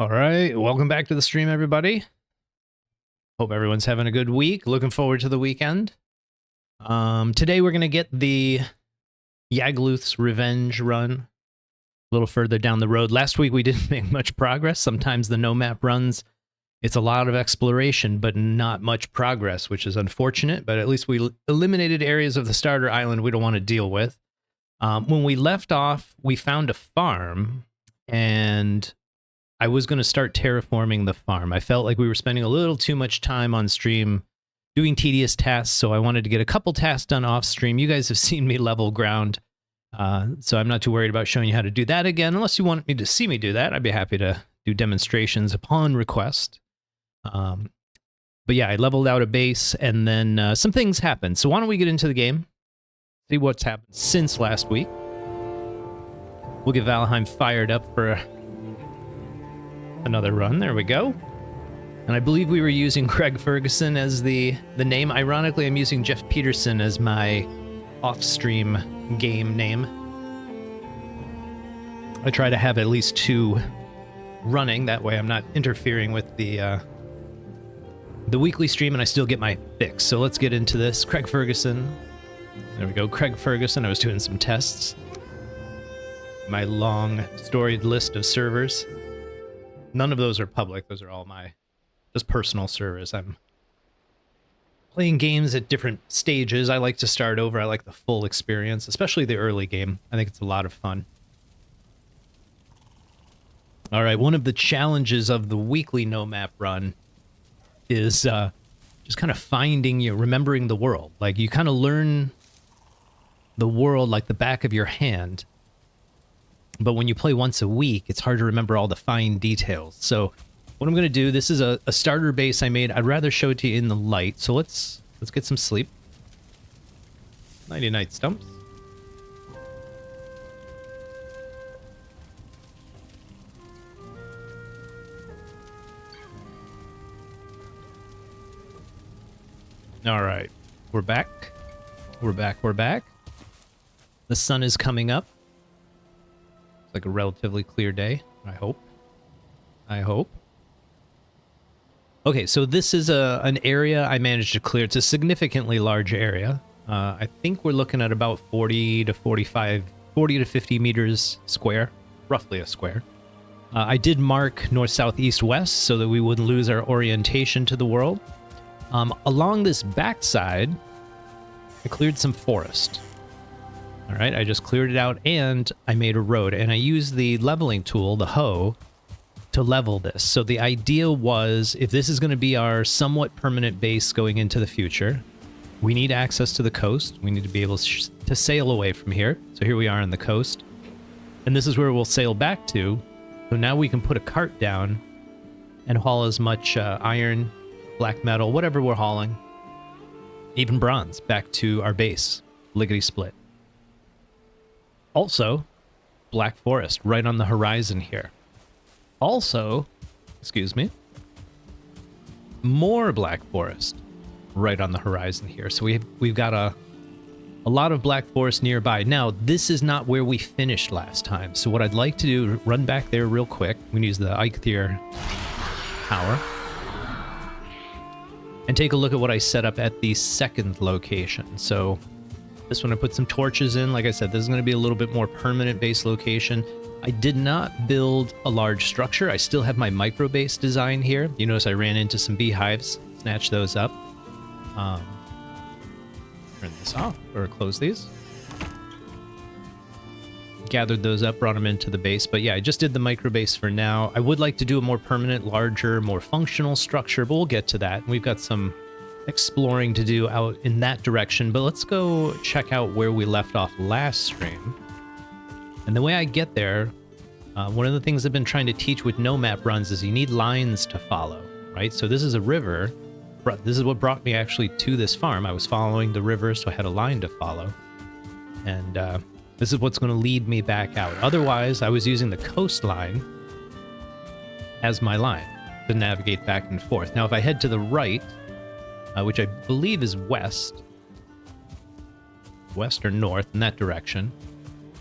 All right, welcome back to the stream, everybody. Hope everyone's having a good week. Looking forward to the weekend. Today we're gonna get the Yagluth's Revenge run a little further down the road. Last week we didn't make much progress. Sometimes the no map runs, it's a lot of exploration, but not much progress, which is unfortunate. But at least we eliminated areas of the starter island we don't want to deal with. When we left off, we found a farm, and I was going to start terraforming the farm. I felt like we were spending a little too much time on stream doing tedious tasks, so I wanted to get a couple tasks done off stream. You guys have seen me level ground, so I'm not too worried about showing you how to do that again. Unless you want me to see me do that, I'd be happy to do demonstrations upon request. But yeah, I leveled out a base, and then some things happened. So why don't we get into the game, see what's happened since last week. We'll get Valheim fired up for another run. There we go. And I believe we were using Craig Ferguson as the name. Ironically, I'm using Jeff Peterson as my off-stream game name. I try to have at least two running. That way I'm not interfering with the weekly stream and I still get my fix. So let's get into this. Craig Ferguson. There we go. Craig Ferguson. I was doing some tests. My long storied list of servers. None of those are public. Those are all my just personal servers. I'm playing games at different stages. I like to start over. I like the full experience, especially the early game. I think it's a lot of fun. All right, one of the challenges of the weekly no map run is just kind of remembering the world. Like, you kind of learn the world like the back of your hand. But when you play once a week, it's hard to remember all the fine details. So what I'm going to do, this is a starter base I made. I'd rather show it to you in the light. So let's get some sleep. Nighty night, Stumps. All right, we're back. We're back. The sun is coming up. Like a relatively clear day, I hope. Okay, so this is an area I managed to clear. It's a significantly large area. I think we're looking at about 40 to 50 meters square, roughly a square. I did mark north, south, east, west so that we wouldn't lose our orientation to the world. Along this backside, I cleared some forest. All right, I just cleared it out and I made a road, and I used the leveling tool, the hoe, to level this. So the idea was, if this is going to be our somewhat permanent base going into the future, we need access to the coast. We need to be able to sail away from here. So here we are on the coast, and this is where we'll sail back to. So now we can put a cart down and haul as much iron, black metal, whatever we're hauling, even bronze, back to our base. Lickety split. Also, Black Forest right on the horizon here. Also, excuse me, more Black Forest right on the horizon here. So we've got a lot of Black Forest nearby. Now, this is not where we finished last time. So what I'd like to do, run back there real quick. We can use the Eikthyr Tower and take a look at what I set up at the second location. So this one I put some torches in. Like I said, this is going to be a little bit more permanent base location. I did not build a large structure. I still have my micro base design here. You notice I ran into some beehives, snatched those up. Turn this off or close these. Gathered those up, brought them into the base. But yeah, I just did the micro base for now. I would like to do a more permanent, larger, more functional structure, but we'll get to that. We've got some exploring to do out in that direction, but let's go check out where we left off last stream. And the way I get there, one of the things I've been trying to teach with no map runs is you need lines to follow, right? So this is a river. This is what brought me actually to this farm. I was following the river, so I had a line to follow. And this is what's going to lead me back out. Otherwise, I was using the coastline as my line to navigate back and forth. Now, if I head to the right, which I believe is west or north, in that direction,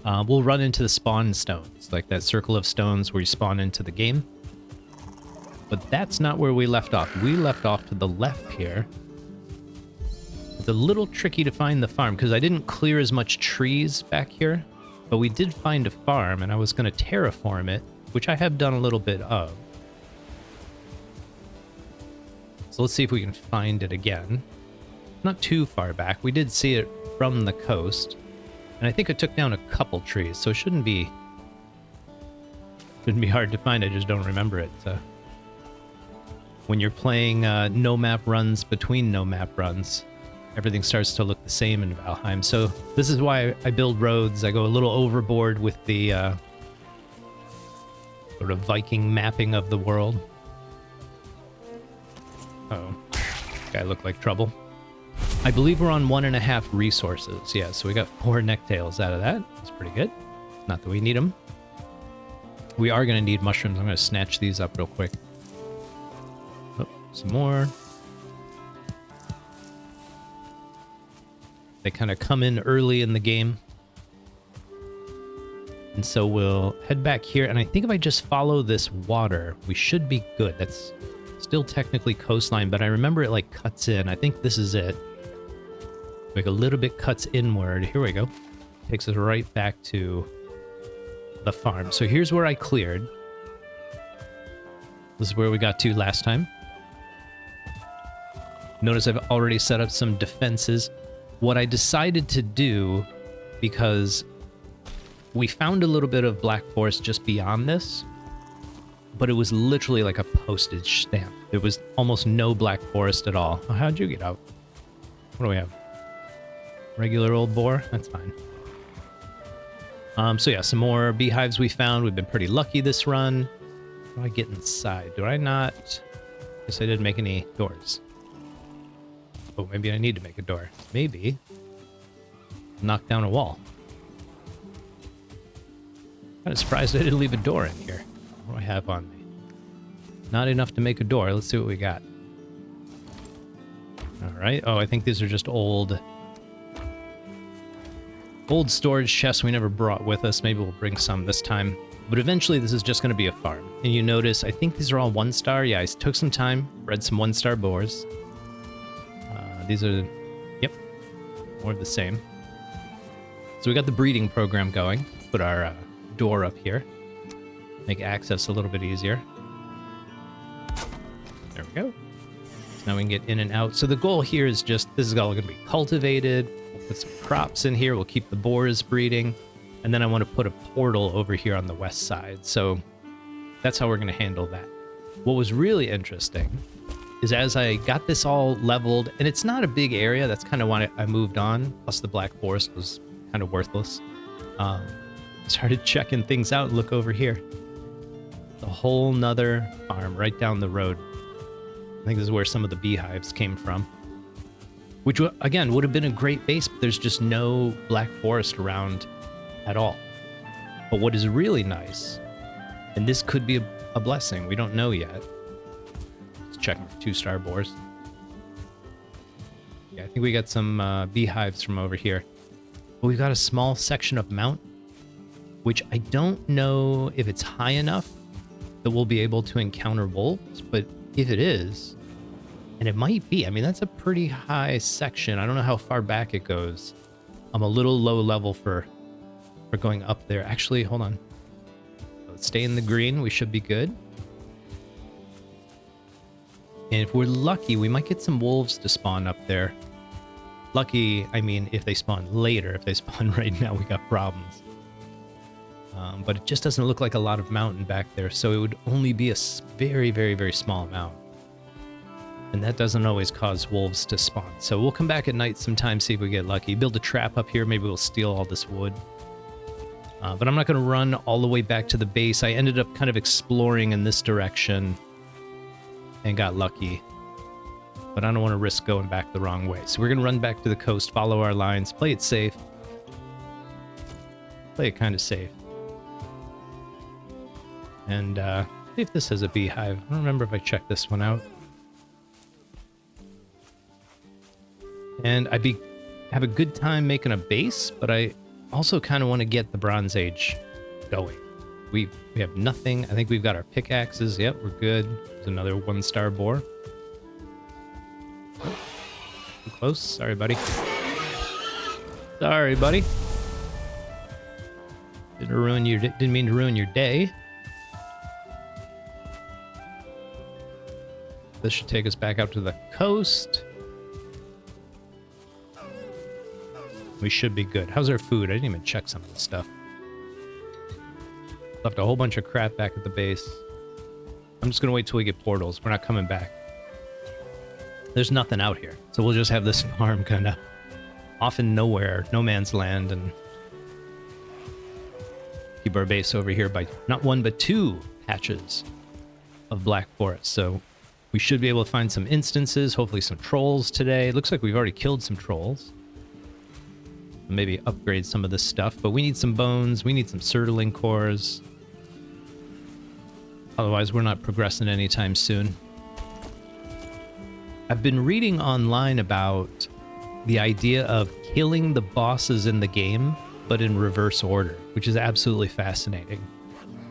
we'll run into the spawn stones, like that circle of stones where you spawn into the game. But that's not where we left off. We left off to the left here. It's a little tricky to find the farm because I didn't clear as much trees back here. But we did find a farm, and I was going to terraform it, which I have done a little bit of. So let's see if we can find it again. Not too far back. We did see it from the coast. And I think it took down a couple trees, so it shouldn't be hard to find. I just don't remember it. When you're playing no map runs between no map runs, everything starts to look the same in Valheim. So this is why I build roads. I go a little overboard with the sort of Viking mapping of the world. Uh-oh. Guy looked like trouble. I believe we're on 1.5 resources. Yeah, so we got 4 necktails out of that. That's pretty good. Not that we need them. We are going to need mushrooms. I'm going to snatch these up real quick. Oh, some more. They kind of come in early in the game. And so we'll head back here. And I think if I just follow this water, we should be good. That's still technically coastline, but I remember it like cuts in. I think this is it. Like a little bit cuts inward. Here we go. Takes us right back to the farm. So here's where I cleared. This is where we got to last time. Notice I've already set up some defenses. What I decided to do, because we found a little bit of black forest just beyond this, but it was literally like a postage stamp. There was almost no black forest at all. Oh, how'd you get out? What do we have? Regular old boar? That's fine. So yeah, some more beehives we found. We've been pretty lucky this run. How do I get inside? Do I not? Guess I didn't make any doors. Oh, maybe I need to make a door. Maybe. Knock down a wall. Kind of surprised I didn't leave a door in here. What do I have on me? Not enough to make a door. Let's see what we got. All right. Oh, I think these are just old storage chests we never brought with us. Maybe we'll bring some this time. But eventually this is just going to be a farm. And you notice, I think these are all 1-star. Yeah, I took some time, bred some 1-star boars. These are, yep, more of the same. So we got the breeding program going. Put our door up here. Make access a little bit easier. There we go. So now we can get in and out. So the goal here is just, this is all going to be cultivated. We'll put some crops in here. We'll keep the boars breeding. And then I want to put a portal over here on the west side. So that's how we're going to handle that. What was really interesting is as I got this all leveled, and it's not a big area. That's kind of why I moved on. Plus the black forest was kind of worthless. Started checking things out. Look over here. A whole nother farm right down the road. I think this is where some of the beehives came from. Which, again, would have been a great base, but there's just no black forest around at all. But what is really nice, and this could be a blessing, we don't know yet. Let's check for 2-star boars. Yeah, I think we got some beehives from over here. But we've got a small section of mountain, which I don't know if it's high enough that we'll be able to encounter wolves, but if it is, and it might be, I mean, that's a pretty high section. I don't know how far back it goes. I'm a little low level for going up there. Actually, hold on. Let's stay in the green. We should be good. And if we're lucky, we might get some wolves to spawn up there. Lucky, I mean, if they spawn later. If they spawn right now, we got problems. But it just doesn't look like a lot of mountain back there, so it would only be a very, very, very small amount. And that doesn't always cause wolves to spawn. So we'll come back at night sometime, see if we get lucky. Build a trap up here. Maybe we'll steal all this wood. But I'm not going to run all the way back to the base. I ended up kind of exploring in this direction and got lucky. But I don't want to risk going back the wrong way. So we're going to run back to the coast, follow our lines, play it safe. Play it kind of safe. And see if this has a beehive. I don't remember if I checked this one out. And have a good time making a base, but I also kind of want to get the Bronze Age going. We have nothing. I think we've got our pickaxes. Yep, we're good. There's another 1-star boar. Oh, too close. Sorry, buddy. Sorry, buddy. Didn't mean to ruin your day. This should take us back out to the coast. We should be good. How's our food? I didn't even check some of this stuff. Left a whole bunch of crap back at the base. I'm just gonna wait till we get portals. We're not coming back. There's nothing out here. So we'll just have this farm kind of off in nowhere, no man's land, and keep our base over here by not 1 but 2 patches of black forest. So we should be able to find some instances, hopefully some trolls today. It looks like we've already killed some trolls. Maybe upgrade some of this stuff, but we need some bones, we need some surtling cores. Otherwise, we're not progressing anytime soon. I've been reading online about the idea of killing the bosses in the game, but in reverse order, which is absolutely fascinating.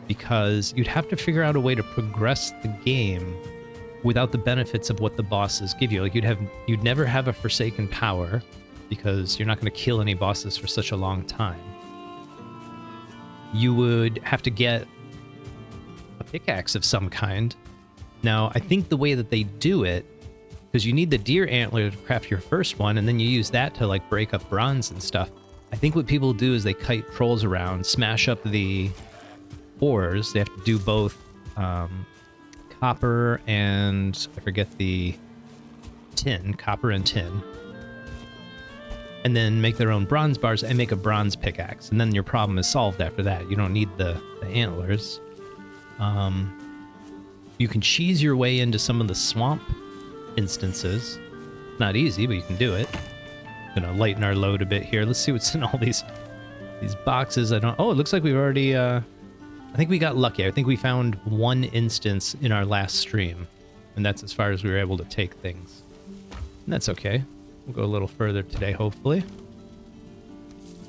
Because you'd have to figure out a way to progress the game without the benefits of what the bosses give you. Like you'd never have a Forsaken power, because you're not going to kill any bosses for such a long time. You would have to get a pickaxe of some kind. Now, I think the way that they do it, because you need the deer antler to craft your first one, and then you use that to like break up bronze and stuff. I think what people do is they kite trolls around, smash up the ores. They have to do both copper and, I forget the tin, copper and tin. And then make their own bronze bars and make a bronze pickaxe. And then your problem is solved after that. You don't need the antlers. You can cheese your way into some of the swamp instances. Not easy, but you can do it. Gonna lighten our load a bit here. Let's see what's in all these boxes. Oh, it looks like we've already, I think we got lucky. I think we found 1 instance in our last stream. And that's as far as we were able to take things. And that's okay. We'll go a little further today, hopefully.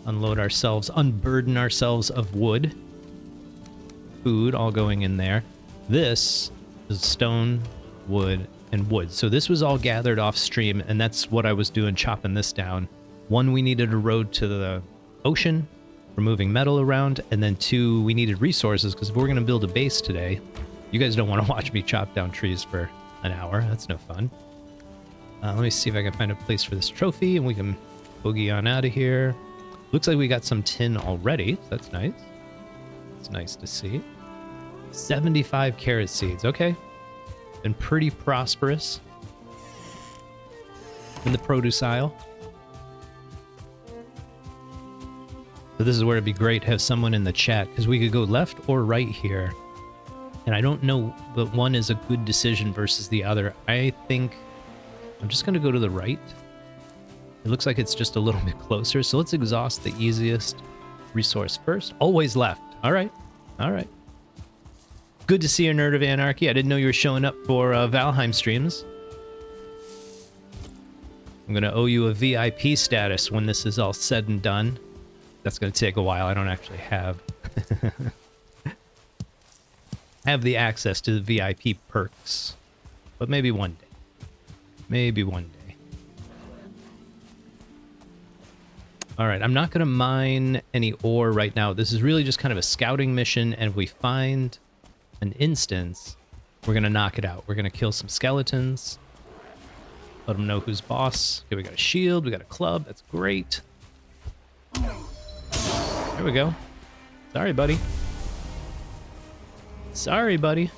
Unload ourselves, unburden ourselves of wood. Food all going in there. This is stone, wood, and wood. So this was all gathered off stream, and that's what I was doing, chopping this down. 1, we needed a road to the ocean for moving metal around, and then 2, we needed resources, because if we're going to build a base today, you guys don't want to watch me chop down trees for an hour. That's no fun. Let me see if I can find a place for this trophy, and we can boogie on out of here. Looks like we got some tin already. So that's nice. It's nice to see. 75 carrot seeds. Okay. Been pretty prosperous in the produce aisle. So this is where it'd be great to have someone in the chat, because we could go left or right here. And I don't know that one is a good decision versus the other. I think I'm just going to go to the right. It looks like it's just a little bit closer. So let's exhaust the easiest resource first. Always left. All right. All right. Good to see you, Nerd of Anarchy. I didn't know you were showing up for Valheim streams. I'm going to owe you a VIP status when this is all said and done. That's going to take a while. I don't actually have the access to the VIP perks. But maybe one day. Maybe one day. All right, I'm not going to mine any ore right now. This is really just kind of a scouting mission, and if we find an instance, we're going to knock it out. We're going to kill some skeletons. Let them know who's boss. Okay, we got a shield. We got a club. That's great. There we go. Sorry, buddy. Sorry, buddy.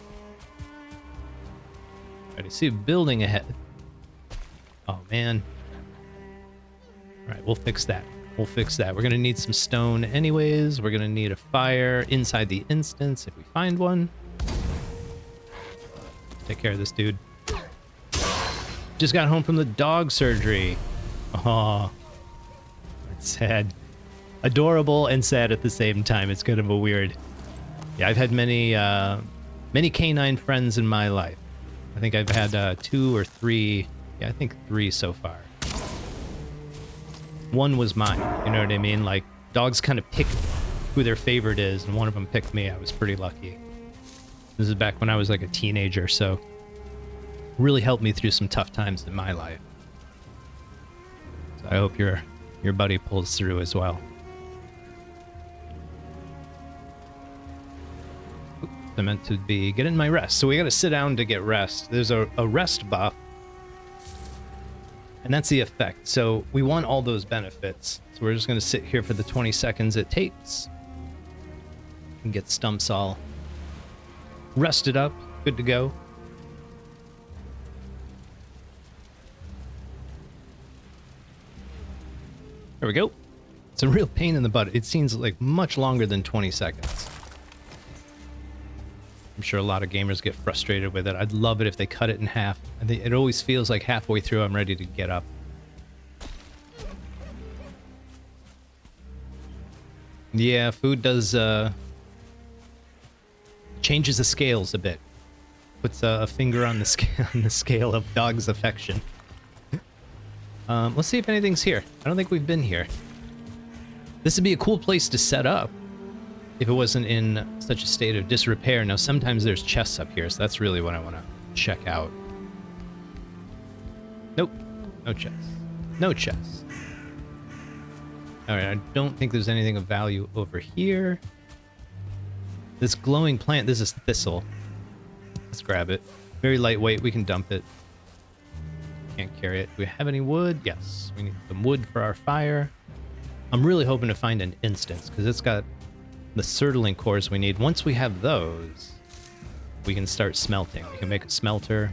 I see a building ahead. Oh, man. All right, we'll fix that. We'll fix that. We're going to need some stone anyways. We're going to need a fire inside the instance if we find one. Take care of this dude. Just got home from the dog surgery. Oh, that's sad. Adorable and sad at the same time. It's kind of a weird... Yeah, I've had many canine friends in my life. I think I've had 2 or 3... Yeah, I think 3 so far. One was mine, you know what I mean? Like, dogs kind of pick who their favorite is, and one of them picked me. I was pretty lucky. This is back when I was like a teenager, so really helped me through some tough times in my life. So I hope your buddy pulls through as well. Oops, I meant to be getting my rest. So we got to sit down to get rest. There's a rest buff, and that's the effect. So we want all those benefits. So we're just going to sit here for the 20 seconds it takes and get Stumps all rested up, good to go. There we go. It's a real pain in the butt. It seems like much longer than 20 seconds. I'm sure a lot of gamers get frustrated with it. I'd love it if they cut it in half. I think it always feels like halfway through I'm ready to get up. Yeah, food does changes the scales a bit. Puts a finger on the scale of dog's affection. Let's see if anything's here. I don't think we've been here. This would be a cool place to set up if it wasn't in such a state of disrepair. Now, sometimes there's chests up here, so that's really what I want to check out. Nope. No chests. No chests. Alright, I don't think there's anything of value over here. This glowing plant, this is thistle. Let's grab it. Very lightweight, we can dump it. Can't carry it. Do we have any wood? Yes. We need some wood for our fire. I'm really hoping to find an instance, because it's got the surtling cores we need. Once we have those, we can start smelting. We can make a smelter,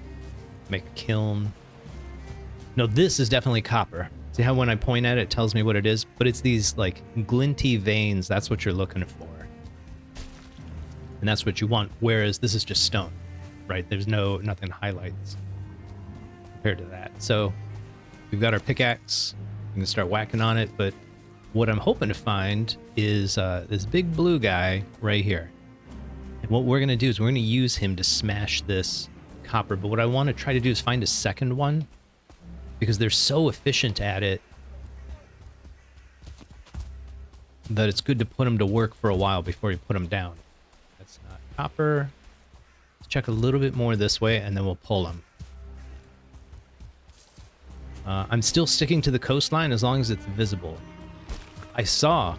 make a kiln. No, this is definitely copper. See how when I point at it, it tells me what it is? But it's these, like, glinty veins. That's what you're looking for. And that's what you want. Whereas this is just stone, right? There's nothing highlights compared to that. So we've got our pickaxe. We can start whacking on it. But what I'm hoping to find is this big blue guy right here. And what we're going to do is we're going to use him to smash this copper. But what I want to try to do is find a second one, because they're so efficient at it that it's good to put them to work for a while before you put them down. That's not copper. Let's check a little bit more this way, and then we'll pull them. I'm still sticking to the coastline as long as it's visible. I saw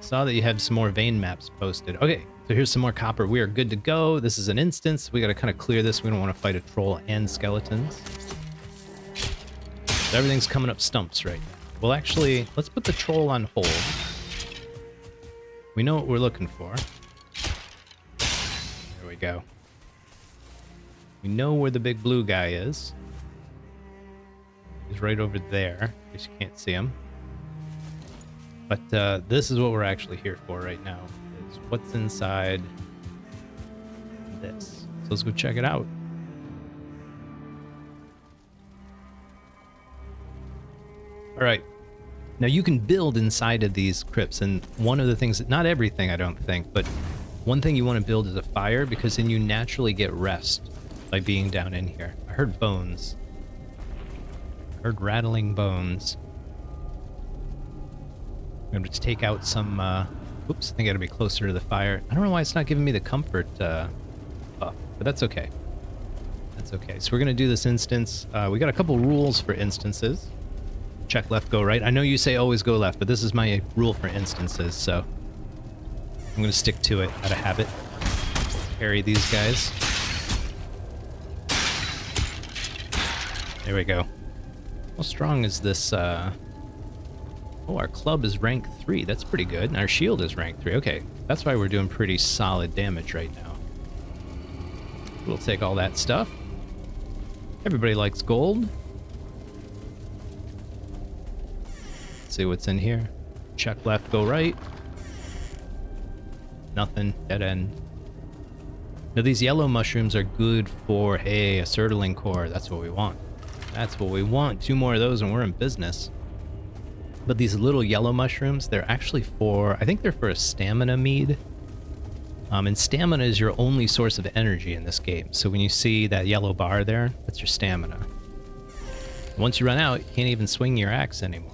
that you had some more vein maps posted. Okay, so here's some more copper. We are good to go. This is an instance. We got to kind of clear this. We don't want to fight a troll and skeletons. So everything's coming up stumps right now. Well, actually, let's put the troll on hold. We know what we're looking for. There we go. We know where the big blue guy is. He's right over there, in case you can't see him. But this is what we're actually here for right now. Is what's inside this. So let's go check it out. All right. Now you can build inside of these crypts, and one of the things that, not everything I don't think, but one thing you want to build is a fire, because then you naturally get rest by being down in here. I heard bones. I heard rattling bones. I'm going to take out some, oops, I think I gotta be closer to the fire. I don't know why it's not giving me the comfort buff, but that's okay. That's okay. So we're going to do this instance. We got a couple rules for instances. Check left, go right. I know you say always go left, but this is my rule for instances, so I'm going to stick to it out of habit. Carry these guys. There we go. How strong is this? Oh, our club is rank 3. That's pretty good. And our shield is rank 3. Okay, that's why we're doing pretty solid damage right now. We'll take all that stuff. Everybody likes gold. See what's in here. Check left, go right. Nothing. Dead end. Now these yellow mushrooms are good for, hey, a surtling core. That's what we want. That's what we want. 2 more of those and we're in business. But these little yellow mushrooms, they're actually for, I think they're for a stamina mead. And stamina is your only source of energy in this game. So when you see that yellow bar there, that's your stamina. Once you run out, you can't even swing your axe anymore.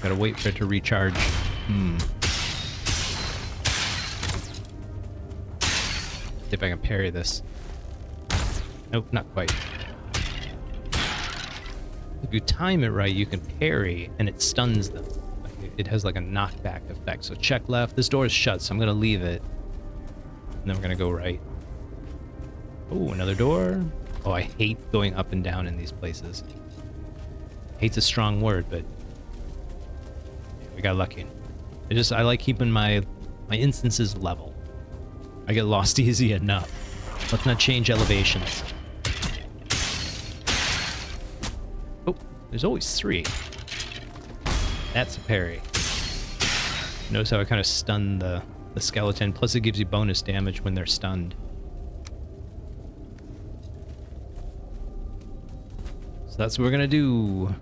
Gotta wait for it to recharge. See if I can parry this. Nope, not quite. If you time it right, you can parry, and it stuns them. It has like a knockback effect. So check left. This door is shut, so I'm gonna leave it. And then we're gonna go right. Oh, another door. Oh, I hate going up and down in these places. Hate's a strong word, but we got lucky. I like keeping my instances level. I get lost easy enough. Let's not change elevations. Oh, there's always 3. That's a parry. Notice how I kind of stunned the skeleton. Plus it gives you bonus damage when they're stunned. So that's what we're gonna do.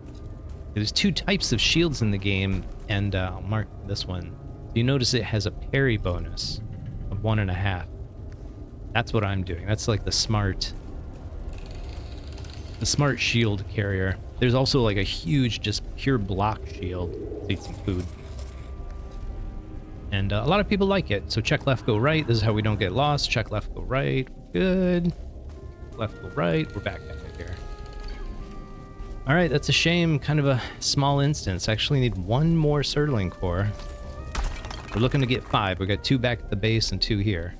There's 2 types of shields in the game, and I'll mark this one. You notice it has a parry bonus of 1.5. That's what I'm doing. That's like the smart shield carrier. There's also like a huge, just pure block shield. Let's eat some food. And a lot of people like it. So check left, go right. This is how we don't get lost. Check left, go right. Good. Left, go right. We're back at it here. All right, that's a shame. Kind of a small instance. I actually need 1 more surtling core. We're looking to get 5. We got 2 back at the base and 2 here.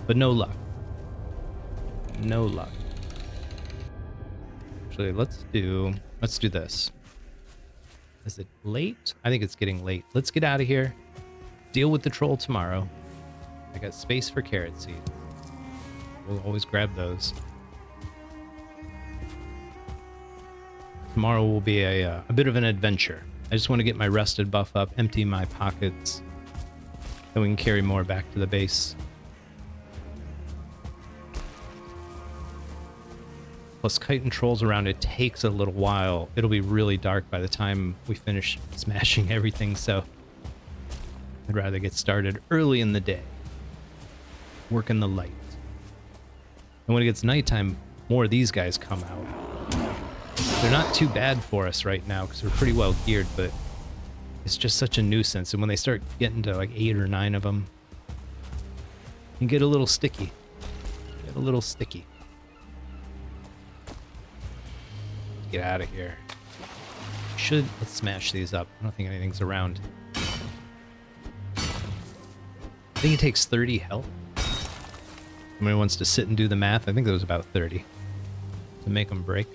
But no luck. No luck. Actually, let's do this. Is it late? I think it's getting late. Let's get out of here. Deal with the troll tomorrow. I got space for carrot seed. We'll always grab those. Tomorrow will be a bit of an adventure. I just want to get my rested buff up, empty my pockets, then we can carry more back to the base. Plus, kiting trolls around, it takes a little while. It'll be really dark by the time we finish smashing everything, so I'd rather get started early in the day. Work in the light. And when it gets nighttime, more of these guys come out. They're not too bad for us right now because we're pretty well geared, but it's just such a nuisance. And when they start getting to like 8 or 9 of them, you can get a little sticky. Get a little sticky. Get out of here. Let's smash these up. I don't think anything's around. I think it takes 30 health. Somebody wants to sit and do the math. I think that was about 30 to make them break.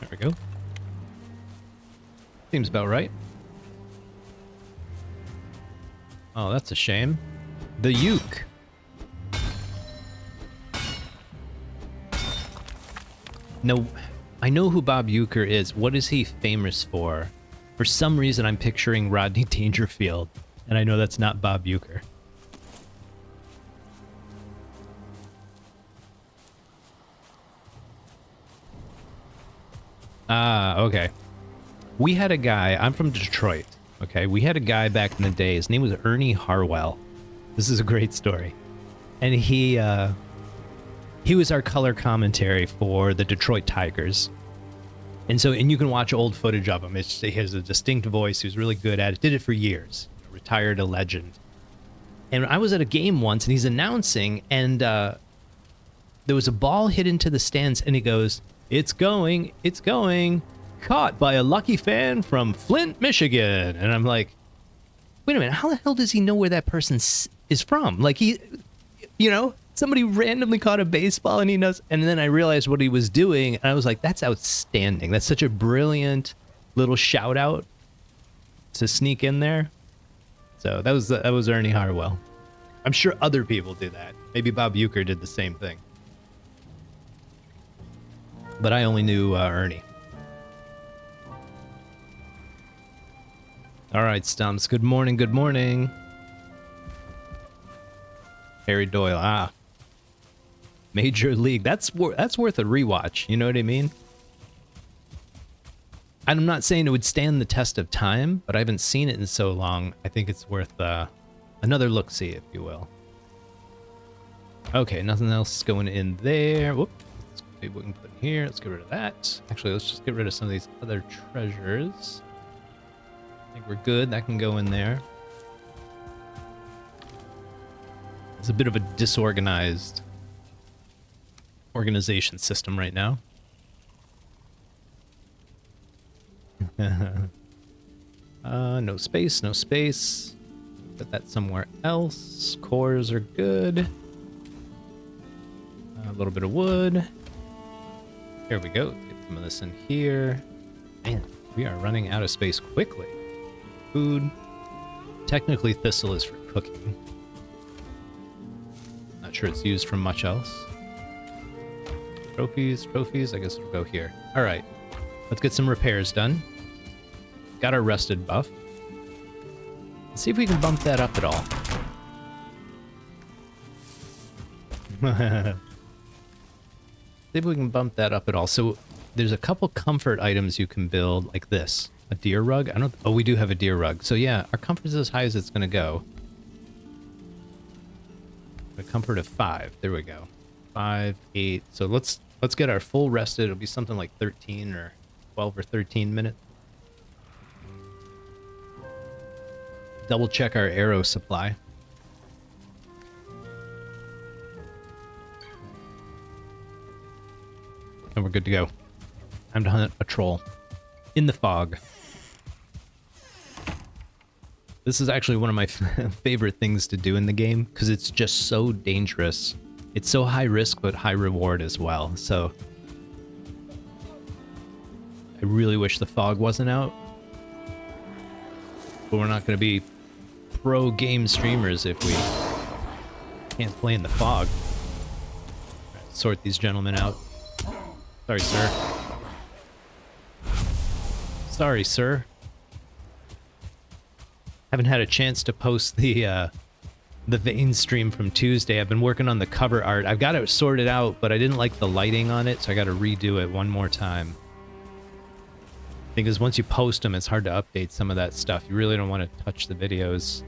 There we go. Seems about right. Oh, that's a shame. The uke. No, I know who Bob Uecker is. What is he famous for? For some reason, I'm picturing Rodney Dangerfield, and I know that's not Bob Uecker. Ah, okay. We had a guy, I'm from Detroit, okay? We had a guy back in the day, his name was Ernie Harwell. This is a great story. And he was our color commentary for the Detroit Tigers. And you can watch old footage of him. He has a distinct voice. He was really good at it. Did it for years. Retired a legend. And I was at a game once, and he's announcing, and there was a ball hit into the stands, and he goes, it's going, caught by a lucky fan from Flint, Michigan. And I'm like, wait a minute, how the hell does he know where that person is from? Like, somebody randomly caught a baseball and he knows. And then I realized what he was doing, and I was like, that's outstanding. That's such a brilliant little shout out to sneak in there. So that was Ernie Harwell. I'm sure other people do that. Maybe Bob Uecker did the same thing. But I only knew Ernie. All right, Stumps. Good morning. Good morning. Harry Doyle. Major League. That's worth a rewatch. You know what I mean? I'm not saying it would stand the test of time, but I haven't seen it in so long. I think it's worth another look-see, if you will. Okay, nothing else going in there. Whoop. Let's see what we can put in here. Let's get rid of that. Actually, let's just get rid of some of these other treasures. I think we're good. That can go in there. It's a bit of a disorganized organization system right now. No space, no space. Put that somewhere else. Cores are good. A little bit of wood. Here we go. Get some of this in here. Man, we are running out of space quickly. Food. Technically, thistle is for cooking. Not sure it's used for much else. Trophies. I guess we'll go here. All right. Let's get some repairs done. Got our rested buff. Let's see if we can bump that up at all. See if we can bump that up at all. So there's a couple comfort items you can build, like this. A deer rug? I don't... Oh, we do have a deer rug. So yeah, our comfort is as high as it's going to go. A comfort of 5. There we go. 5, 8. So let's get our full rested. It'll be something like 13 or 12 or 13 minutes. Double check our arrow supply. And we're good to go. Time to hunt a troll. In the fog. This is actually one of my favorite things to do in the game, because it's just so dangerous. It's so high risk, but high reward as well, so... I really wish the fog wasn't out. But we're not going to be pro game streamers if we can't play in the fog. Right, sort these gentlemen out. Sorry, sir. Sorry, sir. Haven't had a chance to post the vein stream from Tuesday. I've been working on the cover art. I've got it sorted out, but I didn't like the lighting on it, so I got to redo it one more time. Because once you post them, it's hard to update some of that stuff. You really don't want to touch the videos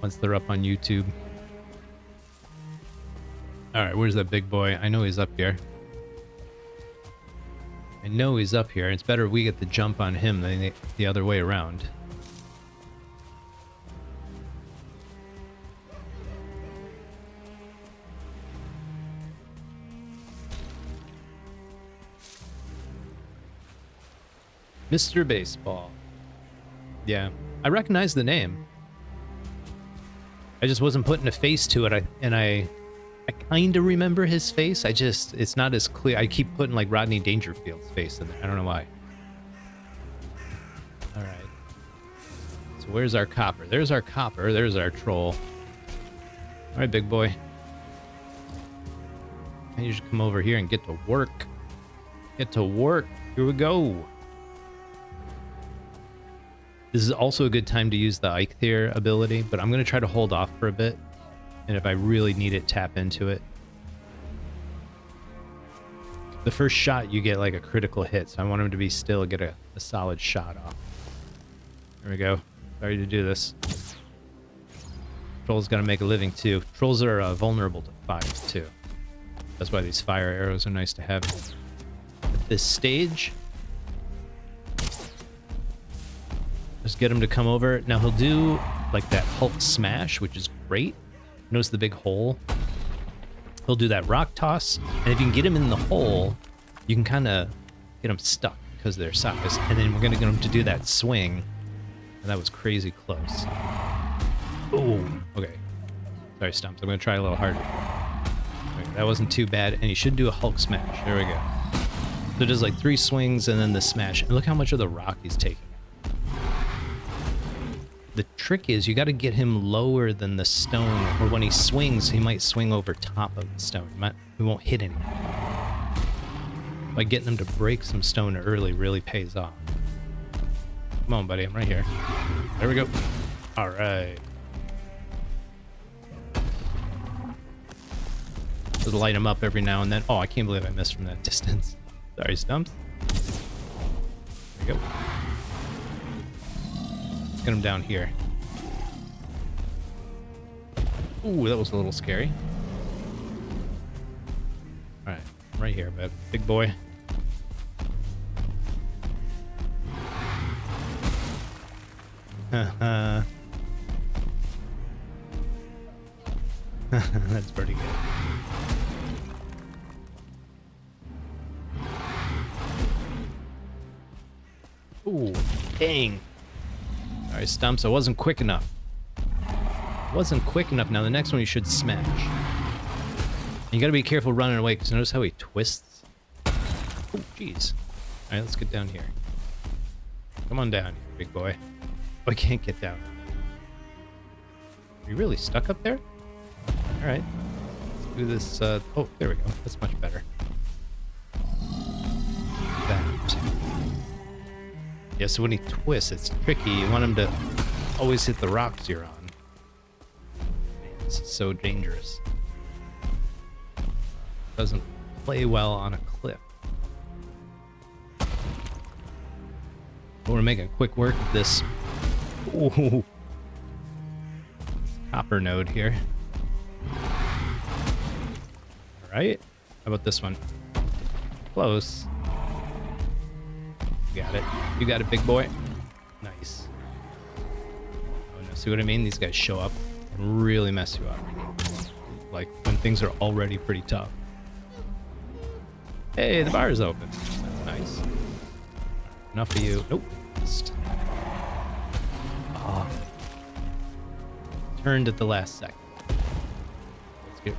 once they're up on YouTube. Alright, where's that big boy? I know he's up here. I know he's up here. It's better we get the jump on him than the other way around. Mr. Baseball. Yeah, I recognize the name. I just wasn't putting a face to it. I kind of remember his face. It's not as clear. I keep putting like Rodney Dangerfield's face in there. I don't know why. All right. So where's our copper? There's our copper. There's our troll. All right, big boy. And you should come over here and get to work. Get to work. Here we go. This is also a good time to use the Eikthyr ability, but I'm going to try to hold off for a bit. And if I really need it, tap into it. The first shot, you get like a critical hit, so I want him to be still, get a solid shot off. There we go. Sorry to do this. Trolls got to make a living too. Trolls are vulnerable to fire too. That's why these fire arrows are nice to have at this stage. Just get him to come over. Now he'll do like that Hulk smash, which is great. Notice the big hole. He'll do that rock toss, and if you can get him in the hole, you can kind of get him stuck because of their size. And then we're gonna get him to do that swing, and that was crazy close. Oh, okay. Sorry, Stumps. I'm gonna try a little harder. Okay, that wasn't too bad, and he should do a Hulk smash. There we go. So it does like 3 swings and then the smash. And look how much of the rock he's taking. The trick is you got to get him lower than the stone, or when he swings, he might swing over top of the stone. He won't hit anything. By getting him to break some stone early really pays off. Come on, buddy, I'm right here. There we go. All right. Just light him up every now and then. Oh, I can't believe I missed from that distance. Sorry, Stumps. There we go. Get him down here. Ooh, that was a little scary. right here, but big boy. That's pretty good. Ooh, dang. Sorry, Stumps, I wasn't quick enough. Wasn't quick enough. Now the next one you should smash. You gotta be careful running away, because notice how he twists? Oh, jeez. Alright, let's get down here. Come on down here, big boy. Oh, I can't get down. Are you really stuck up there? Alright. Let's do this, oh, there we go. That's much better. That. Yeah, so when he twists, it's tricky. You want him to always hit the rocks you're on. Man, this is so dangerous. Doesn't play well on a cliff. But we're making quick work of this. Ooh. Copper node here. Alright. How about this one? Close. You got it. You got it, big boy. Nice. Oh no, see what I mean? These guys show up and really mess you up. Like when things are already pretty tough. Hey, the bar is open. That's nice. Enough of you. Nope. Oh. Turned at the last second. Let's get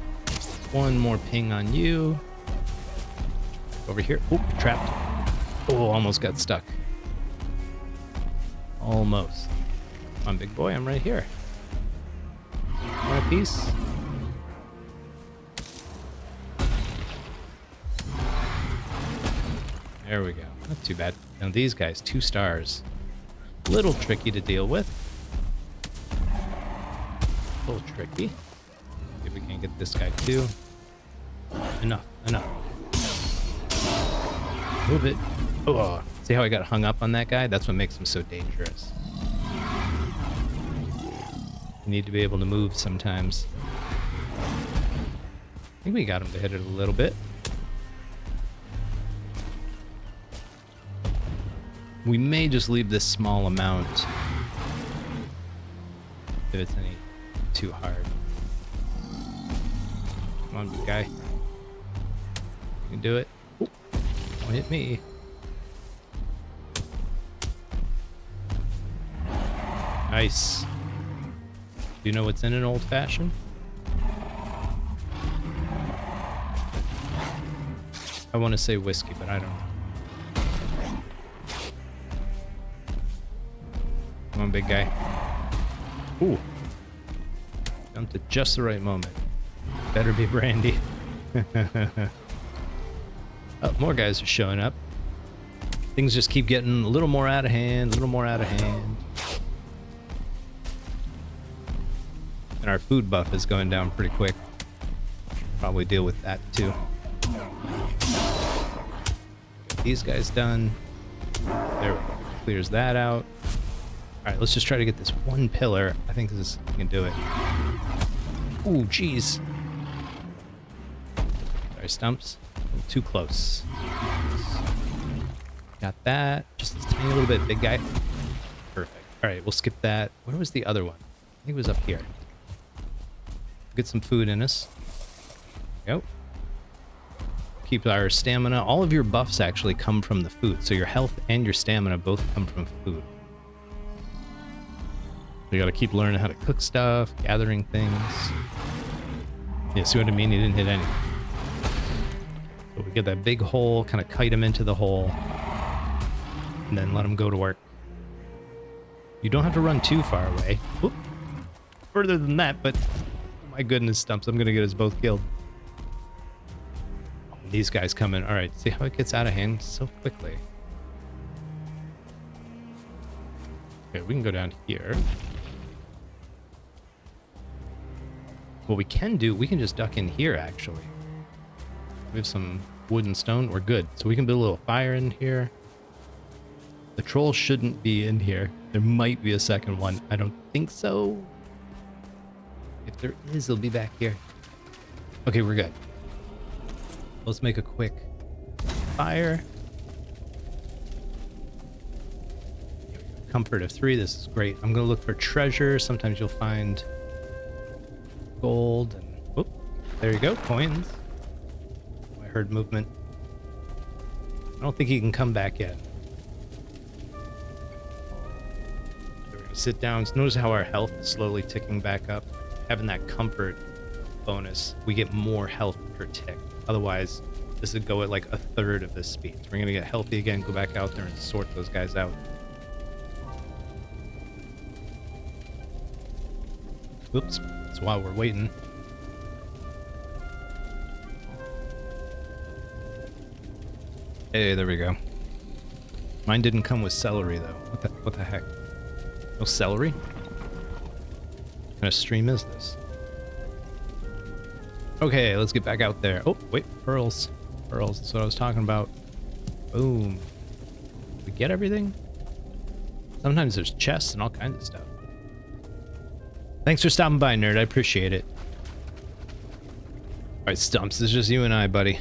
one more ping on you. Over here. Oop, trapped. Oh, almost got stuck. Almost. Come on, big boy. I'm right here. Want a piece? There we go. Not too bad. Now these guys, 2 stars. A little tricky to deal with. A little tricky. See if we can get this guy too. Enough. Move it. Oh, see how I got hung up on that guy? That's what makes him so dangerous. You need to be able to move sometimes. I think we got him to hit it a little bit. We may just leave this small amount if it's any too hard. Come on, big guy. You can do it. Ooh, don't hit me. Nice. Do you know what's in an old fashioned? I want to say whiskey, but I don't know. Come on, big guy. Ooh. Jumped at just the right moment. Better be brandy. Oh, more guys are showing up. Things just keep getting a little more out of hand, a little more out of hand. And our food buff is going down pretty quick. Probably deal with that too. Get these guys done. There we go. Clears that out. Alright, let's just try to get this one pillar. I think this we can do it. Ooh, jeez. Sorry, Stumps. Too close. Got that. Just a tiny little bit, big guy. Perfect. Alright, we'll skip that. Where was the other one? I think it was up here. Get some food in us. There we go. Keep our stamina. All of your buffs actually come from the food. So your health and your stamina both come from food. You gotta keep learning how to cook stuff, gathering things. Yeah, see what I mean? He didn't hit anything. So we get that big hole, kind of kite him into the hole, and then let him go to work. You don't have to run too far away. Oop. Further than that, but oh my goodness, Stumps, I'm gonna get us both killed. Oh, these guys come in. All right, see how it gets out of hand so quickly. Okay, we can go down here. What we can do, we can just duck in here, actually. We have some wood and stone. We're good. So we can build a little fire in here. The troll shouldn't be in here. There might be a second one. I don't think so. If there is, it'll be back here. Okay, we're good. Let's make a quick fire. Comfort of 3. This is great. I'm gonna look for treasure. Sometimes you'll find gold and whoop, there you go, coins. I heard movement. I don't think he can come back yet. We're gonna sit down. Notice how our health is slowly ticking back up. Having that comfort bonus, we get more health per tick. Otherwise, this would go at like 1/3 of this speed. So we're gonna get healthy again, go back out there and sort those guys out. Oops, that's while we're waiting. Hey, there we go. Mine didn't come with celery though. What the heck? No celery? What kind of stream is this? Okay, let's get back out there. Oh, wait, pearls. Pearls, that's what I was talking about. Boom. Did we get everything? Sometimes there's chests and all kinds of stuff. Thanks for stopping by, nerd. I appreciate it. Alright, Stumps, it's just you and I, buddy.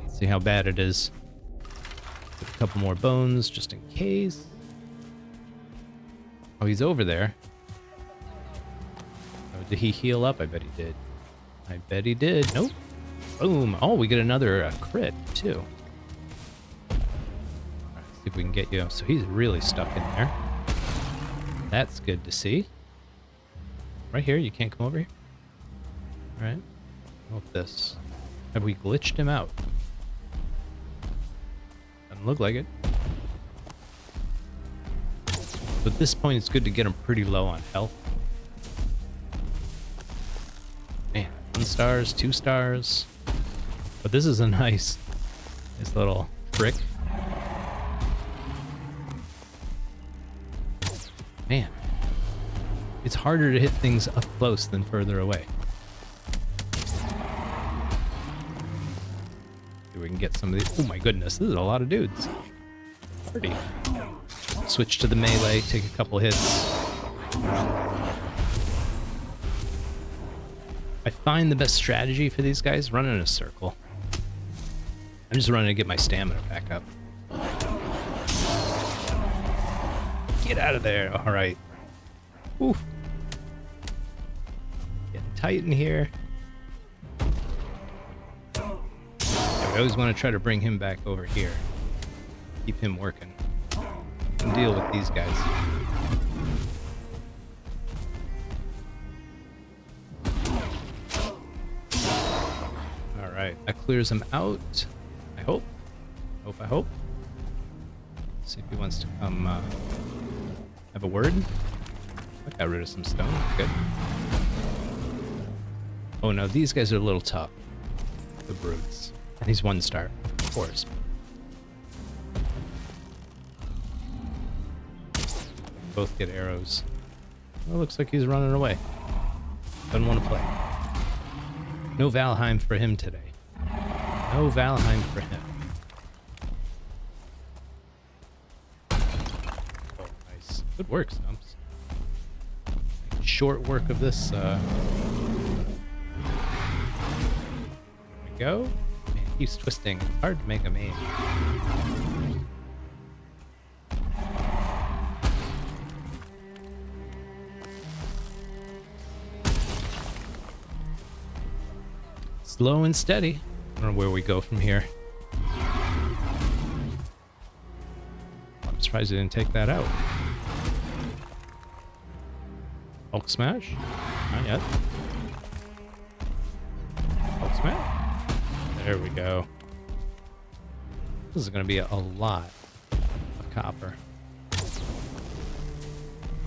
Let's see how bad it is. Get a couple more bones, just in case. Oh, he's over there. Oh, did he heal up? I bet he did. I bet he did. Nope. Boom. Oh, we get another crit, too. Alright, see if we can get you. So he's really stuck in there. That's good to see. Right here, you can't come over here. All right. What this? Have we glitched him out? Doesn't look like it. So at this point, it's good to get him pretty low on health. Man, 1 star, 2 stars. But this is a nice little trick. Man, it's harder to hit things up close than further away. See if we can get some of these. Oh my goodness, this is a lot of dudes. Pretty. Switch to the melee, take a couple hits. I find the best strategy for these guys, run in a circle. I'm just running to get my stamina back up. Get out of there. All right. Oof. Getting tight in here. Yeah, we always want to try to bring him back over here. Keep him working. And deal with these guys. All right. That clears him out. I hope. I hope. See if he wants to come have a word. I got rid of some stone. Good. Oh no, these guys are a little tough. The brutes. And he's 1 star, of course. Both get arrows. Well, looks like he's running away. Doesn't want to play. No Valheim for him today. No Valheim for him. Good work, Stumps. Short work of this. There we go. Man, he keeps twisting. It's hard to make him aim. Slow and steady. I don't know where we go from here. I'm surprised he didn't take that out. Hulk smash? Not yet. Hulk smash? There we go. This is going to be a lot of copper.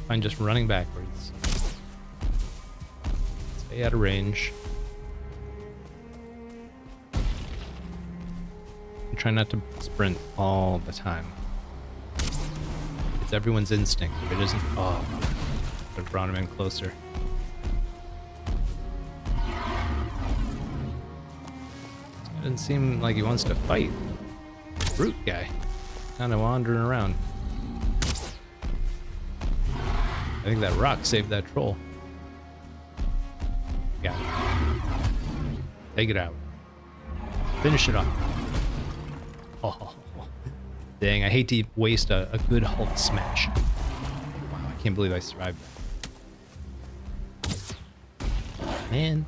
I'm just running backwards. Stay out of range. And try not to sprint all the time. It's everyone's instinct. If it isn't, oh. I've brought him in closer. It doesn't seem like he wants to fight. Brute guy. Kind of wandering around. I think that rock saved that troll. Got it. Take it out. Finish it off. Oh, dang, I hate to waste a good halt smash. Wow, I can't believe I survived that. Man.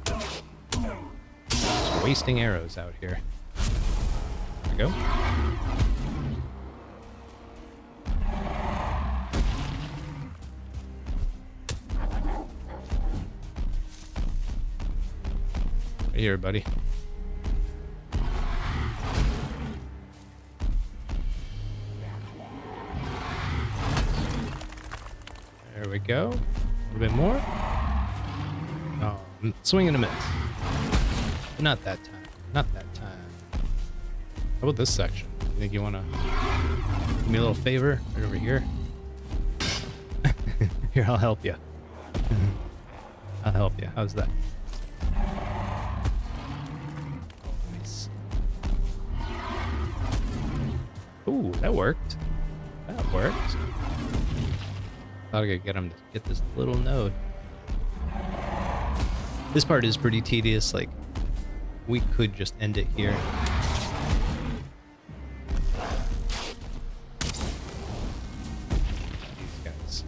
Just wasting arrows out here. There we go. Right here, buddy. There we go. A little bit more. Oh, swing and a miss. Not that time. Not that time. How about this section? You think you want to do me a little favor right over here? Here, I'll help you. I'll help you. How's that? Nice. Ooh, that worked. That worked. Thought I could get him to get this little node. This part is pretty tedious. Like, we could just end it here. These guys.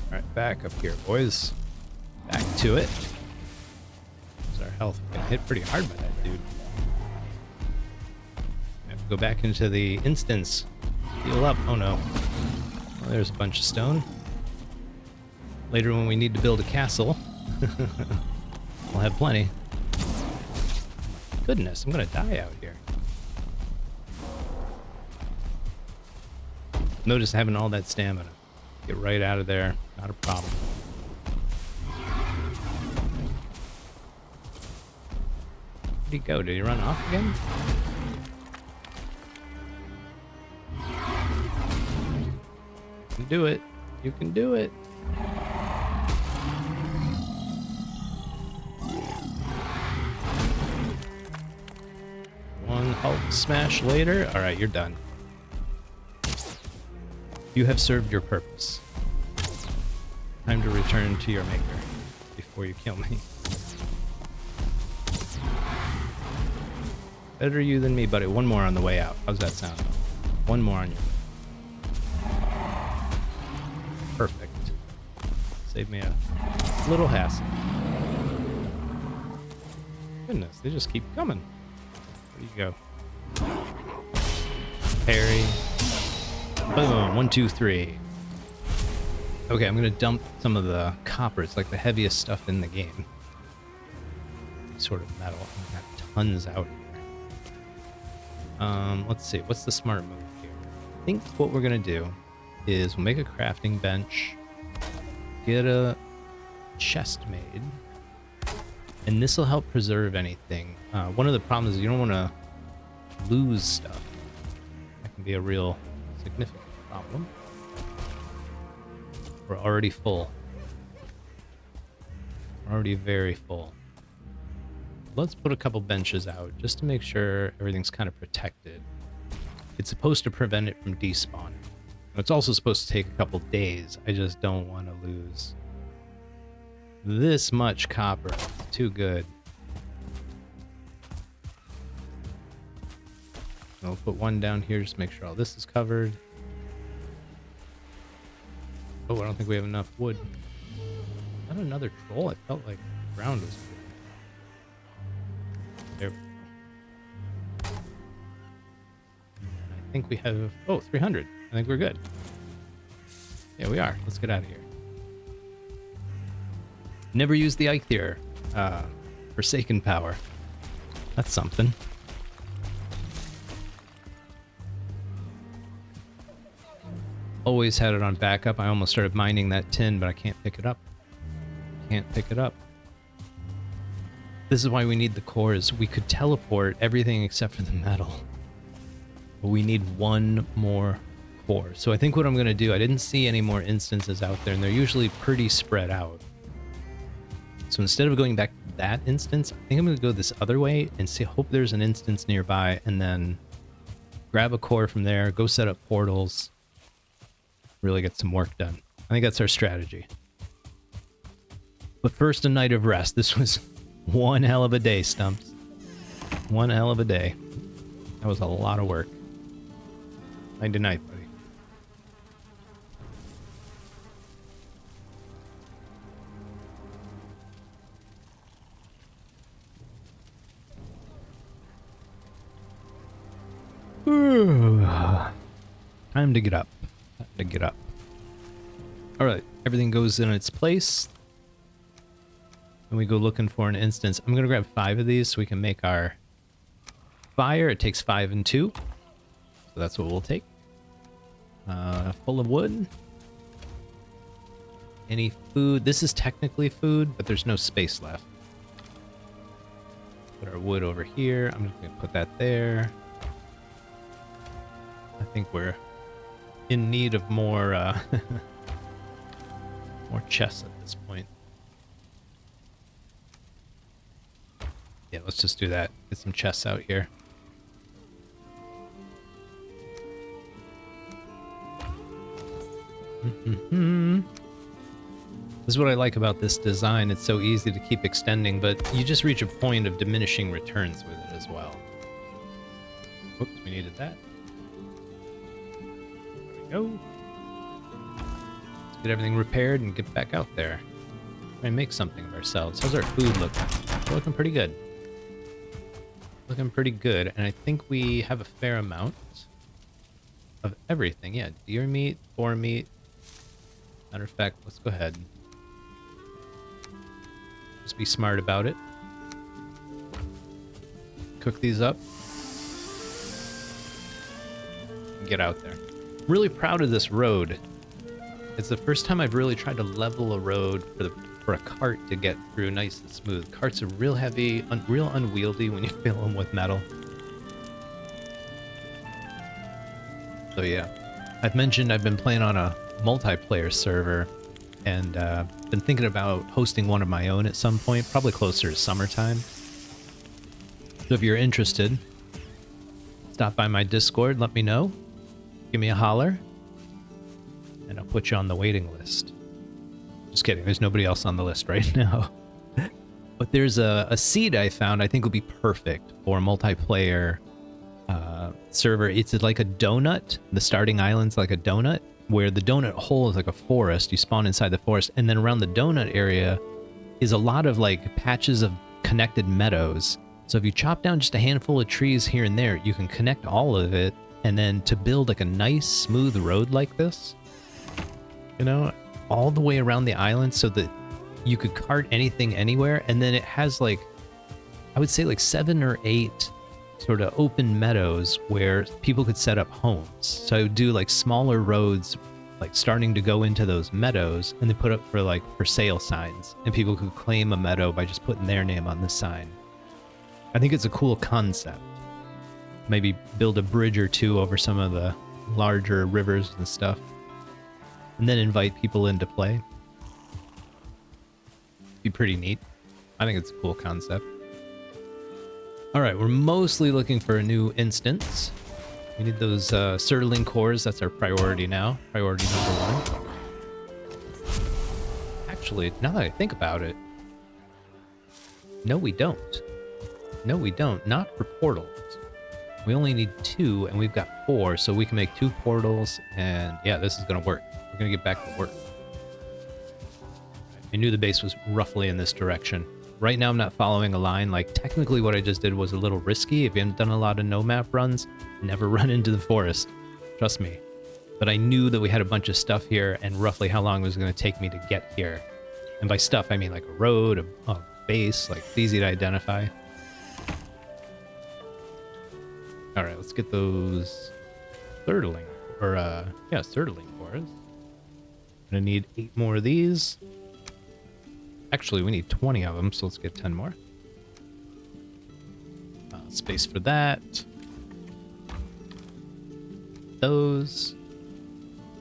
Alright, back up here, boys. Back to it. There's our health. We got hit pretty hard by that dude. Go back into the instance. Heal up. Oh no. Well, there's a bunch of stone. Later when we need to build a castle, we'll have plenty. Goodness, I'm gonna die out here. Notice having all that stamina. Get right out of there. Not a problem. Where'd he go? Did he run off again? You can do it. You can do it. One halt smash later. All right, you're done. You have served your purpose. Time to return to your maker before you kill me. Better you than me, buddy. One more on the way out. How's that sound? One more on your way. Perfect. Save me a little hassle. Goodness, they just keep coming. Where do you go? Parry. Boom. 1, 2, 3. Okay, I'm gonna dump some of the copper. It's like the heaviest stuff in the game. Sort of metal. I've got tons out here. Let's see. What's the smart move here? I think what we're gonna do is we'll make a crafting bench, get a chest made, and this will help preserve anything. One of the problems is you don't want to lose stuff. That can be a real significant problem. We're already full. We're already very full. Let's put a couple benches out just to make sure everything's kind of protected. It's supposed to prevent it from despawning. It's also supposed to take a couple days. I just don't want to lose this much copper. It's too good. I'll put one down here just to make sure all this is covered. Oh, I don't think we have enough wood. Not another troll? I felt like the ground was good. There we go. I think we have... Oh, 300. I think we're good. Yeah, we are. Let's get out of here. Never use the Eikthyr. Forsaken power. That's something. Always had it on backup. I almost started mining that tin, but I can't pick it up. Can't pick it up. This is why we need the cores. We could teleport everything except for the metal. But we need one more core. So I think what I'm going to do, I didn't see any more instances out there, and they're usually pretty spread out. So instead of going back to that instance, I think I'm going to go this other way and see, hope there's an instance nearby, and then grab a core from there, go set up portals, really get some work done. I think that's our strategy. But first, a night of rest. This was one hell of a day, Stumps. One hell of a day. That was a lot of work. Night to night, buddy. Time to get up. Time to get up. All right, everything goes in its place. And we go looking for an instance. I'm going to grab 5 of these so we can make our fire. It takes 5 and 2. So that's what we'll take. Full of wood. Any food? This is technically food, but there's no space left. Put our wood over here. I'm just going to put that there. I think we're in need of more, more chests at this point. Yeah, let's just do that. Get some chests out here. This is what I like about this design. It's so easy to keep extending, but you just reach a point of diminishing returns with it as well. Whoops, we needed that. There we go. Let's get everything repaired and get back out there. Try and make something of ourselves. How's our food looking? We're looking pretty good. Looking pretty good, and I think we have a fair amount of everything. Yeah, deer meat, boar meat. Matter of fact, let's go ahead. Just be smart about it. Cook these up. And get out there. Really proud of this road. It's the first time I've really tried to level a road for a cart to get through nice and smooth. Carts are real heavy, real unwieldy when you fill them with metal. So yeah, I've mentioned I've been playing on a multiplayer server and been thinking about hosting one of my own at some point, probably closer to summertime. So if you're interested, stop by my Discord, let me know, give me a holler, and I'll put you on the waiting list. Just kidding, there's nobody else on the list right now. But there's a seed I found I think will be perfect for a multiplayer server. It's like a donut. The starting island's like a donut, where the donut hole is like a forest. You spawn inside the forest, and then around the donut area is a lot of like patches of connected meadows. So if you chop down just a handful of trees here and there, you can connect all of it, and then to build like a nice smooth road like this, you know, all the way around the island so that you could cart anything anywhere. And then it has like, I would say like 7 or 8 sort of open meadows where people could set up homes. So I would do like smaller roads, like starting to go into those meadows, and they put up for like for sale signs, and people could claim a meadow by just putting their name on the sign. I think it's a cool concept. Maybe build a bridge or two over some of the larger rivers and stuff, and then invite people into play. Be pretty neat. I think it's a cool concept. All right, we're mostly looking for a new instance. We need those surtling cores. That's our priority now. Priority number 1. Actually, now that I think about it, no, we don't. No, we don't. Not for portals. We only need 2, and we've got 4, so we can make 2 portals, and yeah, this is gonna work. We're gonna get back to work. I knew the base was roughly in this direction. Right now I'm not following a line. Like, technically what I just did was a little risky. If you haven't done a lot of no-map runs, never run into the forest. Trust me. But I knew that we had a bunch of stuff here and roughly how long it was going to take me to get here. And by stuff, I mean like a road, a base, like it's easy to identify. All right, let's get those surtling, or yeah, surtling cores. Gonna need 8 more of these. Actually, we need 20 of them, so let's get 10 more. Space for that. Those.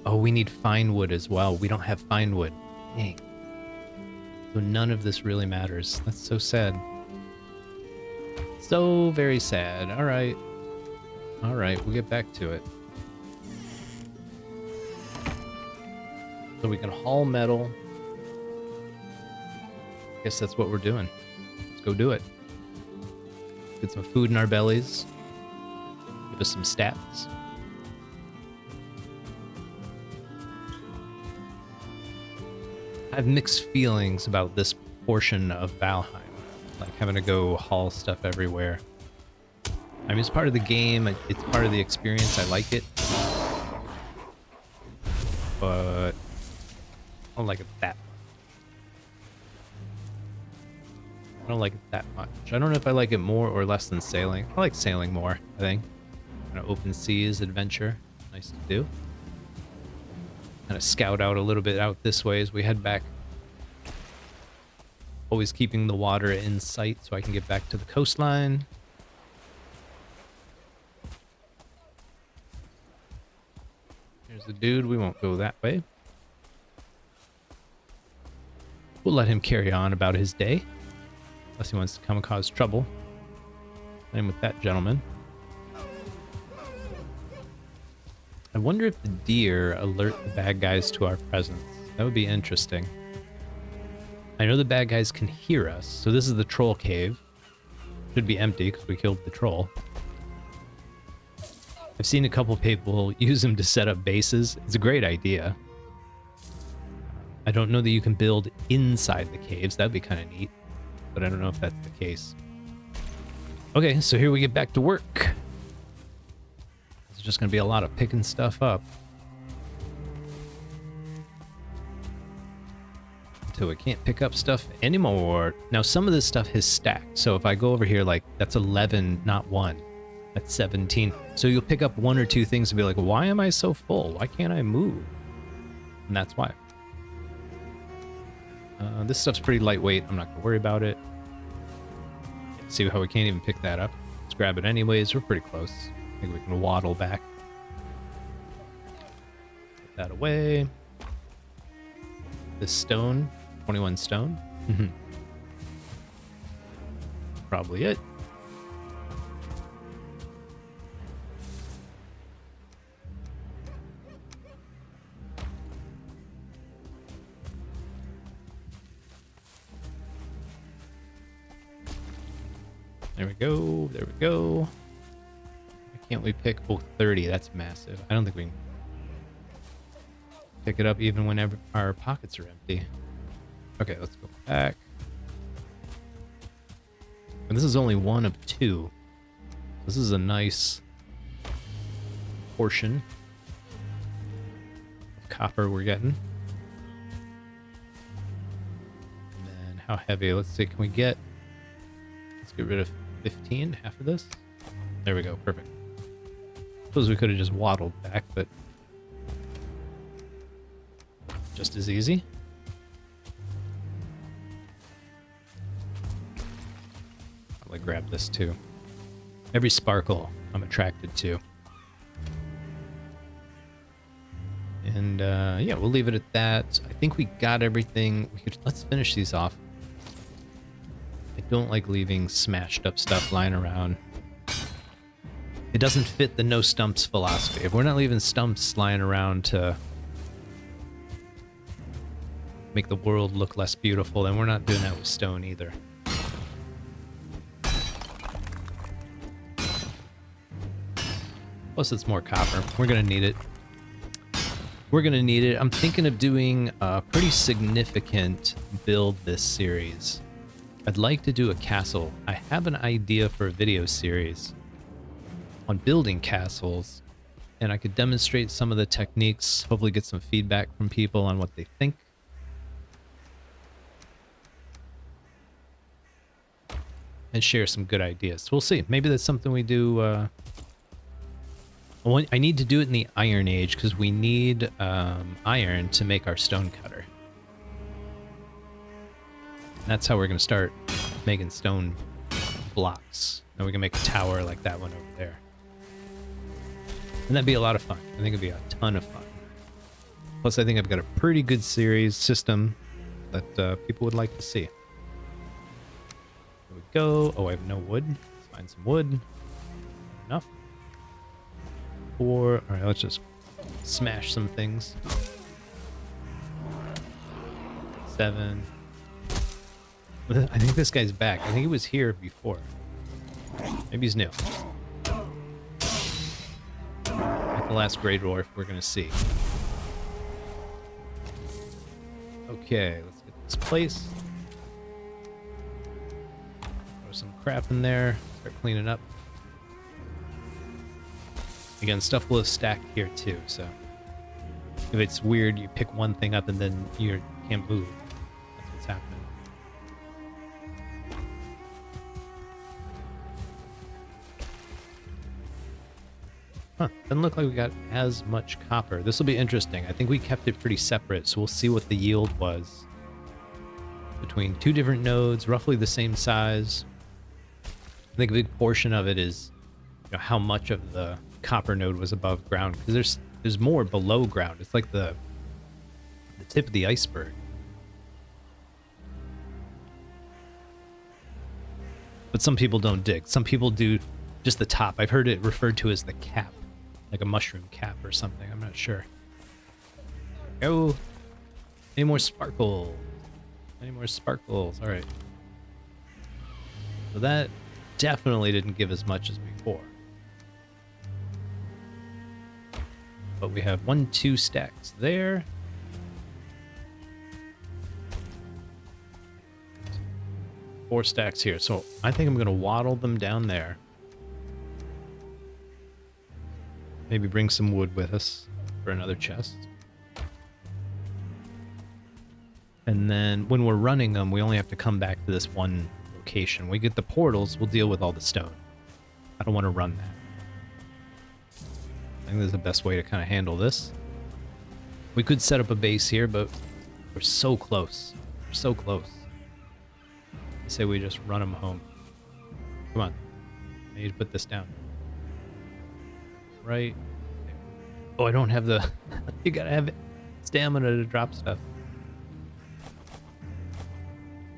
Oh, we need fine wood as well. We don't have fine wood. Dang. So none of this really matters. That's so sad. So very sad. All right. All right, we'll get back to it. So we can haul metal. guess that's what we're doing. Let's go do it. Get some food in our bellies. Give us some stats. I have mixed feelings about this portion of Valheim. Like having to go haul stuff everywhere. I mean, it's part of the game. It's part of the experience. I like it. But I don't like it that much. I don't like it that much. I don't know if I like it more or less than sailing. I like sailing more, I think. Kind of open seas adventure. Nice to do. Kind of scout out a little bit out this way as we head back. Always keeping the water in sight so I can get back to the coastline. Here's the dude. We won't go that way. We'll let him carry on about his day. Unless he wants to come and cause trouble. Same with that gentleman. I wonder if the deer alert the bad guys to our presence. That would be interesting. I know the bad guys can hear us, so this is the troll cave. Should be empty because we killed the troll. I've seen a couple people use them to set up bases. It's a great idea. I don't know that you can build inside the caves. That'd be kind of neat, but I don't know if that's the case. Okay, so here we get back to work. It's just going to be a lot of picking stuff up. Until we can't pick up stuff anymore. Now, some of this stuff is stacked. So if I go over here, like, that's 11, not 1. That's 17. So you'll pick up 1 or 2 things and be like, why am I so full? Why can't I move? And that's why. This stuff's pretty lightweight. I'm not going to worry about it. See how we can't even pick that up? Let's grab it anyways. We're pretty close. I think we can waddle back. Put that away. This stone. 21 stone. Probably it. There we go. There we go. Why can't we pick? Oh, 30. That's massive. I don't think we can pick it up even whenever our pockets are empty. Okay, let's go back. And this is only 1 of 2. This is a nice portion of copper we're getting. And then how heavy? Let's see. Can we get... Let's get rid of 15, half of this. There we go, perfect. Suppose we could have just waddled back, but just as easy. I'll like grab this too. Every sparkle I'm attracted to. And yeah, we'll leave it at that. I think we got everything. Let's finish these off. I don't like leaving smashed up stuff lying around. It doesn't fit the no stumps philosophy. If we're not leaving stumps lying around to make the world look less beautiful, then we're not doing that with stone either. Plus it's more copper. We're gonna need it. We're gonna need it. I'm thinking of doing a pretty significant build this series. I'd like to do a castle. I have an idea for a video series on building castles, and I could demonstrate some of the techniques, hopefully get some feedback from people on what they think. And share some good ideas. So we'll see. Maybe that's something we do. I need to do it in the Iron Age because we need iron to make our stone cutter. That's how we're going to start making stone blocks. And we can make a tower like that one over there. And that'd be a lot of fun. I think it'd be a ton of fun. Plus, I think I've got a pretty good series system that people would like to see. There we go. Oh, I have no wood. Let's find some wood. Enough. 4. All right, let's just smash some things. 7. I think this guy's back. I think he was here before. Maybe he's new. At the last Great Dwarf, we're gonna see. Okay, let's get this place. Throw some crap in there. Start cleaning up. Again, stuff will have stacked here too, so if it's weird, you pick one thing up and then you can't move. That's what's happening. Huh, doesn't look like we got as much copper. This will be interesting. I think we kept it pretty separate, so we'll see what the yield was between two different nodes, roughly the same size. I think a big portion of it is, you know, how much of the copper node was above ground, because there's more below ground. It's like the tip of the iceberg. But some people don't dig. Some people do just the top. I've heard it referred to as the cap, like a mushroom cap or something. I'm not sure. Oh, any more sparkles? Any more sparkles? All right. So that definitely didn't give as much as before. But we have 1, 2 stacks there. Four stacks here. So I think I'm going to waddle them down there. Maybe bring some wood with us for another chest. And then when we're running them, we only have to come back to this one location. We get the portals, we'll deal with all the stone. I don't want to run that. I think this is the best way to kind of handle this. We could set up a base here, but we're so close. We're so close. I say we just run them home. Come on. I need to put this down. Right. Oh, I don't have the... You gotta have stamina to drop stuff.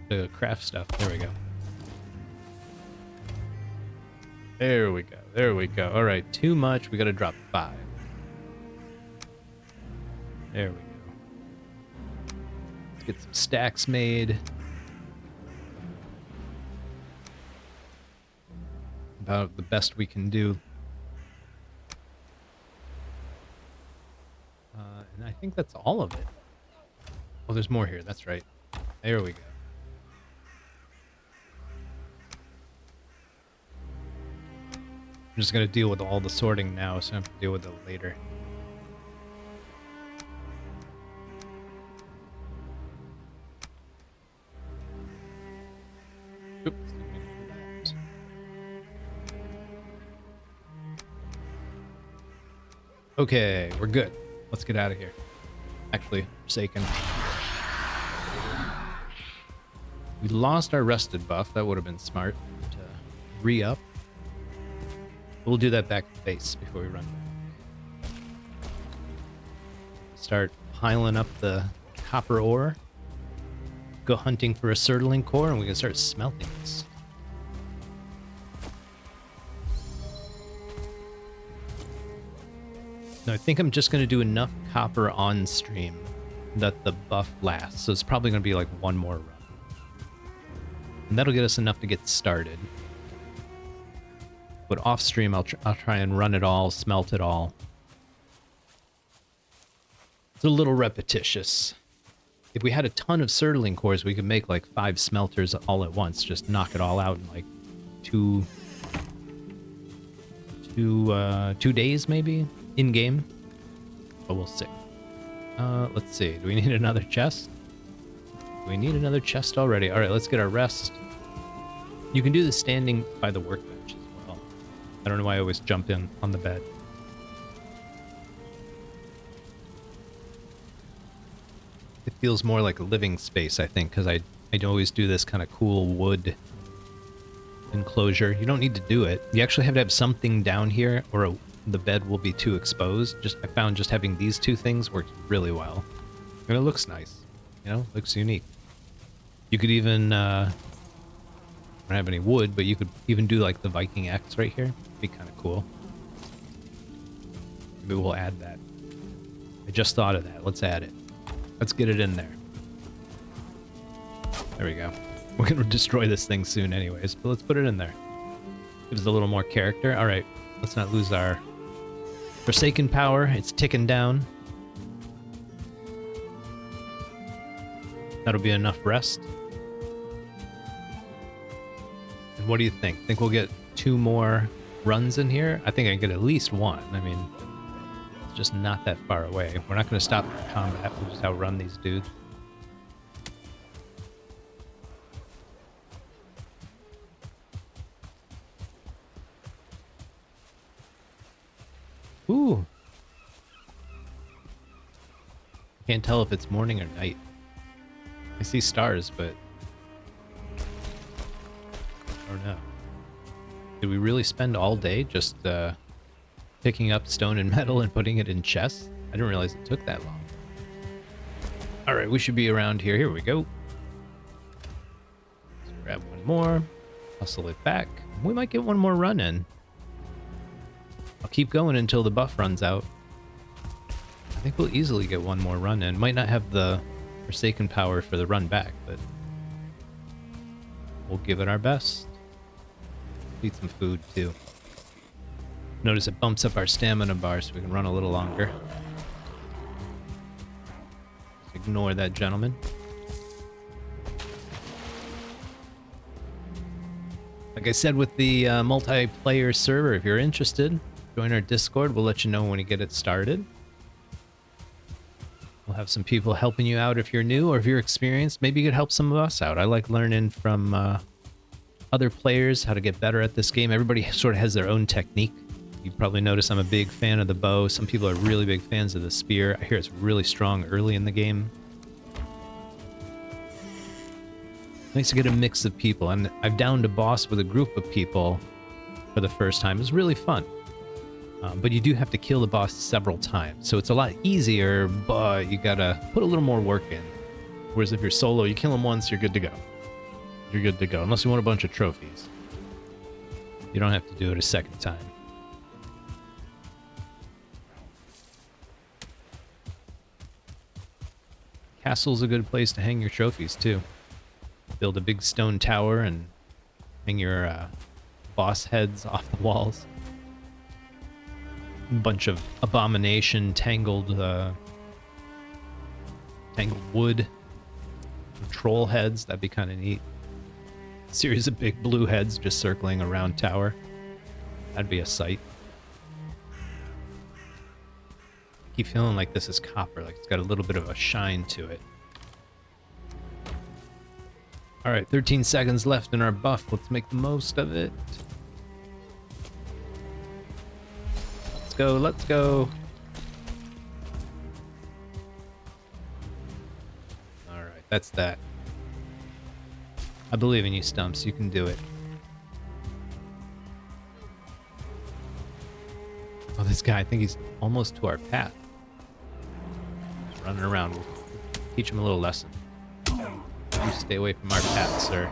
To craft stuff. There we go. There we go. There we go. All right, too much. We got to drop 5. There we go. Let's get some stacks made. About the best we can do. And I think that's all of it. Oh, there's more here. That's right. There we go. I'm just going to deal with all the sorting now, so I have to deal with it later. Oops. Okay, we're good. Let's get out of here. Actually, forsaken. We lost our rested buff. That would have been smart to re-up. We'll do that back to base before we run back. Start piling up the copper ore. Go hunting for a surtling core, and we can start smelting this. Now, I think I'm just going to do enough copper on stream that the buff lasts. So it's probably going to be like one more run. And that'll get us enough to get started. But off stream, I'll try and run it all, smelt it all. It's a little repetitious. If we had a ton of surtling cores, we could make like 5 smelters all at once. Just knock it all out in like two days maybe in game. But we'll see. Let's see. Do we need another chest? Do we need another chest already? All right, let's get our rest. You can do the standing by the workbench as well. I don't know why I always jump in on the bed. It feels more like a living space, I think, because I always do this kind of cool wood enclosure. You don't need to do it. You actually have to have something down here, or the bed will be too exposed. I found just having these two things works really well. And it looks nice. You know, looks unique. You could even, I don't have any wood, but you could even do like the Viking X right here. Be kind of cool. Maybe we'll add that. I just thought of that. Let's add it. Let's get it in there. There we go. We're going to destroy this thing soon anyways, but let's put it in there. Gives a little more character. All right, let's not lose our Forsaken power. It's ticking down. That'll be enough rest. And what do you think? Think we'll get 2 more runs in here? I think I can get at least 1. I mean, it's just not that far away. We're not going to stop the combat. We'll just outrun these dudes. Ooh. Can't tell if it's morning or night. I see stars, but I don't know. Did we really spend all day just picking up stone and metal and putting it in chests? I didn't realize it took that long. All right, we should be around here. Here we go. Let's grab 1 more, hustle it back. We might get 1 more run in. I'll keep going until the buff runs out. I think we'll easily get 1 more run in. Might not have the Forsaken power for the run back, but we'll give it our best. Eat some food too. Notice it bumps up our stamina bar so we can run a little longer. Just ignore that gentleman. Like I said with the multiplayer server, if you're interested, join our Discord. We'll let you know when we get it started. We'll have some people helping you out if you're new, or if you're experienced, maybe you could help some of us out. I like learning from other players how to get better at this game. Everybody sort of has their own technique. You probably notice I'm a big fan of the bow. Some people are really big fans of the spear. I hear it's really strong early in the game. Nice to get a mix of people. And I've downed a boss with a group of people for the first time. It's really fun. But you do have to kill the boss several times, so it's a lot easier, but you gotta put a little more work in. Whereas if you're solo, you kill him once, you're good to go. You're good to go, unless you want a bunch of trophies. You don't have to do it a second time. Castle's a good place to hang your trophies, too. Build a big stone tower and hang your boss heads off the walls. Bunch of abomination tangled wood, troll heads. That'd be kind of neat. Series of big blue heads just circling around tower. That'd be a sight. Keep feeling like this is copper, like it's got a little bit of a shine to it. All right, 13 seconds left in our buff. Let's make the most of it. Let's go. All right, that's that. I believe in you, Stumps. You can do it. Oh, this guy, I think he's almost to our path. Just running around. We'll teach him a little lesson. You stay away from our path, sir.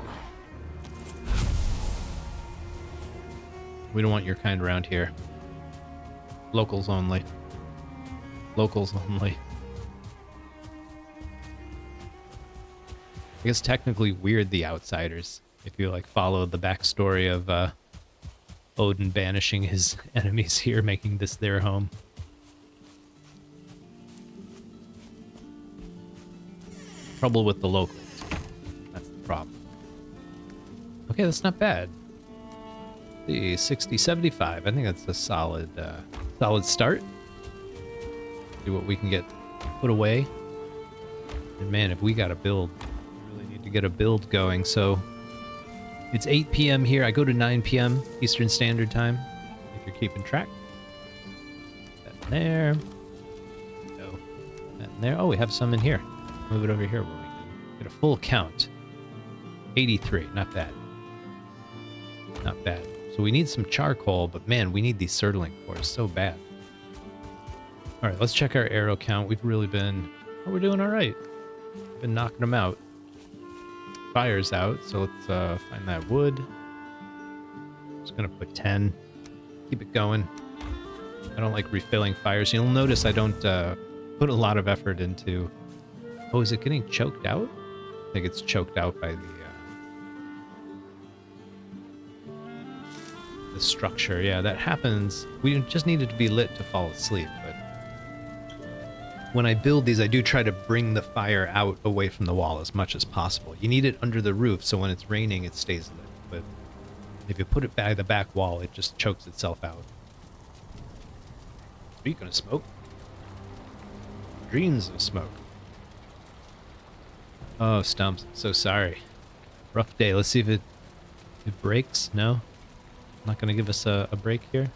We don't want your kind around here. Locals only. Locals only. I guess technically we're the outsiders, if you like follow the backstory of Odin banishing his enemies here, making this their home. Trouble with the locals. That's the problem. Okay, that's not bad. The 60, 75. I think that's a solid start. See what we can get put away. And man, if we got a build, we really need to get a build going. So it's 8 p.m. here. I go to 9 p.m. Eastern Standard Time, if you're keeping track. That in there. No. That in there. Oh, we have some in here. Move it over here where we can get a full count. 83. Not bad. Not bad. So we need some charcoal, but man, we need these surtling cores so bad. All right, let's check our arrow count. We've really been... Oh, we're doing all right. Been knocking them out. Fire's out, so let's find that wood. Just gonna put 10. Keep it going. I don't like refilling fires. You'll notice I don't put a lot of effort into... Oh, is it getting choked out? I think it's choked out by the the structure. Yeah, that happens. We just need it to be lit to fall asleep, but when I build these, I do try to bring the fire out away from the wall as much as possible. You need it under the roof, so when it's raining, it stays lit. But if you put it by the back wall, it just chokes itself out. Are you gonna smoke? Dreams of smoke. Oh, Stumps, I'm so sorry. Rough day. Let's see if it breaks. No? Not gonna give us a break here?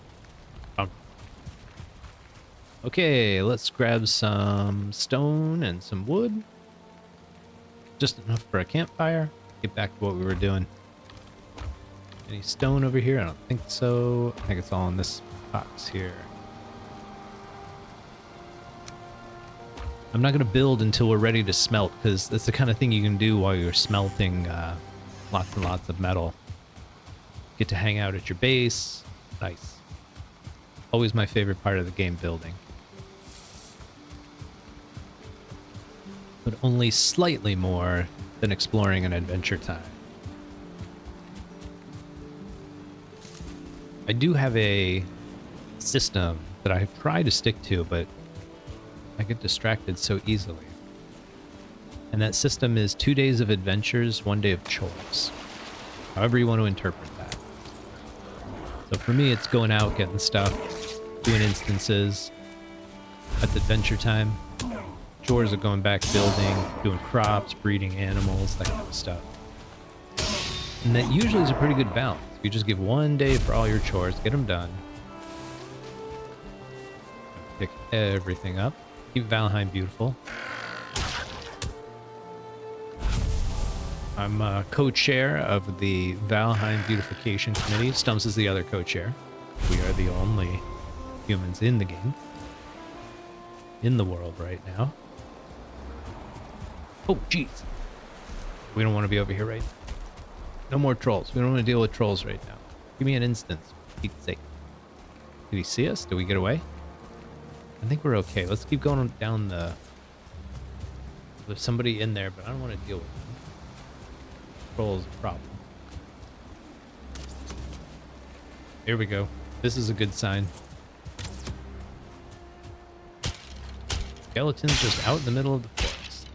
Okay, let's grab some stone and some wood. Just enough for a campfire. Get back to what we were doing. Any stone over here? I don't think so. I think it's all in this box here. I'm not going to build until we're ready to smelt, because that's the kind of thing you can do while you're smelting lots and lots of metal. Get to hang out at your base. Nice. Always my favorite part of the game, building. But only slightly more than exploring an Adventure Time. I do have a system that I try to stick to, but I get distracted so easily. And that system is 2 days of adventures, 1 day of chores. However you want to interpret that. So for me, it's going out, getting stuff, doing instances. That's Adventure Time. Chores are going back, building, doing crops, breeding animals, that kind of stuff. And that usually is a pretty good balance. You just give 1 day for all your chores, get them done. Pick everything up. Keep Valheim beautiful. I'm co-chair of the Valheim Beautification Committee. Stumps is the other co-chair. We are the only humans in the game. In the world right now. Oh, jeez. We don't want to be over here right now. No more trolls. We don't want to deal with trolls right now. Give me an instance, for Pete's sake. Did he see us? Did we get away? I think we're okay. Let's keep going down the... There's somebody in there, but I don't want to deal with them. Troll's a problem. Here we go. This is a good sign. Skeletons just out in the middle of the forest.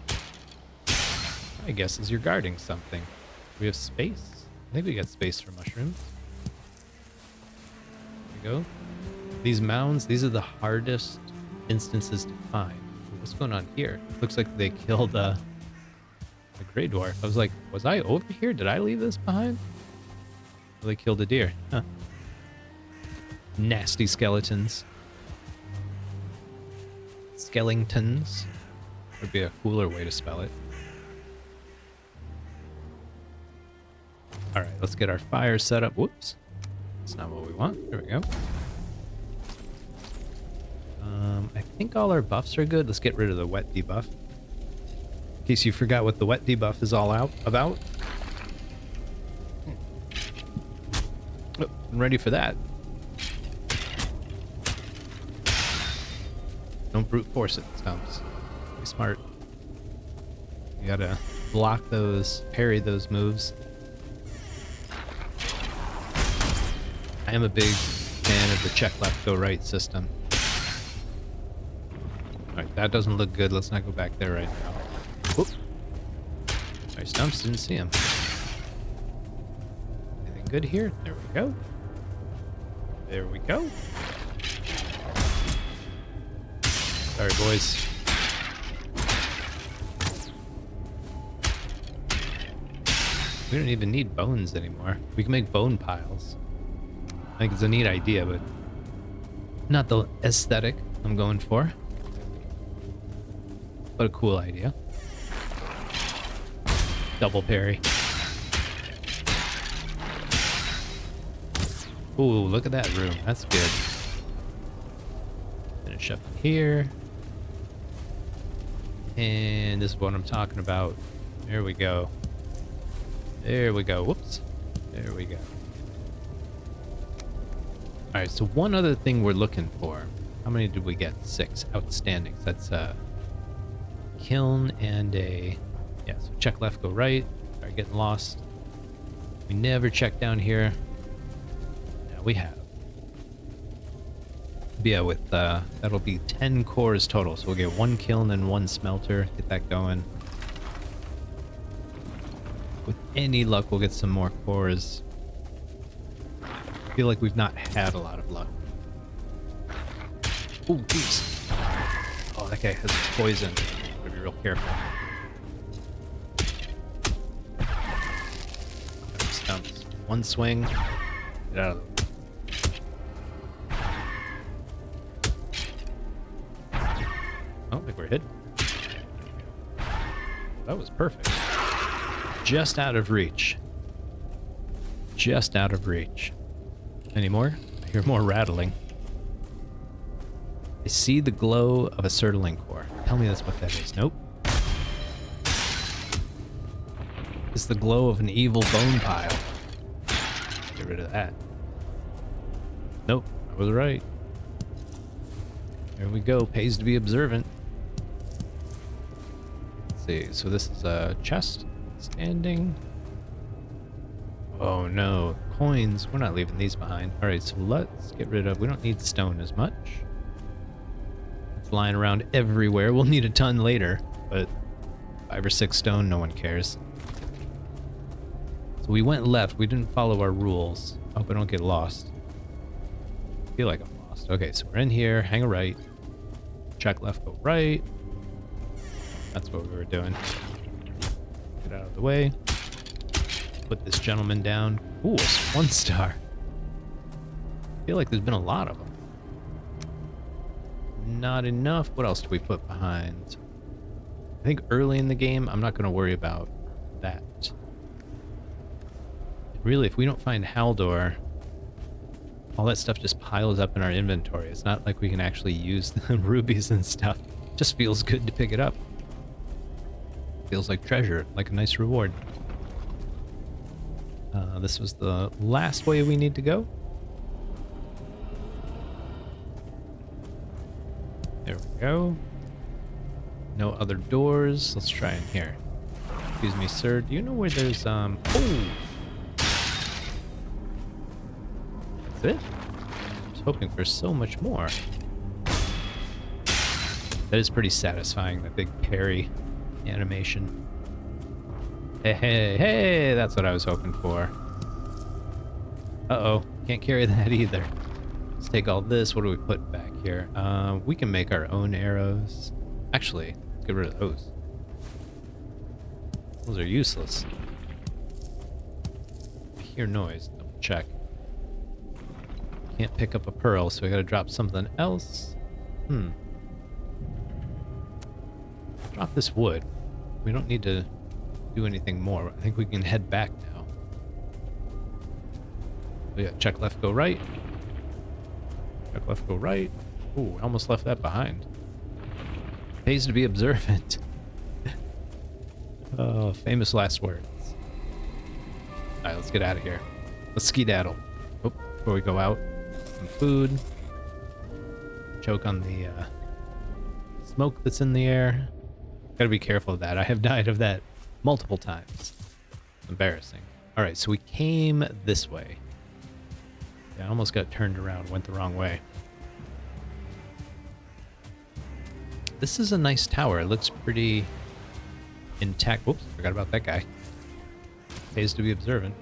I guess as you're guarding something. We have space. I think we got space for mushrooms. There we go. These mounds, these are the hardest instances to find. What's going on here? Looks like they killed a gray dwarf. I was like, was I over here? Did I leave this behind? Well, they killed a deer. Huh. Nasty skeletons. Skellingtons would be a cooler way to spell it. All right, let's get our fire set up. Whoops. That's not what we want. There we go. I think all our buffs are good. Let's get rid of the wet debuff. In case you forgot what the wet debuff is all about. Oh, I'm ready for that. Don't brute force it, Stumps. Be smart. You gotta block those, parry those moves. I am a big fan of the check left, go right system. Alright, that doesn't look good. Let's not go back there right now. Whoop. Sorry, Stumps, didn't see him. Anything good here? There we go. There we go. Sorry, boys. We don't even need bones anymore. We can make bone piles. I think it's a neat idea, but not the aesthetic I'm going for. But a cool idea. Double parry. Ooh, look at that room. That's good. Finish up here. And this is what I'm talking about. There we go. There we go. Whoops. There we go. Alright, so one other thing we're looking for. How many did we get? 6 outstandings. That's kiln and a... Yeah, so check left, go right. Start getting lost. We never check down here. Now we have. But yeah, with that'll be 10 cores total. So we'll get 1 kiln and 1 smelter. Get that going. With any luck, we'll get some more cores. I feel like we've not had a lot of luck. Oh, jeez. Oh, that guy has poison. Gotta be real careful. Stumps. 1 swing. Get out of the way. Oh, I think we're hit. That was perfect. Just out of reach. Just out of reach. Any more? I hear more rattling. I see the glow of a surtling core. Tell me that's what that is. Nope. It's the glow of an evil bone pile. Get rid of that. Nope, I was right. There we go. Pays to be observant. Let's see. So this is a chest. Standing. Oh no. Coins. We're not leaving these behind. Alright, so let's get rid of... We don't need stone as much. It's lying around everywhere. We'll need a ton later, but 5 or 6 stone, no one cares. So we went left. We didn't follow our rules. Hope I don't get lost. I feel like I'm lost. Okay, so we're in here. Hang a right. Check left, go right. That's what we were doing. Get out of the way. Put this gentleman down. Ooh, it's 1 star. I feel like there's been a lot of them. Not enough. What else do we put behind? I think early in the game, I'm not going to worry about that. Really, if we don't find Haldor, all that stuff just piles up in our inventory. It's not like we can actually use the rubies and stuff. It just feels good to pick it up. Feels like treasure, like a nice reward. This was the last way we need to go. There we go. No other doors. Let's try in here. Excuse me, sir. Do you know where there's Oh! That's it? I was hoping for so much more. That is pretty satisfying, that big parry animation. Hey, hey, hey! That's what I was hoping for. Uh-oh. Can't carry that either. Let's take all this. What do we put back here? We can make our own arrows. Actually, let's get rid of those. Those are useless. I hear noise. Double check. Can't pick up a pearl, so we gotta drop something else. Drop this wood. We don't need to do anything more. I think we can head back now. So yeah, check left, go right. Check left, go right. Ooh, I almost left that behind. Pays to be observant. Oh, famous last words. Alright, let's get out of here. Let's skedaddle. Oh, before we go out. Some food. Choke on the smoke that's in the air. Gotta be careful of that. I have died of that multiple times. Embarrassing. Alright, so we came this way. Yeah, I almost got turned around, went the wrong way. This is a nice tower. It looks pretty intact. Whoops, forgot about that guy. Pays to be observant.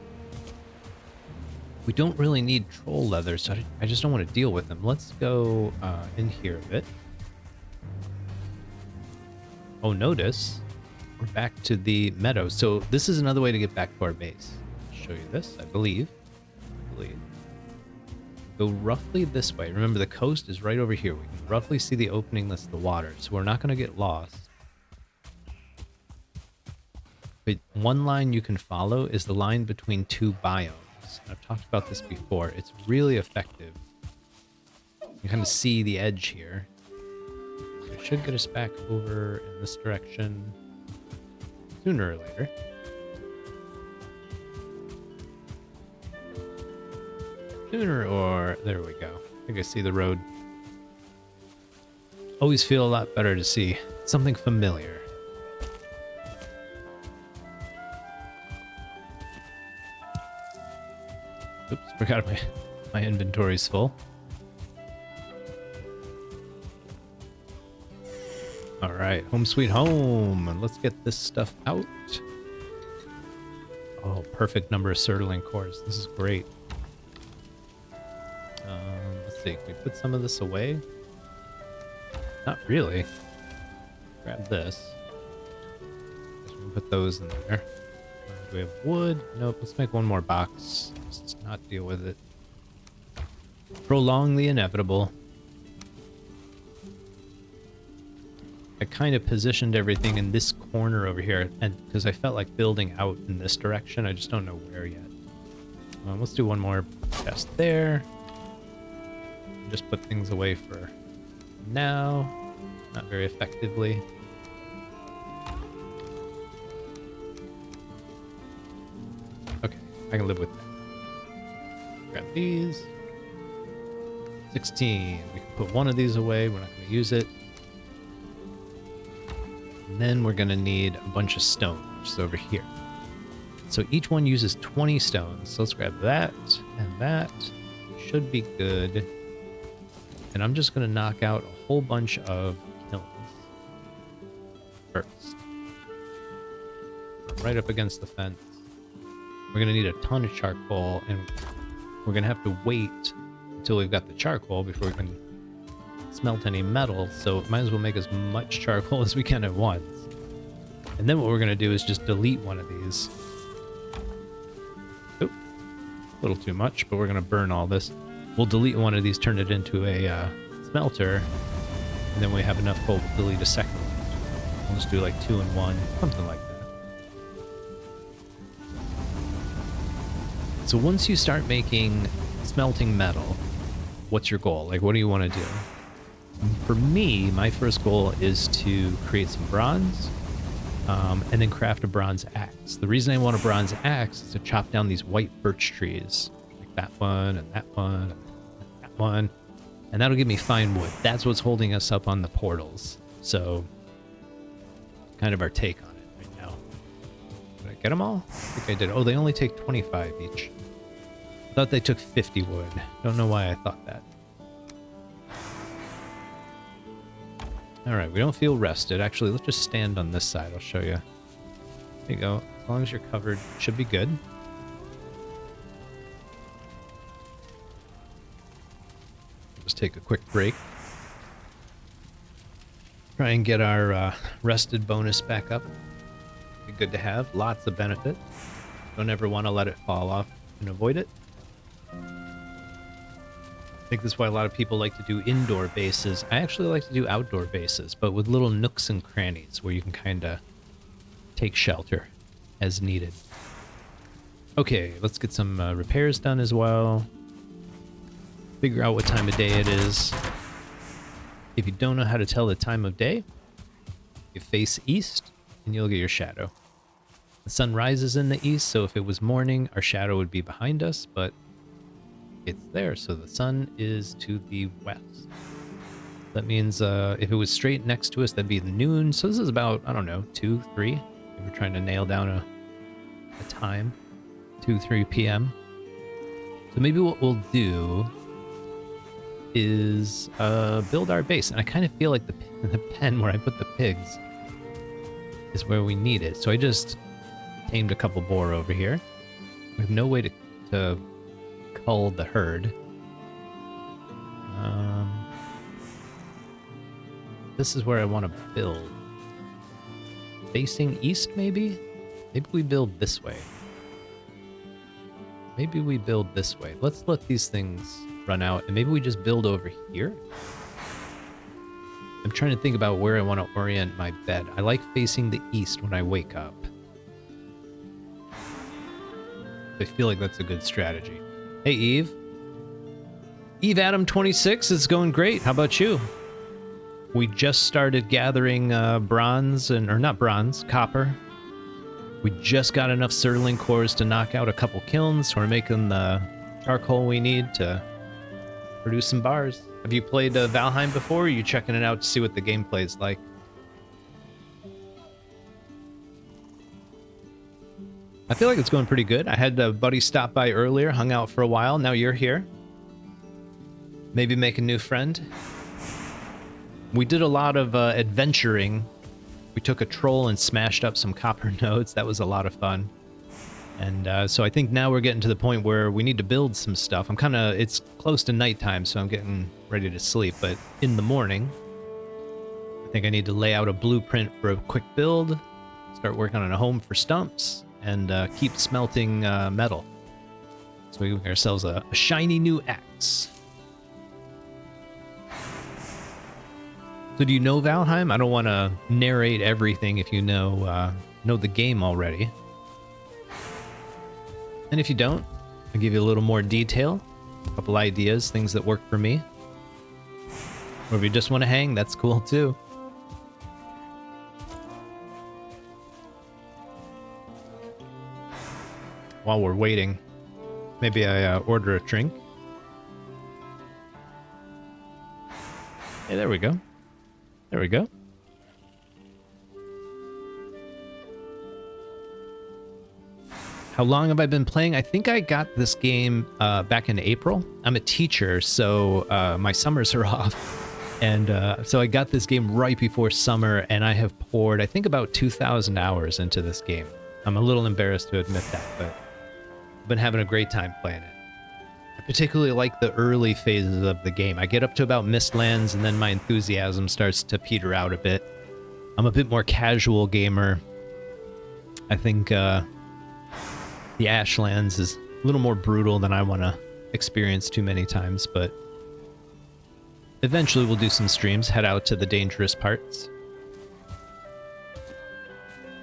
We don't really need troll leather, so I just don't want to deal with them. Let's go in here a bit. Oh, notice we're back to the meadow. So this is another way to get back to our base. I'll show you this, I believe. Go roughly this way. Remember, the coast is right over here. We can roughly see the opening that's the water, so we're not going to get lost. But one line you can follow is the line between 2 biomes. I've talked about this before. It's really effective. You kind of see the edge here. It should get us back over in this direction sooner or later. Sooner or... There we go. I think I see the road. Always feel a lot better to see something familiar. Oops, forgot My inventory's full. All right, home sweet home. Let's get this stuff out. Oh, perfect number of surtling cores. This is great. Let's see. Can we put some of this away? Not really. Grab this. Guess we can put those in there. Do we have wood? Nope. Let's make one more box. Let's not deal with it. Prolong the inevitable. I kind of positioned everything in this corner over here, and because I felt like building out in this direction, I just don't know where yet. Let's do one more chest there. Just put things away for now. Not very effectively. Okay, I can live with that. Grab these. 16. We can put one of these away. We're not going to use it. And then we're going to need a bunch of stone, which is over here. So each one uses 20 stones. So let's grab that and that. Should be good. And I'm just going to knock out a whole bunch of kilns first. Right up against the fence. We're going to need a ton of charcoal, and we're going to have to wait until we've got the charcoal before we can smelt any metal, so might as well make as much charcoal as we can at once. And then what we're going to do is just delete one of these. Oop, a little too much, but we're going to burn all this. We'll delete one of these, turn it into a smelter, and then when we have enough coal, we'll delete a second one. We'll just do like 2 in 1, something like that. So once you start making smelting metal, what's your goal? Like, what do you want to do? For me, my first goal is to create some bronze, and then craft a bronze axe. The reason I want a bronze axe is to chop down these white birch trees, like that one and that one and that one, and that'll give me fine wood. That's what's holding us up on the portals. So, kind of our take on it right now. Did I get them all? I think I did. Oh, they only take 25 each. I thought they took 50 wood. Don't know why I thought that. Alright, we don't feel rested. Actually, let's just stand on this side. I'll show you. There you go. As long as you're covered, should be good. Just take a quick break. Try and get our rested bonus back up. Be good to have. Lots of benefit. Don't ever want to let it fall off and avoid it. I think that's why a lot of people like to do indoor bases. I actually like to do outdoor bases, but with little nooks and crannies where you can kind of take shelter as needed. Okay, let's get some repairs done as well. Figure out what time of day it is. If you don't know how to tell the time of day, you face east and you'll get your shadow. The sun rises in the east, so if it was morning, our shadow would be behind us, but it's there, so the sun is to the west. That means if it was straight next to us, that'd be noon. So this is about, I don't know, 2, 3. If we're trying to nail down a time, 2, 3 p.m. So maybe what we'll do is build our base. And I kind of feel like the pen where I put the pigs is where we need it. So I just tamed a couple boar over here. We have no way to cull the herd. This is where I want to build. Facing east, maybe? Maybe we build this way. Maybe we build this way. Let's let these things run out, and maybe we just build over here? I'm trying to think about where I want to orient my bed. I like facing the east when I wake up. I feel like that's a good strategy. Hey, Eve. Eve Adam 26 is going great. How about you? We just started gathering bronze, or not bronze, copper. We just got enough surtling cores to knock out a couple kilns. So we're making the charcoal we need to produce some bars. Have you played Valheim before? Or are you checking it out to see what the gameplay is like? I feel like it's going pretty good. I had a buddy stop by earlier, hung out for a while. Now you're here. Maybe make a new friend. We did a lot of adventuring. We took a troll and smashed up some copper nodes. That was a lot of fun. And so I think now we're getting to the point where we need to build some stuff. It's close to nighttime, so I'm getting ready to sleep. But in the morning, I think I need to lay out a blueprint for a quick build, start working on a home for Stumps, and keep smelting metal. So we give ourselves a shiny new axe. So do you know Valheim? I don't want to narrate everything if you know the game already. And if you don't, I'll give you a little more detail, a couple ideas, things that work for me. Or if you just want to hang, that's cool too. While we're waiting, maybe I order a drink. Hey, there we go. There we go. How long have I been playing? I think I got this game back in April. I'm a teacher, so my summers are off. And so I got this game right before summer, and I have poured, I think, about 2,000 hours into this game. I'm a little embarrassed to admit that, but I've been having a great time playing it. I particularly like the early phases of the game. I get up to about Mistlands, and then my enthusiasm starts to peter out a bit. I'm a bit more casual gamer. I think the Ashlands is a little more brutal than I want to experience too many times, but eventually we'll do some streams, head out to the dangerous parts.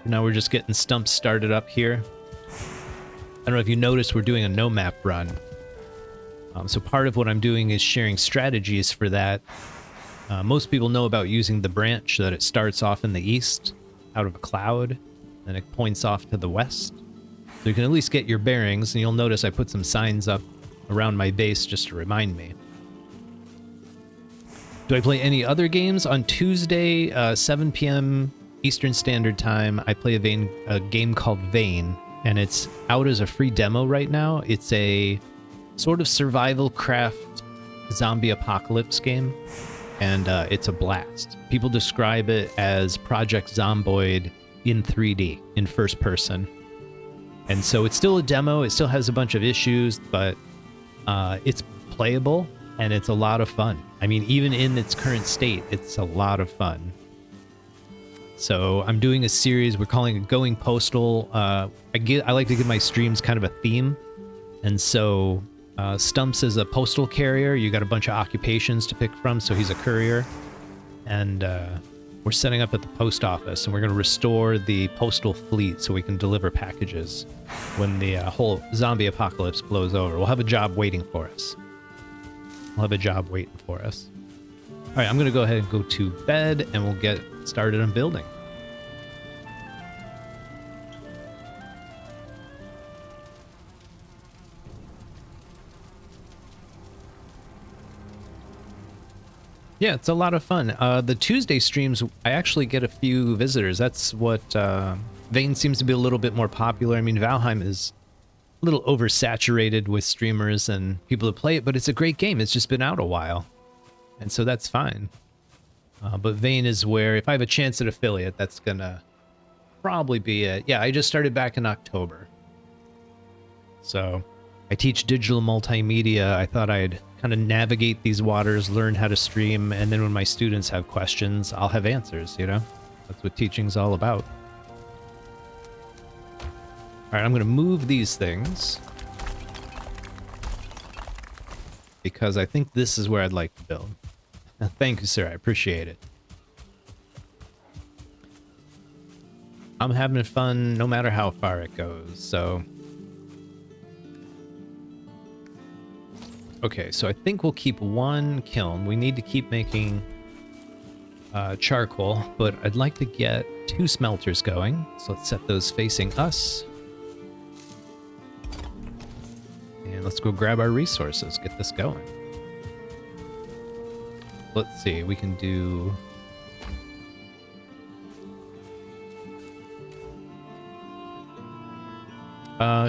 Now we're just getting Stumps started up here. I don't know if you noticed, we're doing a no-map run. So part of what I'm doing is sharing strategies for that. Most people know about using the branch, so that it starts off in the east, out of a cloud, and it points off to the west. So you can at least get your bearings, and you'll notice I put some signs up around my base just to remind me. Do I play any other games? On Tuesday, 7 p.m. Eastern Standard Time, I play a game called Vane, and it's out as a free demo right now. It's a sort of survival craft zombie apocalypse game, and it's a blast. People describe it as Project Zomboid in 3D, in first person. And so it's still a demo, it still has a bunch of issues, but it's playable, and it's a lot of fun. I mean, even in its current state, it's a lot of fun. So I'm doing a series, we're calling it Going Postal. I like to give my streams kind of a theme. And so Stumps is a postal carrier. You got a bunch of occupations to pick from, so he's a courier. And we're setting up at the post office, and we're going to restore the postal fleet so we can deliver packages when the whole zombie apocalypse blows over. We'll have a job waiting for us. All right, I'm going to go ahead and go to bed, and we'll get started on building. Yeah, it's a lot of fun. The Tuesday streams, I actually get a few visitors. That's what Vane seems to be a little bit more popular. I mean, Valheim is a little oversaturated with streamers and people that play it, but it's a great game. It's just been out a while, and so that's fine. But Vane is where, if I have a chance at affiliate, that's gonna probably be it. Yeah, I just started back in October. So I teach digital multimedia. I thought I'd kind of navigate these waters, learn how to stream, and then when my students have questions, I'll have answers, you know? That's what teaching's all about. All right, I'm going to move these things because I think this is where I'd like to build. Thank you, sir. I appreciate it. I'm having fun no matter how far it goes, so... Okay, so I think we'll keep one kiln. We need to keep making charcoal, but I'd like to get 2 smelters going. So let's set those facing us. And let's go grab our resources, get this going. Let's see, we can do...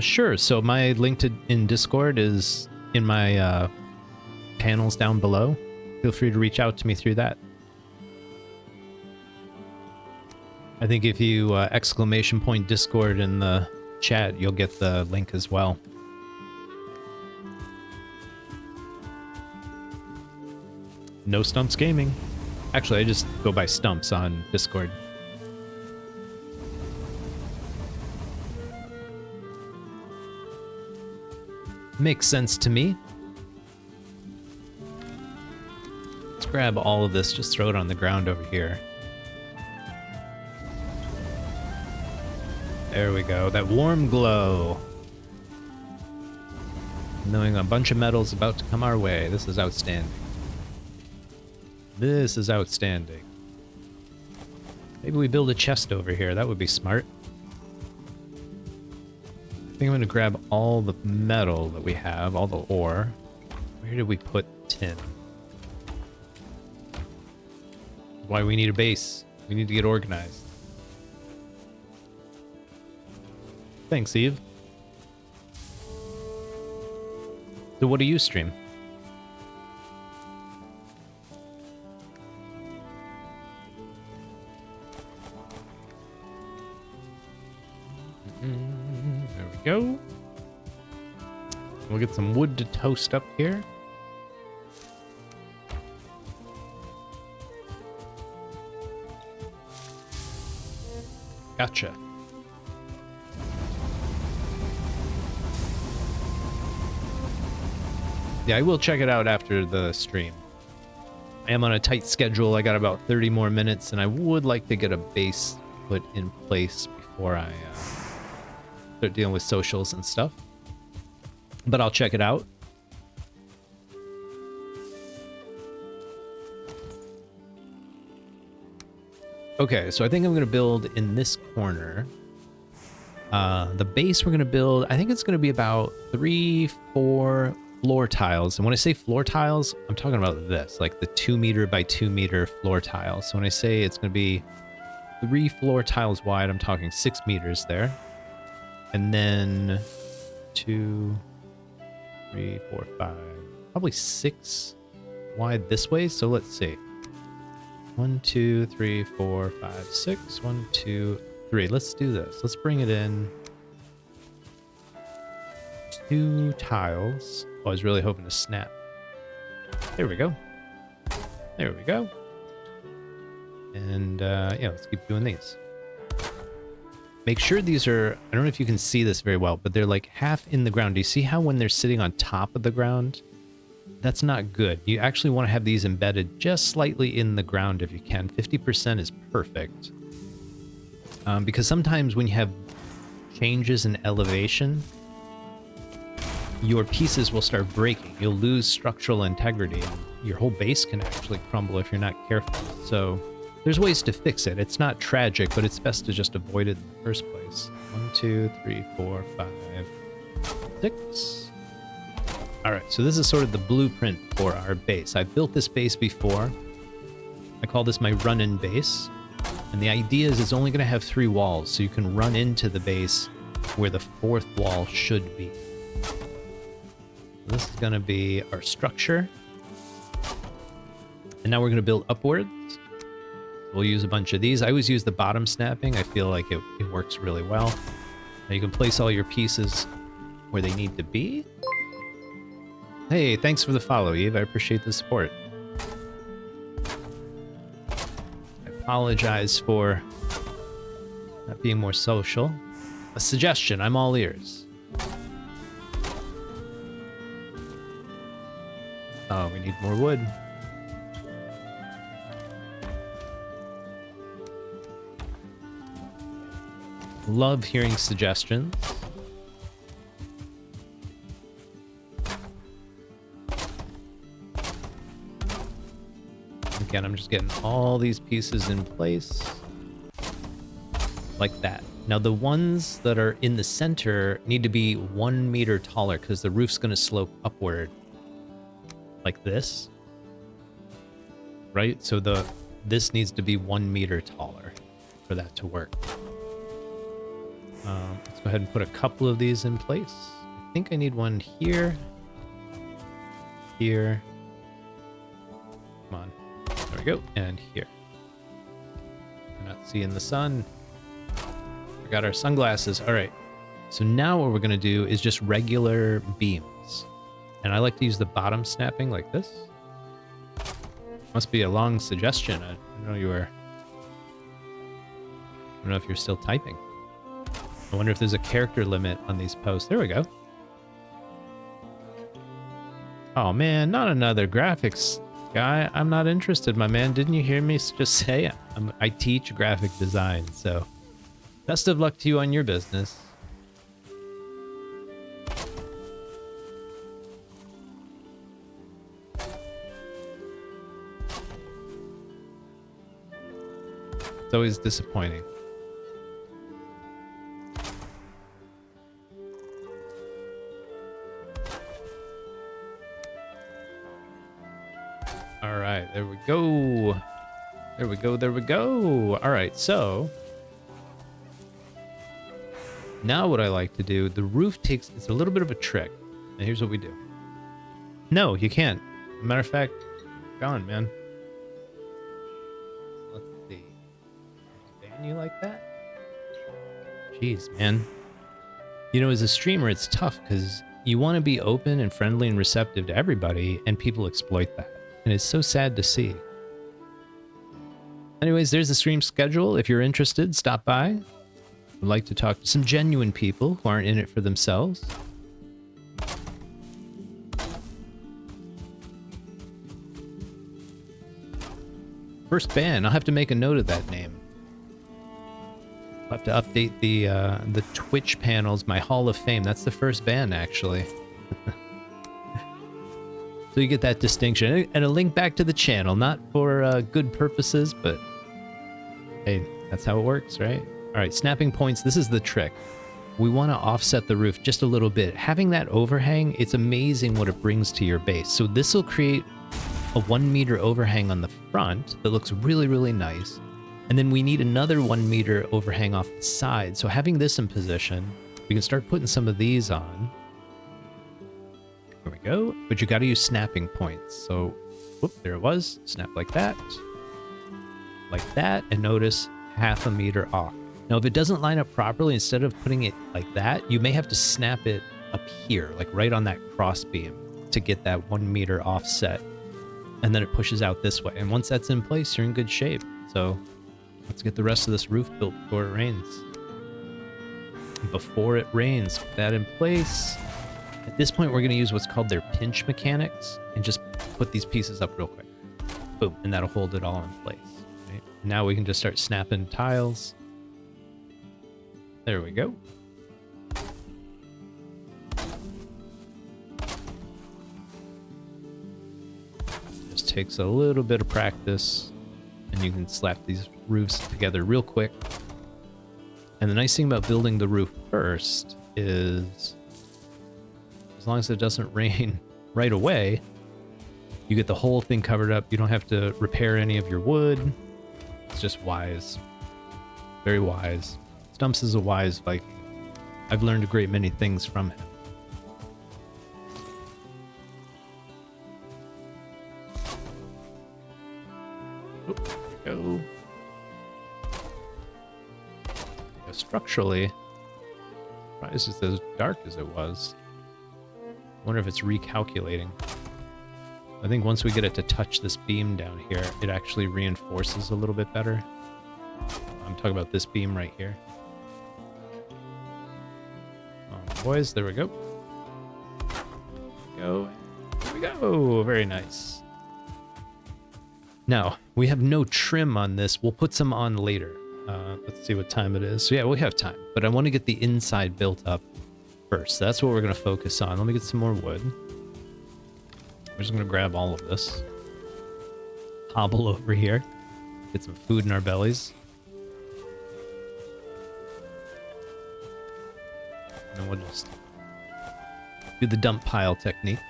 Sure, so my link in Discord is in my channels down below, feel free to reach out to me through that. I think if you !point Discord in the chat, you'll get the link as well. No Stumps Gaming. Actually, I just go by Stumps on Discord. Makes sense to me. Let's grab all of this, just throw it on the ground over here. There we go, that warm glow. Knowing a bunch of metal's about to come our way. This is outstanding. This is outstanding. Maybe we build a chest over here. That would be smart. I think I'm going to grab all the metal that we have, all the ore. Where did we put tin? Why we need a base. We need to get organized. Thanks, Eve. So what do you stream? There we go. We'll get some wood to toast up here. Gotcha. Yeah, I will check it out after the stream. I am on a tight schedule. I got about 30 more minutes, and I would like to get a base put in place before I start dealing with socials and stuff. But I'll check it out. Okay, so I think I'm going to build in this corner. The base we're going to build, I think it's going to be about 3-4 floor tiles. And when I say floor tiles, I'm talking about this, like the 2 meter by 2 meter floor tiles. So when I say it's going to be 3 floor tiles wide, I'm talking 6 meters there. And then 2, 3, 4, 5, probably 6 wide this way. So let's see. 1, 2, 3, 4, 5, 6. 1, 2, 3. Let's do this. Let's bring it in. 2 tiles. Oh, I was really hoping to snap. There we go. There we go. And yeah, let's keep doing these. Make sure these are, I don't know if you can see this very well, but they're like half in the ground. Do you see how when they're sitting on top of the ground? That's not good. You actually want to have these embedded just slightly in the ground if you can. 50% is perfect. Because sometimes when you have changes in elevation, your pieces will start breaking. You'll lose structural integrity, and your whole base can actually crumble if you're not careful. So there's ways to fix it. It's not tragic, but it's best to just avoid it in the first place. 1, 2, 3, 4, 5, 6. All right, so this is sort of the blueprint for our base. I've built this base before. I call this my run-in base. And the idea is it's only going to have 3 walls, so you can run into the base where the 4th wall should be. This is going to be our structure. And now we're going to build upwards. We'll use a bunch of these. I always use the bottom snapping. I feel like it works really well. Now you can place all your pieces where they need to be. Hey, thanks for the follow, Eve. I appreciate the support. I apologize for not being more social. A suggestion, I'm all ears. Oh, we need more wood. Love hearing suggestions. Again, I'm just getting all these pieces in place like that. Now the ones that are in the center need to be 1 meter taller because the roof's going to slope upward like this, right? So this needs to be 1 meter taller for that to work. Let's go ahead and put a couple of these in place. I think I need one here, here, Come on. There we go. And here. We're not seeing the sun. We got our sunglasses. All right. So now what we're going to do is just regular beams. And I like to use the bottom snapping like this. Must be a long suggestion. I know you were... I don't know if you're still typing. I wonder if there's a character limit on these posts. There we go. Oh man, not another graphics guy. I'm not interested, my man. Didn't you hear me just say it? I teach graphic design, so best of luck to you on your business. It's always disappointing. All right, there we go. There we go, there we go. All right, so now what I like to do, the roof takes, it's a little bit of a trick. And here's what we do. No, you can't. Matter of fact, gone, man. Let's see. Ban you like that? Jeez, man. You know, as a streamer, it's tough because you want to be open and friendly and receptive to everybody, and people exploit that. And it's so sad to see. Anyways, there's the stream schedule. If you're interested, stop by. I'd like to talk to some genuine people who aren't in it for themselves. First ban. I'll have to make a note of that name. I'll have to update the Twitch panels, my Hall of Fame. That's the first ban, actually. So you get that distinction. And a link back to the channel, not for good purposes, but hey, that's how it works, right? All right, snapping points. This is the trick. We want to offset the roof just a little bit. Having that overhang, it's amazing what it brings to your base. So this will create a 1 meter overhang on the front that looks really, really nice. And then we need another 1 meter overhang off the side. So having this in position, we can start putting some of these on. There we go. But you got to use snapping points. So, whoop, there it was. Snap like that. Like that. And notice 1/2 meter off. Now, if it doesn't line up properly, instead of putting it like that, you may have to snap it up here, like right on that cross beam to get that 1 meter offset. And then it pushes out this way. And once that's in place, you're in good shape. So let's get the rest of this roof built before it rains. Before it rains, put that in place. At this point, we're going to use what's called their pinch mechanics and just put these pieces up real quick. Boom, and that'll hold it all in place. Right? Now we can just start snapping tiles. There we go. Just takes a little bit of practice, and you can slap these roofs together real quick. And the nice thing about building the roof first is, as long as it doesn't rain right away, you get the whole thing covered up. You don't have to repair any of your wood. It's just wise. Very wise. Stumps is a wise Viking. I've learned a great many things from him. Oh, there we go. Yeah, structurally, surprised it's as dark as it was. I wonder if it's recalculating. I think once we get it to touch this beam down here, it actually reinforces a little bit better. I'm talking about this beam right here. Oh, boys, there we go. There we go. Very nice. Now, we have no trim on this. We'll put some on later. Let's see what time it is. So yeah, we have time. But I want to get the inside built up first. So that's what we're going to focus on. Let me get some more wood. We're just going to grab all of this. Hobble over here. Get some food in our bellies. And we'll just do the dump pile technique.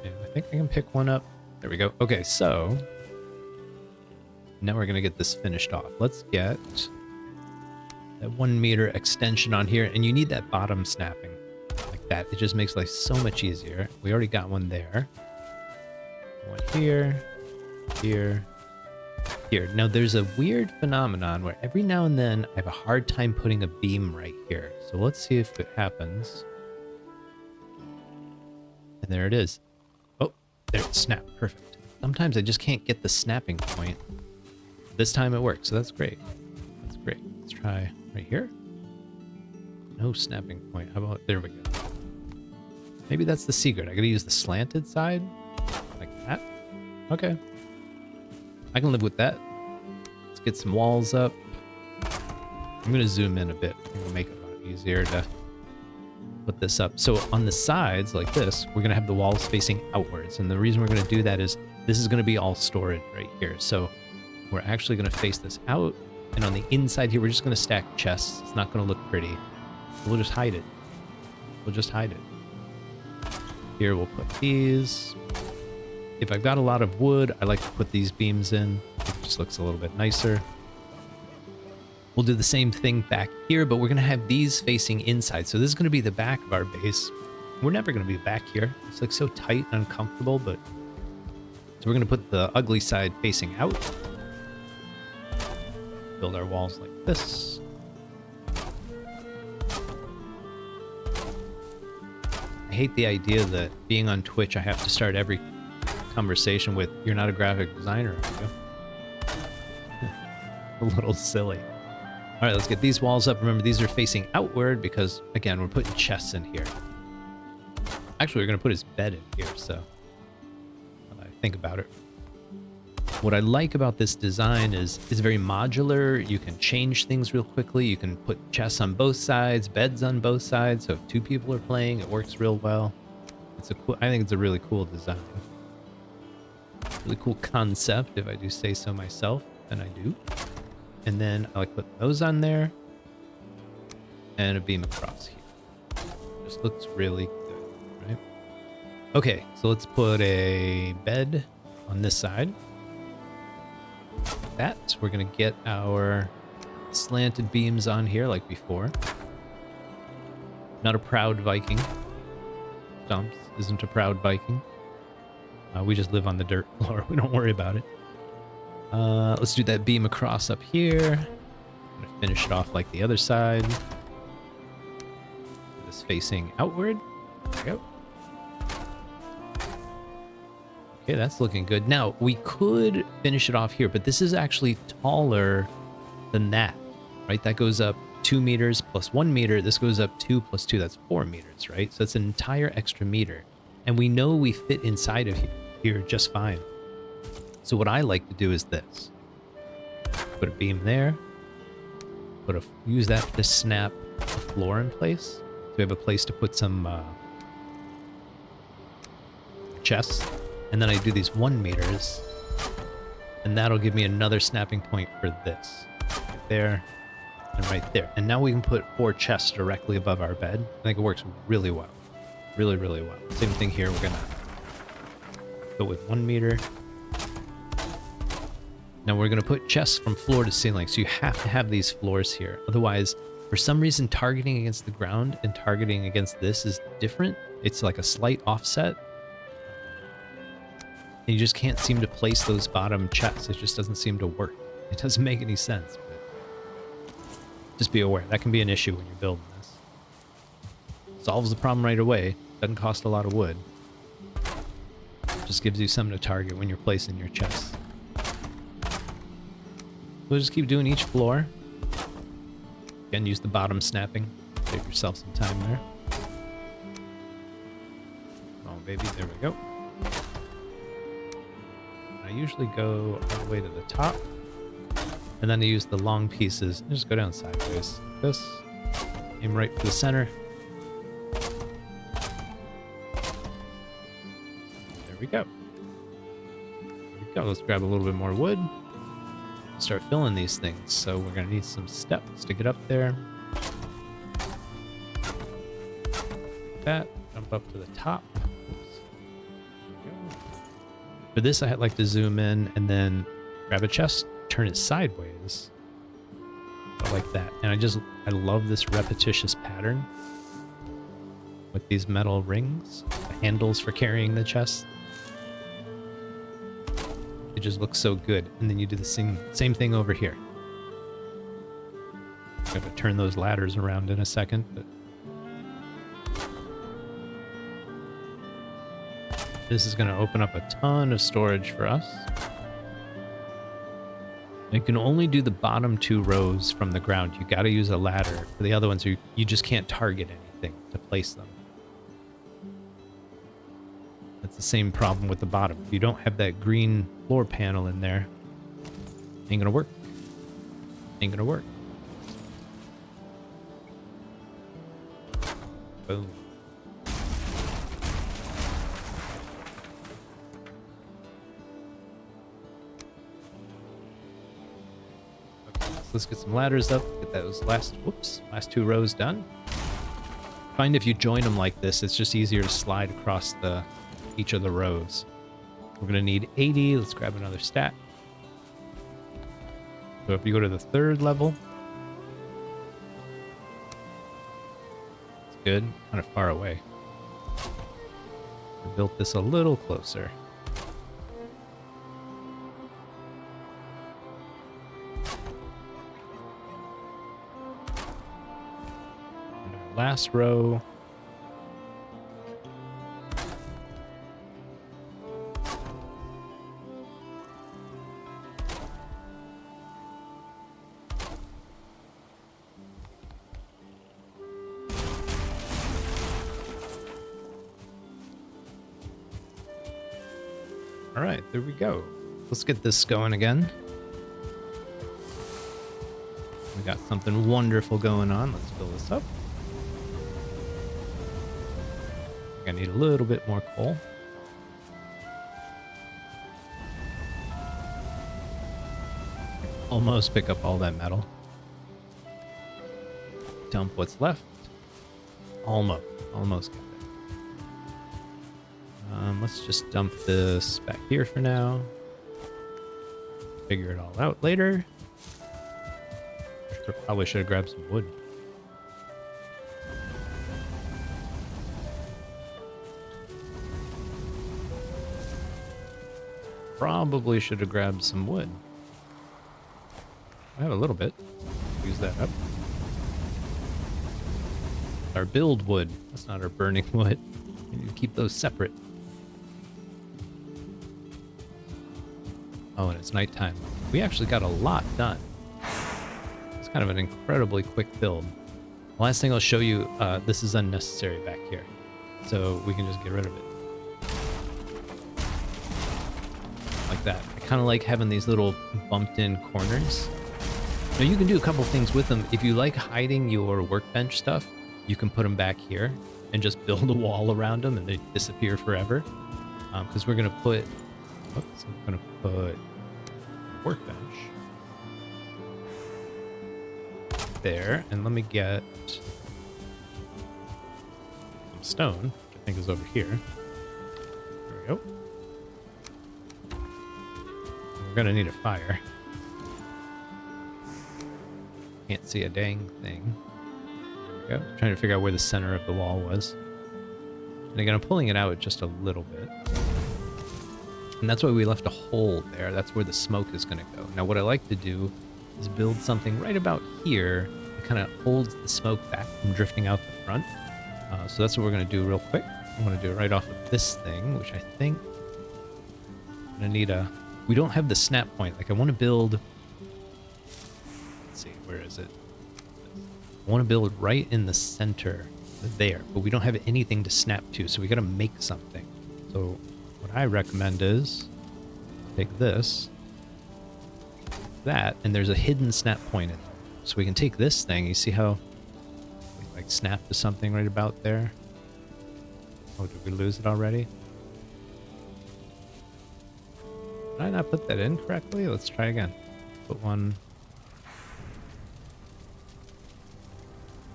And I think I can pick one up. There we go. Okay, so now we're going to get this finished off. Let's get that 1 meter extension on here. And you need that bottom snapping like that. It just makes life so much easier. We already got one there. One here, here, here. Now there's a weird phenomenon where every now and then I have a hard time putting a beam right here. So let's see if it happens. And there it is. Oh, there it snapped. Perfect. Sometimes I just can't get the snapping point. This time it worked, so that's great. That's great. Let's try right here. No snapping point. How about, there we go. Maybe that's the secret. I gotta use the slanted side like that. Okay. I can live with that. Let's get some walls up. I'm gonna zoom in a bit. It'll make it a lot easier to put this up. So on the sides like this, we're gonna have the walls facing outwards. And the reason we're gonna do that is this is gonna be all storage right here. So we're actually gonna face this out. And on the inside here, we're just gonna stack chests. It's not gonna look pretty. We'll just hide it. We'll just hide it. Here we'll put these. If I've got a lot of wood, I like to put these beams in. It just looks a little bit nicer. We'll do the same thing back here, but we're going to have these facing inside. So this is going to be the back of our base. We're never going to be back here. It's like so tight and uncomfortable, but... So we're going to put the ugly side facing out. Build our walls like this. I hate the idea that being on Twitch, I have to start every conversation with, "You're not a graphic designer, are you?" A little silly. All right, let's get these walls up. Remember, these are facing outward because, again, we're putting chests in here. Actually, we're going to put his bed in here, so now that I think about it. What I like about this design is it's very modular. You can change things real quickly. You can put chests on both sides, beds on both sides. So if two people are playing, it works real well. It's a cool, I think it's a really cool design. Really cool concept, if I do say so myself, and I do. And then I like put those on there and a beam across here. Just looks really good, right? Okay, so let's put a bed on this side. Like that. We're gonna get our slanted beams on here like before. Not a proud Viking. Stumps isn't a proud Viking. We just live on the dirt floor. We don't worry about it. Let's do that beam across up here. I'm gonna finish it off like the other side. This facing outward. There we go. Okay, that's looking good. Now, we could finish it off here, but this is actually taller than that, right? That goes up 2 meters plus 1 meter. This goes up 2 plus 2. That's 4 meters, right? So it's an entire extra meter. And we know we fit inside of here just fine. So what I like to do is this. Put a beam there. Use that to snap the floor in place. So we have a place to put some chests. And then I do these 1 meters. And that'll give me another snapping point for this. Right there. And right there. And now we can put 4 chests directly above our bed. I think it works really well. Really, really well. Same thing here. We're going to go with 1 meter. Now we're going to put chests from floor to ceiling. So you have to have these floors here. Otherwise, for some reason, targeting against the ground and targeting against this is different. It's like a slight offset. And you just can't seem to place those bottom chests. It just doesn't seem to work. It doesn't make any sense. But just be aware. That can be an issue when you're building this. Solves the problem right away. Doesn't cost a lot of wood. Just gives you something to target when you're placing your chests. We'll just keep doing each floor. Again, use the bottom snapping. Save yourself some time there. Oh, baby. There we go. I usually go all the way to the top. And then I use the long pieces and just go down sideways. Like this. Aim right for the center. There we go. There we go. Let's grab a little bit more wood. Start filling these things. So we're going to need some steps to get up there. Like that. Jump up to the top. For this, I'd like to zoom in and then grab a chest, turn it sideways. Like that. And I love this repetitious pattern with these metal rings, the handles for carrying the chest. just looks so good. And then you do the same thing over here. I'm going to turn those ladders around in a second, but this is going to open up a ton of storage for us. You can only do the bottom 2 rows from the ground. You got to use a ladder. For the other ones, you just can't target anything to place them. That's the same problem with the bottom. If you don't have that green floor panel in there, ain't gonna work. Ain't gonna work. Boom. Let's get some ladders up, get those last 2 rows done. Find if you join them like this, it's just easier to slide across each of the rows. We're gonna need 80, let's grab another stack. So if you go to the 3rd level, it's good, kind of far away. We built this a little closer. Last row. All right, there we go. Let's get this going again. We got something wonderful going on. Let's fill this up. I need a little bit more coal. Almost pick up all that metal. Dump what's left. Almost got it. Let's just dump this back here for now. Figure it all out later. Probably should have grabbed some wood. Probably should have grabbed some wood. I have a little bit. Use that up. Our build wood. That's not our burning wood. We need to keep those separate. Oh, and it's nighttime. We actually got a lot done. It's kind of an incredibly quick build. The last thing I'll show you, this is unnecessary back here. So we can just get rid of it. Like that. I kind of like having these little bumped in corners. Now you can do a couple things with them. If you like hiding your workbench stuff, you can put them back here and just build a wall around them and they disappear forever. Because we're going to put, oops, I'm going to put workbench there. And let me get some stone, which I think is over here. There we go. We're going to need a fire. Can't see a dang thing. There we go. Trying to figure out where the center of the wall was. And again, I'm pulling it out just a little bit. And that's why we left a hole there. That's where the smoke is going to go. Now, what I like to do is build something right about here that kind of holds the smoke back from drifting out the front. So that's what we're going to do real quick. I'm going to do it right off of this thing, which I think I'm going to need a... We don't have the snap point. Like, I want to build... Let's see, where is it? I want to build right in the center there, but we don't have anything to snap to, so we got to make something. So what I recommend is take this, that, and there's a hidden snap point in there. So we can take this thing. You see how we like snap to something right about there? Oh, did we lose it already? Did I not put that in correctly? Let's try again. Put one.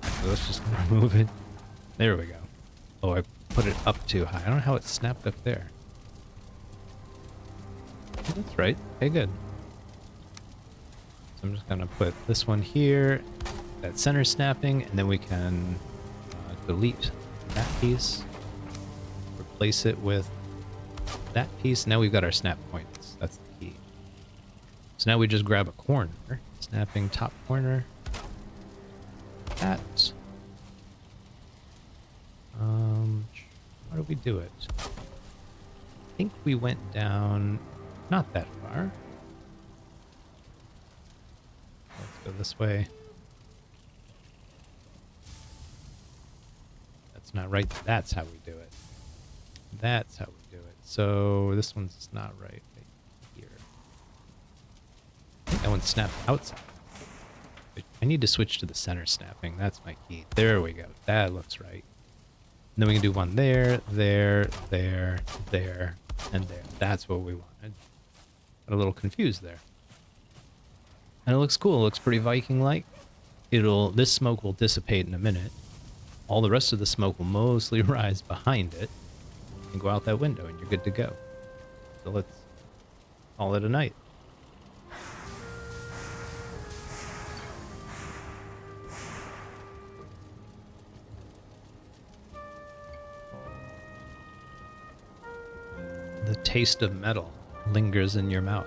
So let's just remove it. There we go. Oh, I put it up too high. I don't know how it snapped up there. Oh, that's right. Okay, good. So I'm just going to put this one here, that center snapping, and then we can delete that piece, replace it with that piece. Now we've got our snap points. That's the key. So now we just grab a corner. Snapping top corner. That. How do we do it? I think we went down not that far. Let's go this way. That's not right. That's how we do it. That's how we do it. So this one's not right here. I think that one snapped outside. I need to switch to the center snapping. That's my key. There we go. That looks right. And then we can do one there, there, there, there, and there. That's what we wanted. Got a little confused there. And it looks cool. It looks pretty Viking-like. This smoke will dissipate in a minute. All the rest of the smoke will mostly rise behind it and go out that window, and you're good to go. So let's call it a night. The taste of metal lingers in your mouth.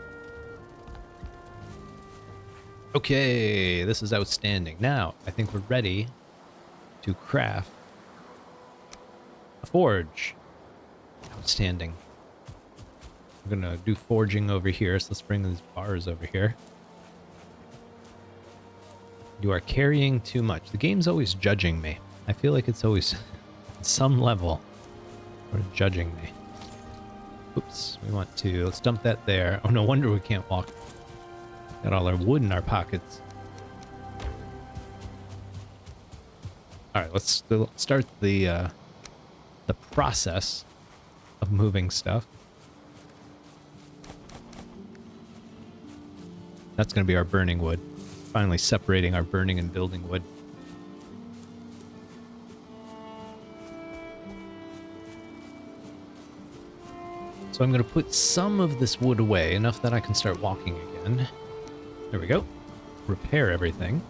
Okay, this is outstanding. Now, I think we're ready to craft a forge. Outstanding. We're gonna do forging over here, so let's bring these bars over here. You are carrying too much. The game's always judging me. I feel like it's always, at some level, sort of judging me. Oops, let's dump that there. Oh, no wonder we can't walk. Got all our wood in our pockets. All right, let's start the process of moving stuff. That's going to be our burning wood. Finally separating our burning and building wood. So I'm going to put some of this wood away, enough that I can start walking again. There we go. Repair everything.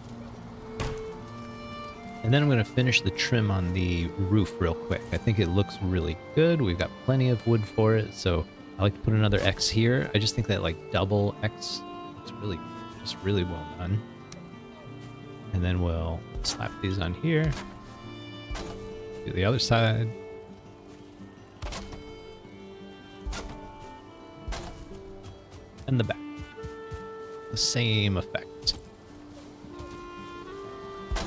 And then I'm going to finish the trim on the roof real quick. I think it looks really good. We've got plenty of wood for it, so I like to put another X here. I just think that like double X looks really well done. And then we'll slap these on here. Do the other side. And the back. The same effect. There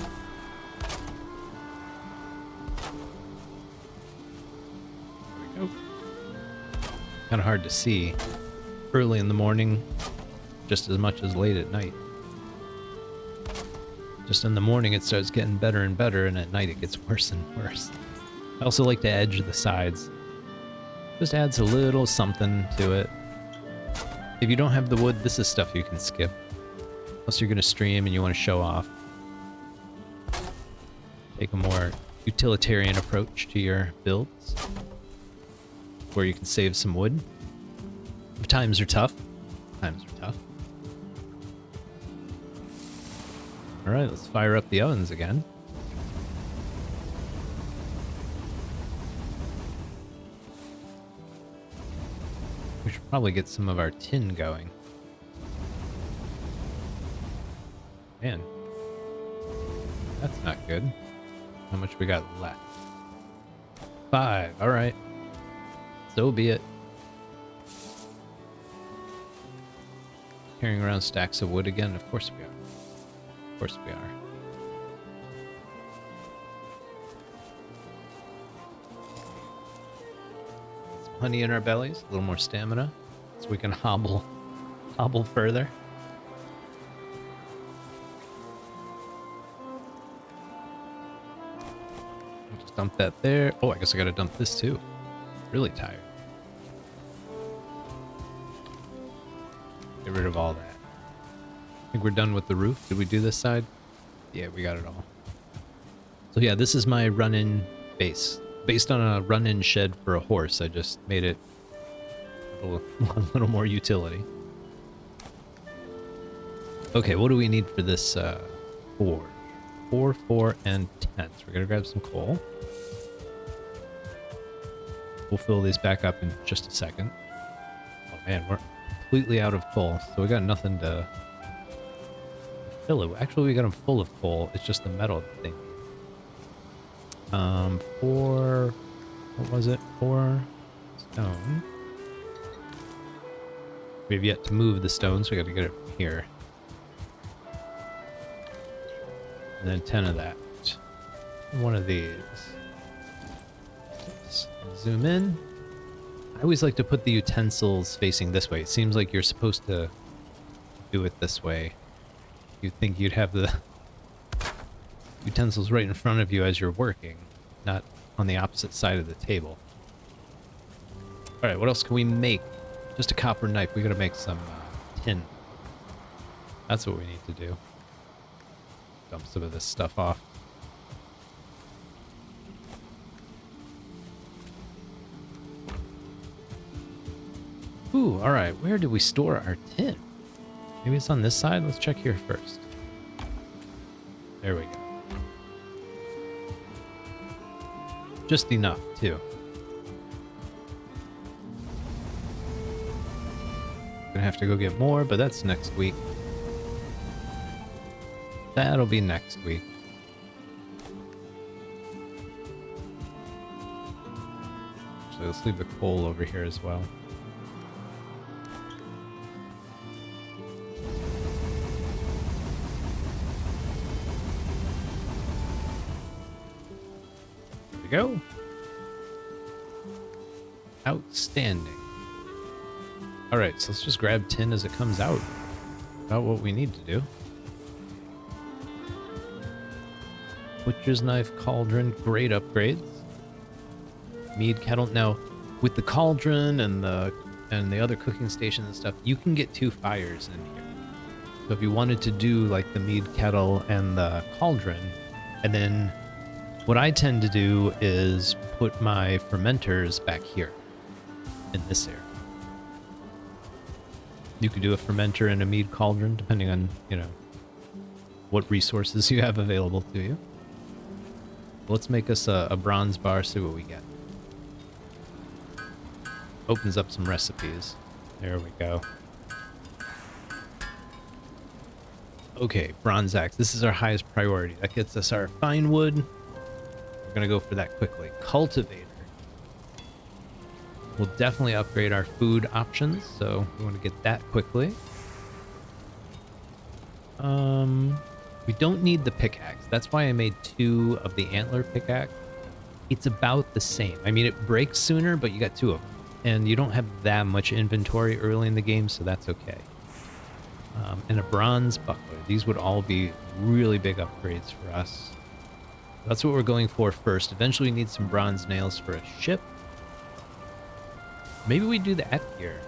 we go. Kind of hard to see early in the morning, just as much as late at night. Just in the morning it starts getting better and better, and at night it gets worse and worse. I also like to edge the sides. Just adds a little something to it. If you don't have the wood, this is stuff you can skip. Unless you're going to stream and you want to show off. Take a more utilitarian approach to your builds, where you can save some wood. If times are tough. Times are tough. Alright, let's fire up the ovens again. We should probably get some of our tin going. Man, that's not good. How much we got left? 5, alright. So be it. Carrying around stacks of wood again? Of course we are. Of course we are. There's plenty in our bellies, a little more stamina, so we can hobble further. Just dump that there. Oh, I guess I gotta dump this too. Really tired. Get rid of all that. I think we're done with the roof. Did we do this side? Yeah, we got it all. So yeah, this is my run-in base. Based on a run-in shed for a horse, I just made it a little more utility. Okay, what do we need for this forge? 4, 4, and 10. So we're gonna grab some coal. We'll fill these back up in just a second. Oh man, we're completely out of coal, so we got nothing to fill it. Actually, we got them full of coal. It's just the metal thing. 4... What was it? 4 stone. We have yet to move the stone, so we got to get it from here. And then 10 of that. One of these. Let's zoom in. I always like to put the utensils facing this way. It seems like you're supposed to do it this way. You'd think you'd have the utensils right in front of you as you're working, not on the opposite side of the table. Alright, what else can we make? Just a copper knife. We gotta make some tin. That's what we need to do. Dump some of this stuff off. Ooh, alright. Where do we store our tin? Maybe it's on this side? Let's check here first. There we go. Just enough, too. Gonna have to go get more, but that's next week. That'll be next week. Actually, let's leave the coal over here as well. There we go. Outstanding. Alright, so let's just grab tin as it comes out. About what we need to do. Butcher's knife, cauldron, great upgrades. Mead kettle. Now, with the cauldron and the other cooking station and stuff, you can get 2 fires in here. So if you wanted to do like the mead kettle and the cauldron, and then what I tend to do is put my fermenters back here in this area. You could do a fermenter and a mead cauldron, depending on, you know, what resources you have available to you. Let's make us a bronze bar, see what we get. Opens up some recipes. There we go. Okay, bronze axe. This is our highest priority. That gets us our fine wood. We're gonna go for that quickly. Cultivator. We'll definitely upgrade our food options, so we want to get that quickly. We don't need the pickaxe. That's why I made 2 of the antler pickaxe. It's about the same. I mean, it breaks sooner, but you got 2 of them. And you don't have that much inventory early in the game, so that's okay. And a bronze buckler. These would all be really big upgrades for us. That's what we're going for first. Eventually we need some bronze nails for a ship. Maybe we do that here.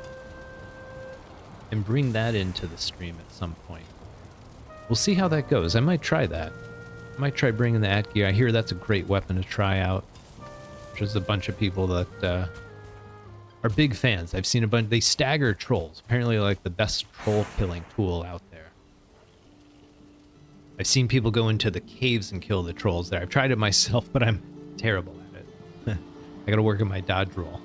And bring that into the stream at some point. We'll see how that goes. I might try that. I might try bringing the gear. I hear that's a great weapon to try out. There's a bunch of people that are big fans. I've seen a bunch. They stagger trolls. Apparently like the best troll killing tool out there. I've seen people go into the caves and kill the trolls there. I've tried it myself, but I'm terrible at it. I gotta work on my dodge roll.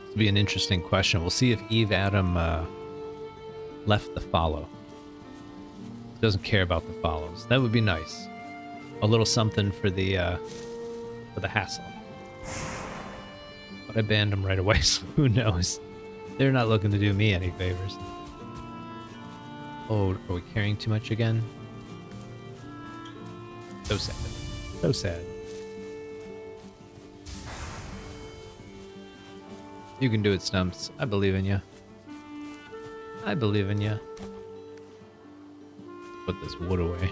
This will be an interesting question. We'll see if Eve Adam left the follow. Doesn't care about the follows. That would be nice. A little something for the hassle. But I banned them right away, so who knows? They're not looking to do me any favors. Oh, are we carrying too much again? So sad. So sad. You can do it, Stumps. I believe in you. I believe in you. Put this wood away.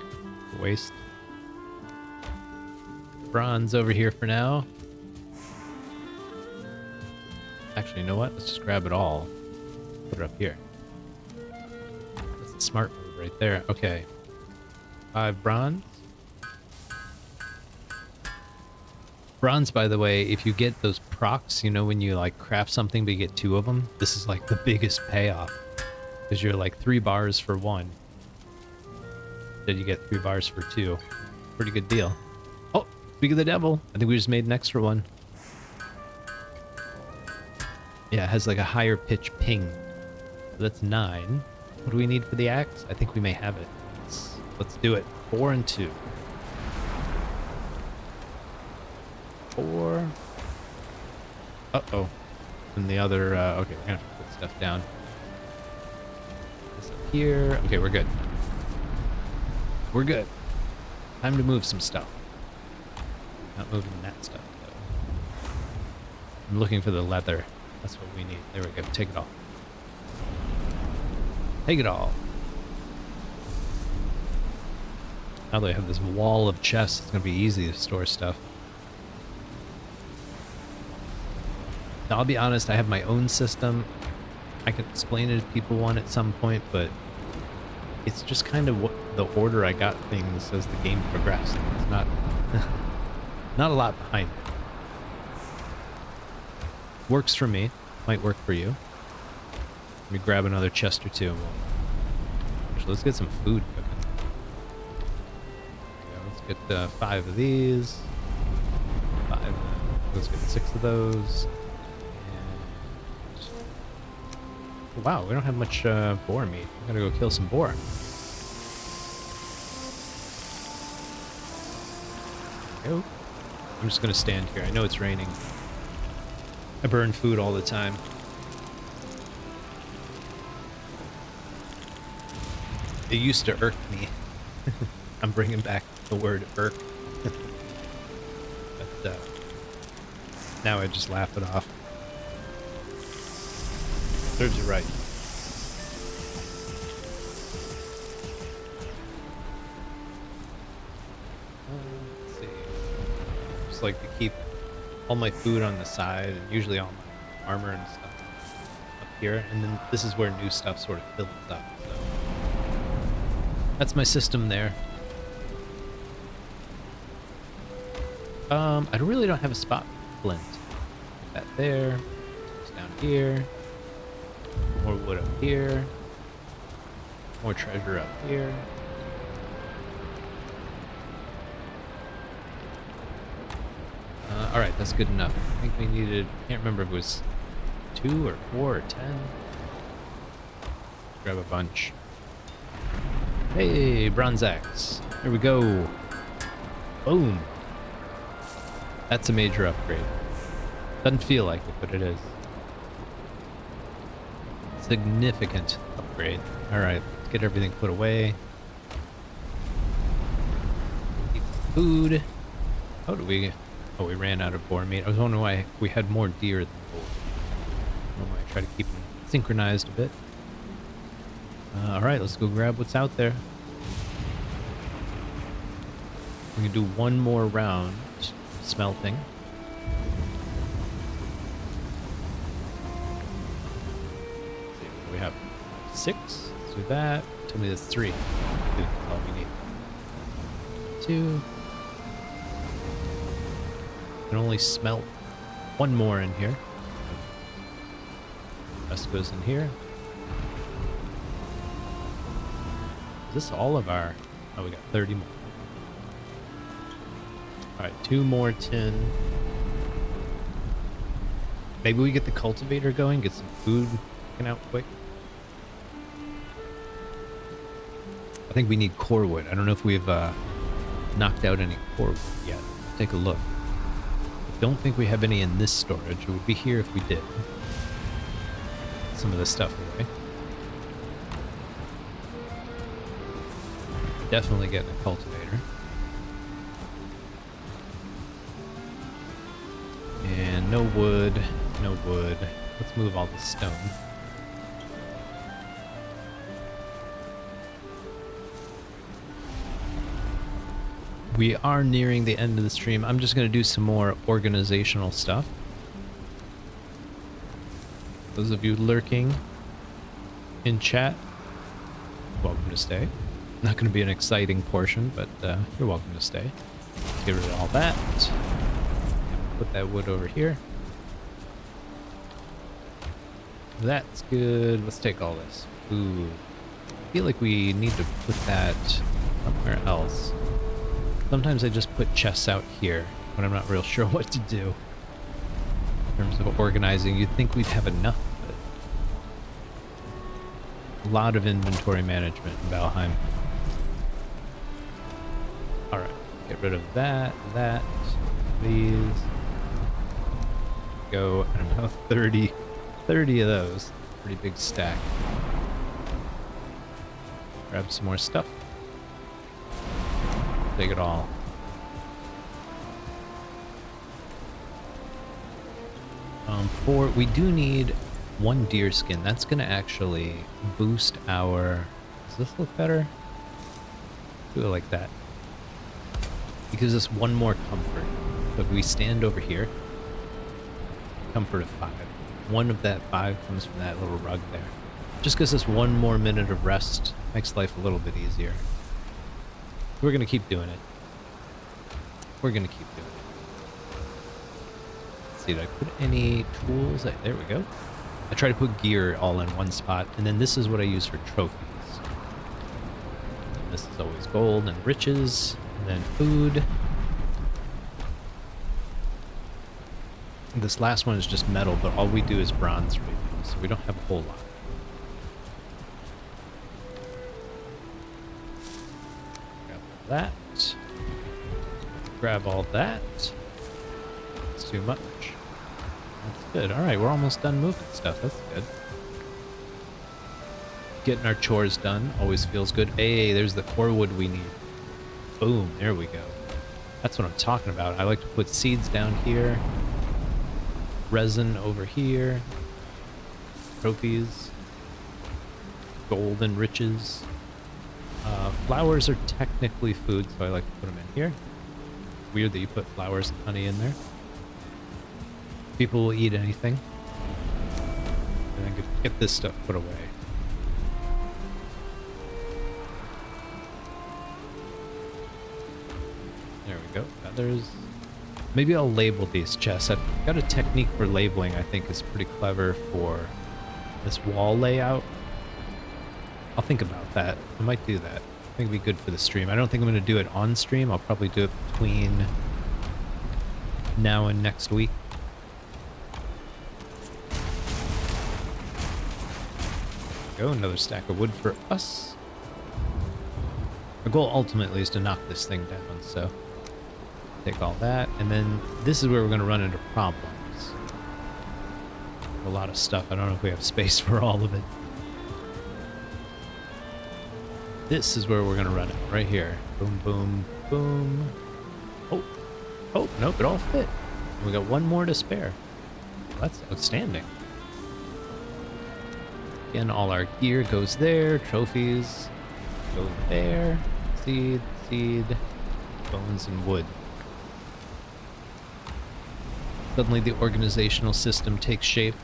Waste. Bronze over here for now. Actually, you know what? Let's just grab it all. Put it up here. That's a smart move right there. Okay. 5 bronze. Bronze, by the way, if you get those procs, you know, when you like craft something but you get 2 of them, this is like the biggest payoff. Because you're like 3 bars for 1. Then you get 3 bars for 2. Pretty good deal. Oh, Speak of the devil. I think we just made an extra one. Yeah, it has like a higher pitch ping. So that's 9. What do we need for the axe? I think we may have it. Let's do it. 4 and 2. 4. Uh-oh. And the other, okay, we're gonna have to put stuff down. This up here. Okay, we're good. We're good. Time to move some stuff. Not moving that stuff, though. I'm looking for the leather. That's what we need. There we go. Take it all. Take it all. Now that I have this wall of chests, it's going to be easy to store stuff. Now, I'll be honest, I have my own system. I can explain it if people want at some point, but it's just kind of what the order I got things as the game progressed. It's not, not a lot behind it. Works for me. Might work for you. Let me grab another chest or two. Actually, let's get some food cooking. Let's get 5 of these. 5. Let's get 6 of those. And... wow, we don't have much boar meat. I'm gonna go kill some boar. Go. I'm just gonna stand here. I know it's raining. I burn food all the time. It used to irk me. I'm bringing back the word irk. But now I just laugh it off. Serves you right. Let's see. Just like to keep all my food on the side, and usually all my armor and stuff up here, and then this is where new stuff sort of fills up. So that's my system there. I really don't have a spot for flint. Put that there. It's down here. More wood up here. More treasure up here. Alright, that's good enough. I think we needed, I can't remember if it was 2 or 4 or 10. Grab a bunch. Hey, bronze axe. Here we go. Boom. That's a major upgrade. Doesn't feel like it, but it is. Significant upgrade. Alright, let's get everything put away. Eat some food. How do we... oh, we ran out of boar meat. I was wondering why we had more deer than boar. I don't know why I try to keep them synchronized a bit. Alright, let's go grab what's out there. We can do one more round smelting. Let's see, what do we have? 6? Let's do that. Tell me that's 3. That's all we need. 2. Can only smelt 1 more in here. The rest goes in here. Is this all of our... oh, we got 30 more. Alright, 2 more tin. Maybe we get the cultivator going, get some food cooking out quick. I think we need core wood. I don't know if we've knocked out any core wood yet. Take a look. I don't think we have any in this storage. It would be here if we did. Some of this stuff away. Definitely getting a cultivator. And no wood, no wood. Let's move all the stone. We are nearing the end of the stream. I'm just going to do some more organizational stuff. Those of you lurking in chat, welcome to stay. Not going to be an exciting portion, but you're welcome to stay. Let's get rid of all that. Put that wood over here. That's good. Let's take all this. Ooh. I feel like we need to put that somewhere else. Sometimes I just put chests out here when I'm not real sure what to do. In terms of organizing, you'd think we'd have enough, but a lot of inventory management in Valheim. Alright, get rid of that, these. Go, I don't know, 30 of those. Pretty big stack. Grab some more stuff. Take it all. We do need one deer skin. That's going to actually boost our... Does this look better? Do it like that. It gives us one more comfort. So if we stand over here, comfort of 5. One of that 5 comes from that little rug there. Just gives us one more minute of rest. Makes life a little bit easier. We're going to keep doing it. We're going to keep doing it. Let's see, did I put any tools? There we go. I try to put gear all in one spot, and then this is what I use for trophies. And this is always gold and riches, and then food. And this last one is just metal, but all we do is bronze right now, so we don't have a whole lot. Grab all that. Grab all that. That's too much. That's good. All right, we're almost done moving stuff. That's good. Getting our chores done always feels good. Hey, there's the core wood we need. Boom, there we go. That's what I'm talking about. I like to put seeds down here. Resin over here. Trophies. Gold and riches. Flowers are technically food, so I like to put them in here. Weird that you put flowers and honey in there. People will eat anything. And then get this stuff put away. There we go. Feathers. Maybe I'll label these chests. I've got a technique for labeling I think is pretty clever for this wall layout. I'll think about that. I might do that. I think it'd be good for the stream. I don't think I'm going to do it on stream. I'll probably do it between now and next week. There we go, another stack of wood for us. Our goal ultimately is to knock this thing down, so take all that. And then this is where we're going to run into problems. A lot of stuff. I don't know if we have space for all of it. This is where we're going to run it, right here. Boom, boom, boom. Oh, nope, it all fit. We got one more to spare. That's outstanding. Again, all our gear goes there. Trophies go there. Seed, bones, and wood. Suddenly the organizational system takes shape.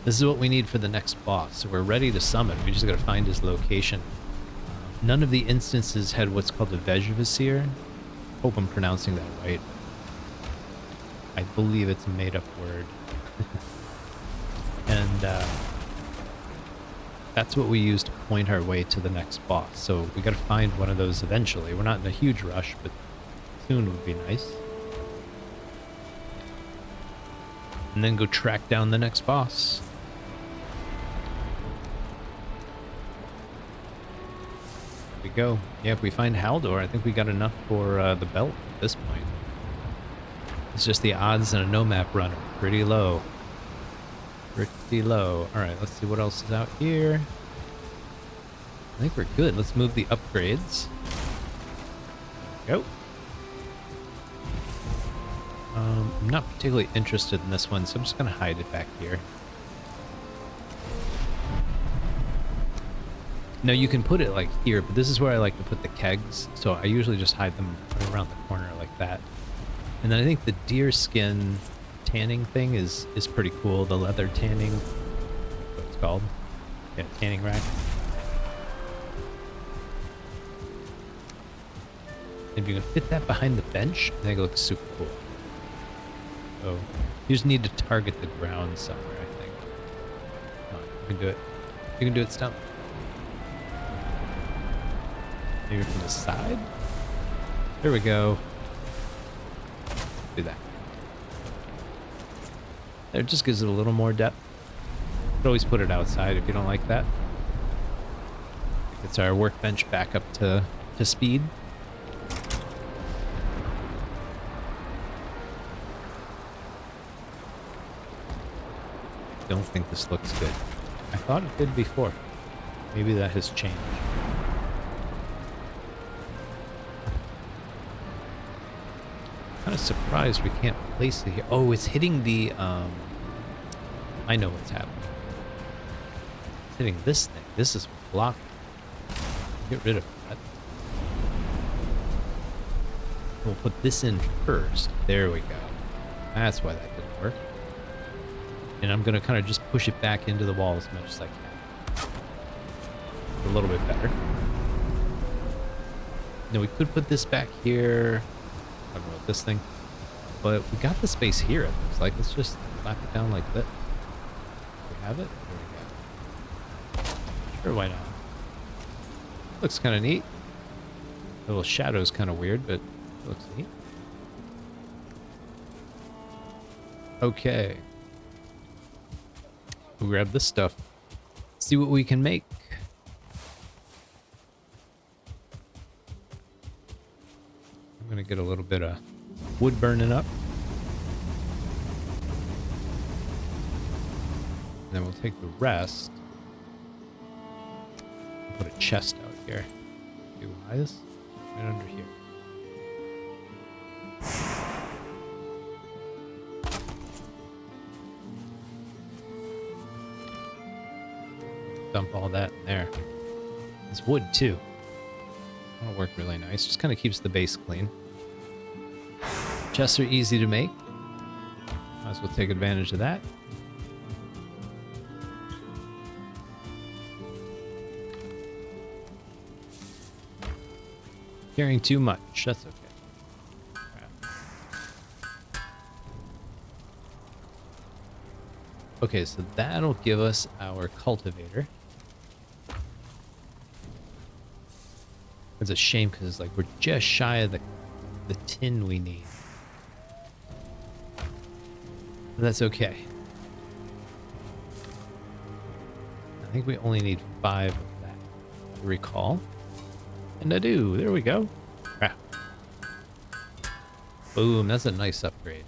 This is what we need for the next boss. So we're ready to summon. We just got to find his location. None of the instances had what's called a Vejvasir. Hope I'm pronouncing that right. I believe it's a made-up word. And that's what we use to point our way to the next boss. So we got to find one of those eventually. We're not in a huge rush, but soon would be nice. And then go track down the next boss. There we go. Yeah, if we find Haldor, I think we got enough for the belt at this point. It's just the odds in a no-map run are pretty low. Pretty low. Alright, let's see what else is out here. I think we're good. Let's move the upgrades. Go. I'm not particularly interested in this one, so I'm just going to hide it back here. Now you can put it like here, but this is where I like to put the kegs, so I usually just hide them around the corner like that. And then I think the deer skin tanning thing is pretty cool, the leather tanning, what it's called. Yeah, tanning rack. If you can fit that behind the bench, I think it looks super cool. So you just need to target the ground somewhere, I think. Come on, you can do it. You can do it, Stump. Maybe from the side? There we go. Do that. There, it just gives it a little more depth. You could always put it outside if you don't like that. It's our workbench back up to speed. Don't think this looks good. I thought it did before. Maybe that has changed. Kind of surprised we can't place it here. Oh, it's hitting the I know what's happening. It's hitting this thing. This is blocking. Get rid of that. We'll put this in first. There we go. That's why that didn't work. And I'm gonna kind of just push it back into the wall as much as I can. A little bit better. Now we could put this back here. I don't know about this thing. But we got the space here, it looks like. Let's just slap it down like that. We have it? There we go. Sure, why not? Looks kind of neat. The little shadow's kind of weird, but it looks neat. Okay. We'll grab this stuff. See what we can make. I'm gonna get a little bit of wood burning up. And then we'll take the rest and put a chest out here. Do wise? Right under here. Dump all that in there. It's wood too. That'll work really nice. Just kind of keeps the base clean. Chests are easy to make. Might as well take advantage of that. Carrying too much. That's okay. Okay, so that'll give us our cultivator. It's a shame because like we're just shy of the tin we need. But that's okay. I think we only need 5 of that, to recall. And I do. There we go. Ah. Boom. That's a nice upgrade.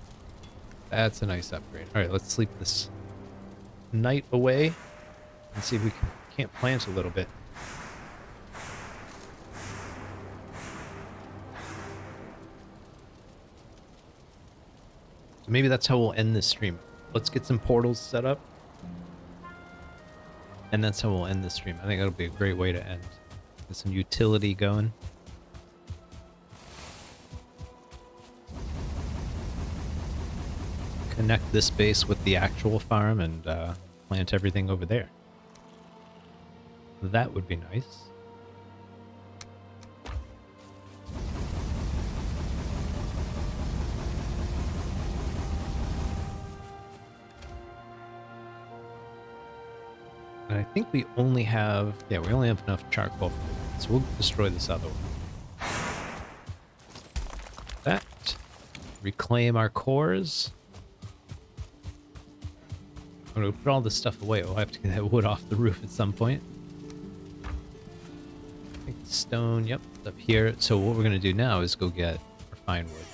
That's a nice upgrade. All right, let's sleep this night away and see if we can't plant a little bit. So maybe that's how we'll end this stream. Let's get some portals set up. And that's how we'll end this stream. I think that'll be a great way to end. Get some utility going. Connect this base with the actual farm and plant everything over there. That would be nice. And I think we only have, yeah, we only have enough charcoal for that, so we'll destroy this other one. That. Reclaim our cores. I'm gonna put all this stuff away. We'll have to get that wood off the roof at some point. I think the stone, yep, it's up here. So what we're gonna do now is go get our fine wood.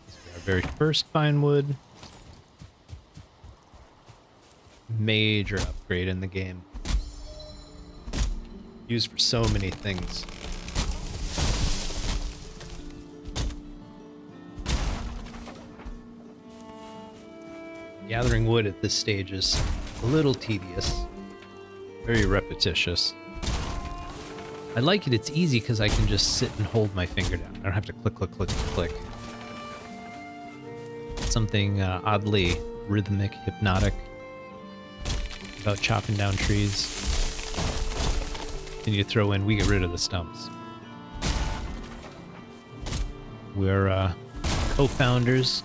This is our very first fine wood. Major upgrade in the game. Used for so many things. Gathering wood at this stage is a little tedious. Very repetitious. I like it, it's easy because I can just sit and hold my finger down. I don't have to click, click, click, click. Something oddly rhythmic, hypnotic about chopping down trees. And you throw in, we get rid of the stumps. We're co-founders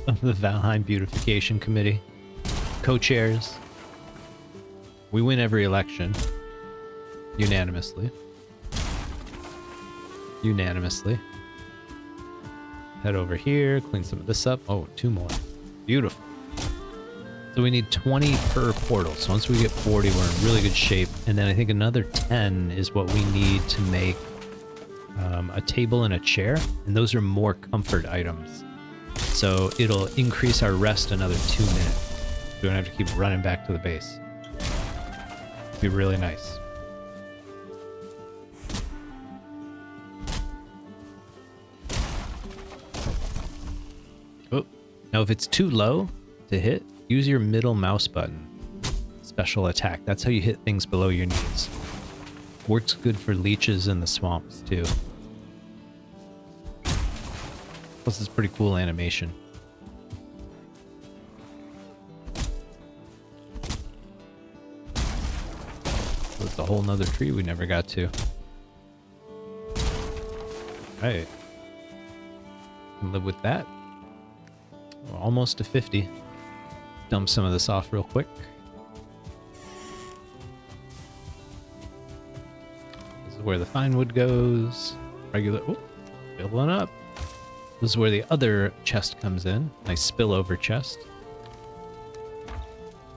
of the Valheim Beautification Committee. Co-chairs. We win every election. Unanimously. unanimously. Head over here, clean some of this up. Oh, 2 more. Beautiful. So we need 20 per portal. So once we get 40, we're in really good shape. And then I think another 10 is what we need to make a table and a chair. And those are more comfort items. So it'll increase our rest another 2 minutes. We don't have to keep running back to the base. It'd be really nice. Oh, now if it's too low to hit, use your middle mouse button. Special attack. That's how you hit things below your knees. Works good for leeches in the swamps too. Plus it's pretty cool animation. So it's a whole nother tree we never got to. Right. Can live with that. We're almost to 50. Dump some of this off real quick. This is where the fine wood goes. Regular. Oh, filling up. This is where the other chest comes in. Nice spillover chest.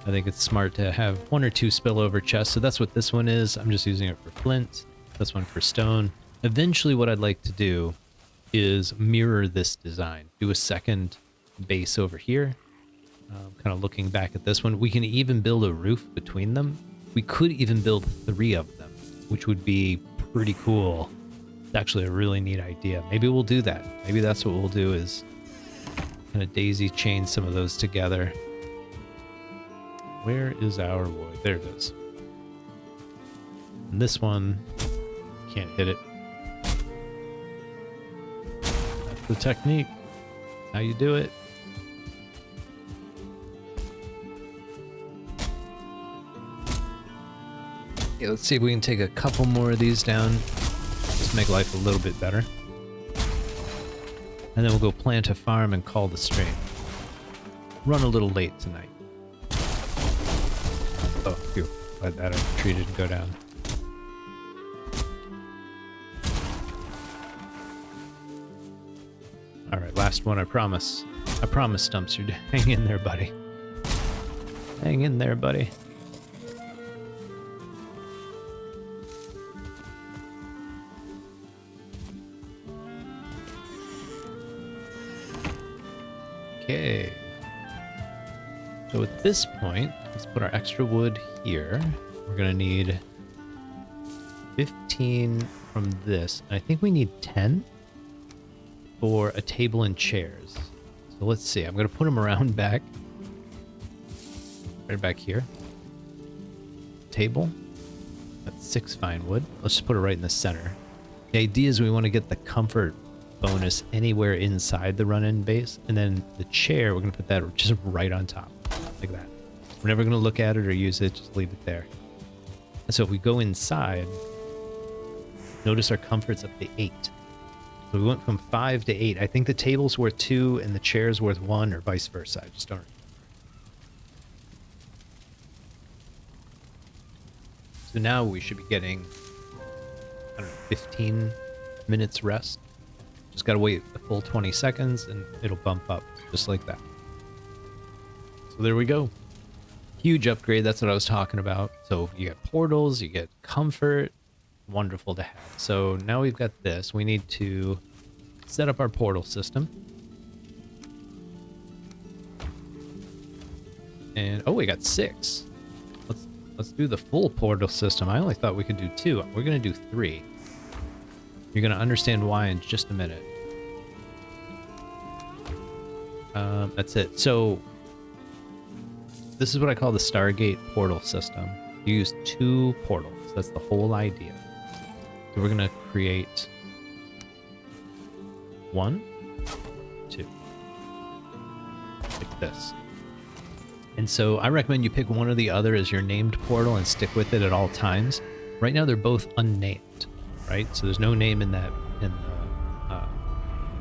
I think it's smart to have 1 or 2 spillover chests. So that's what this one is. I'm just using it for flint. This one for stone. Eventually what I'd like to do is mirror this design. Do a second base over here. Kind of looking back at this one. We can even build a roof between them. We could even build 3 of them, which would be pretty cool. It's actually a really neat idea. Maybe we'll do that. Maybe that's what we'll do, is kind of daisy chain some of those together. Where is our wood? There it is. And this one, can't hit it. That's the technique. That's how you do it. Yeah, let's see if we can take a couple more of these down. Just make life a little bit better. And then we'll go plant a farm and call the stream. Run a little late tonight. Oh, phew. Glad that tree didn't go down. Alright, last one, I promise. I promise, Stumps, you're hang in there, buddy. Hang in there, buddy. Okay. So at this point, let's put our extra wood here. We're gonna need 15 from this. I think we need 10 for a table and chairs. So let's see. I'm gonna put them around back. Right back here. Table. That's 6 fine wood. Let's just put it right in the center. The idea is we want to get the comfort bonus anywhere inside the run-in base, and then the chair, we're going to put that just right on top, like that. We're never going to look at it or use it, just leave it there. And so if we go inside, notice our comfort's up to 8. So we went from 5 to 8. I think the table's worth 2 and the chair's worth 1, or vice versa. I just don't remember. So now we should be getting, I don't know, 15 minutes rest. Just gotta wait the full 20 seconds and it'll bump up just like that. So there we go. Huge upgrade, that's what I was talking about. So you get portals, you get comfort, wonderful to have. So now we've got this. We need to set up our portal system. And oh, we got 6. Let's do the full portal system. I only thought we could do 2. We're gonna do 3. You're going to understand why in just a minute. That's it. So this is what I call the Stargate portal system. You use 2 portals. That's the whole idea. So we're going to create 1, 2. Like this. And so I recommend you pick one or the other as your named portal and stick with it at all times. Right now they're both unnamed. Right? So there's no name in that, in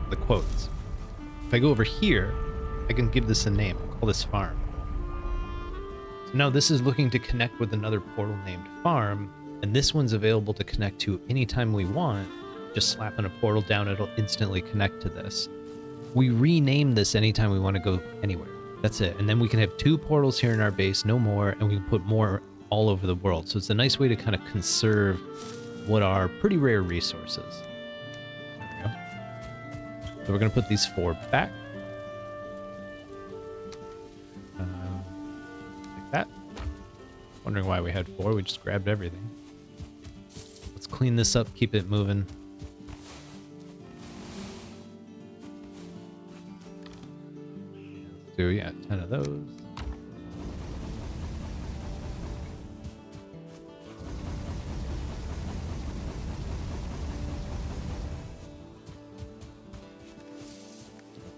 the quotes. If I go over here, I can give this a name. I'll call this farm. So now this is looking to connect with another portal named farm, and this one's available to connect to anytime we want, just slapping a portal down, it'll instantly connect to this. We rename this anytime we want to go anywhere. That's it. And then we can have 2 portals here in our base, no more, and we can put more all over the world. So it's a nice way to kind of conserve what are pretty rare resources. There we go. So we're going to put these 4 back. Like that. Wondering why we had 4. We just grabbed everything. Let's clean this up, keep it moving. Let's do, yeah, 10 of those.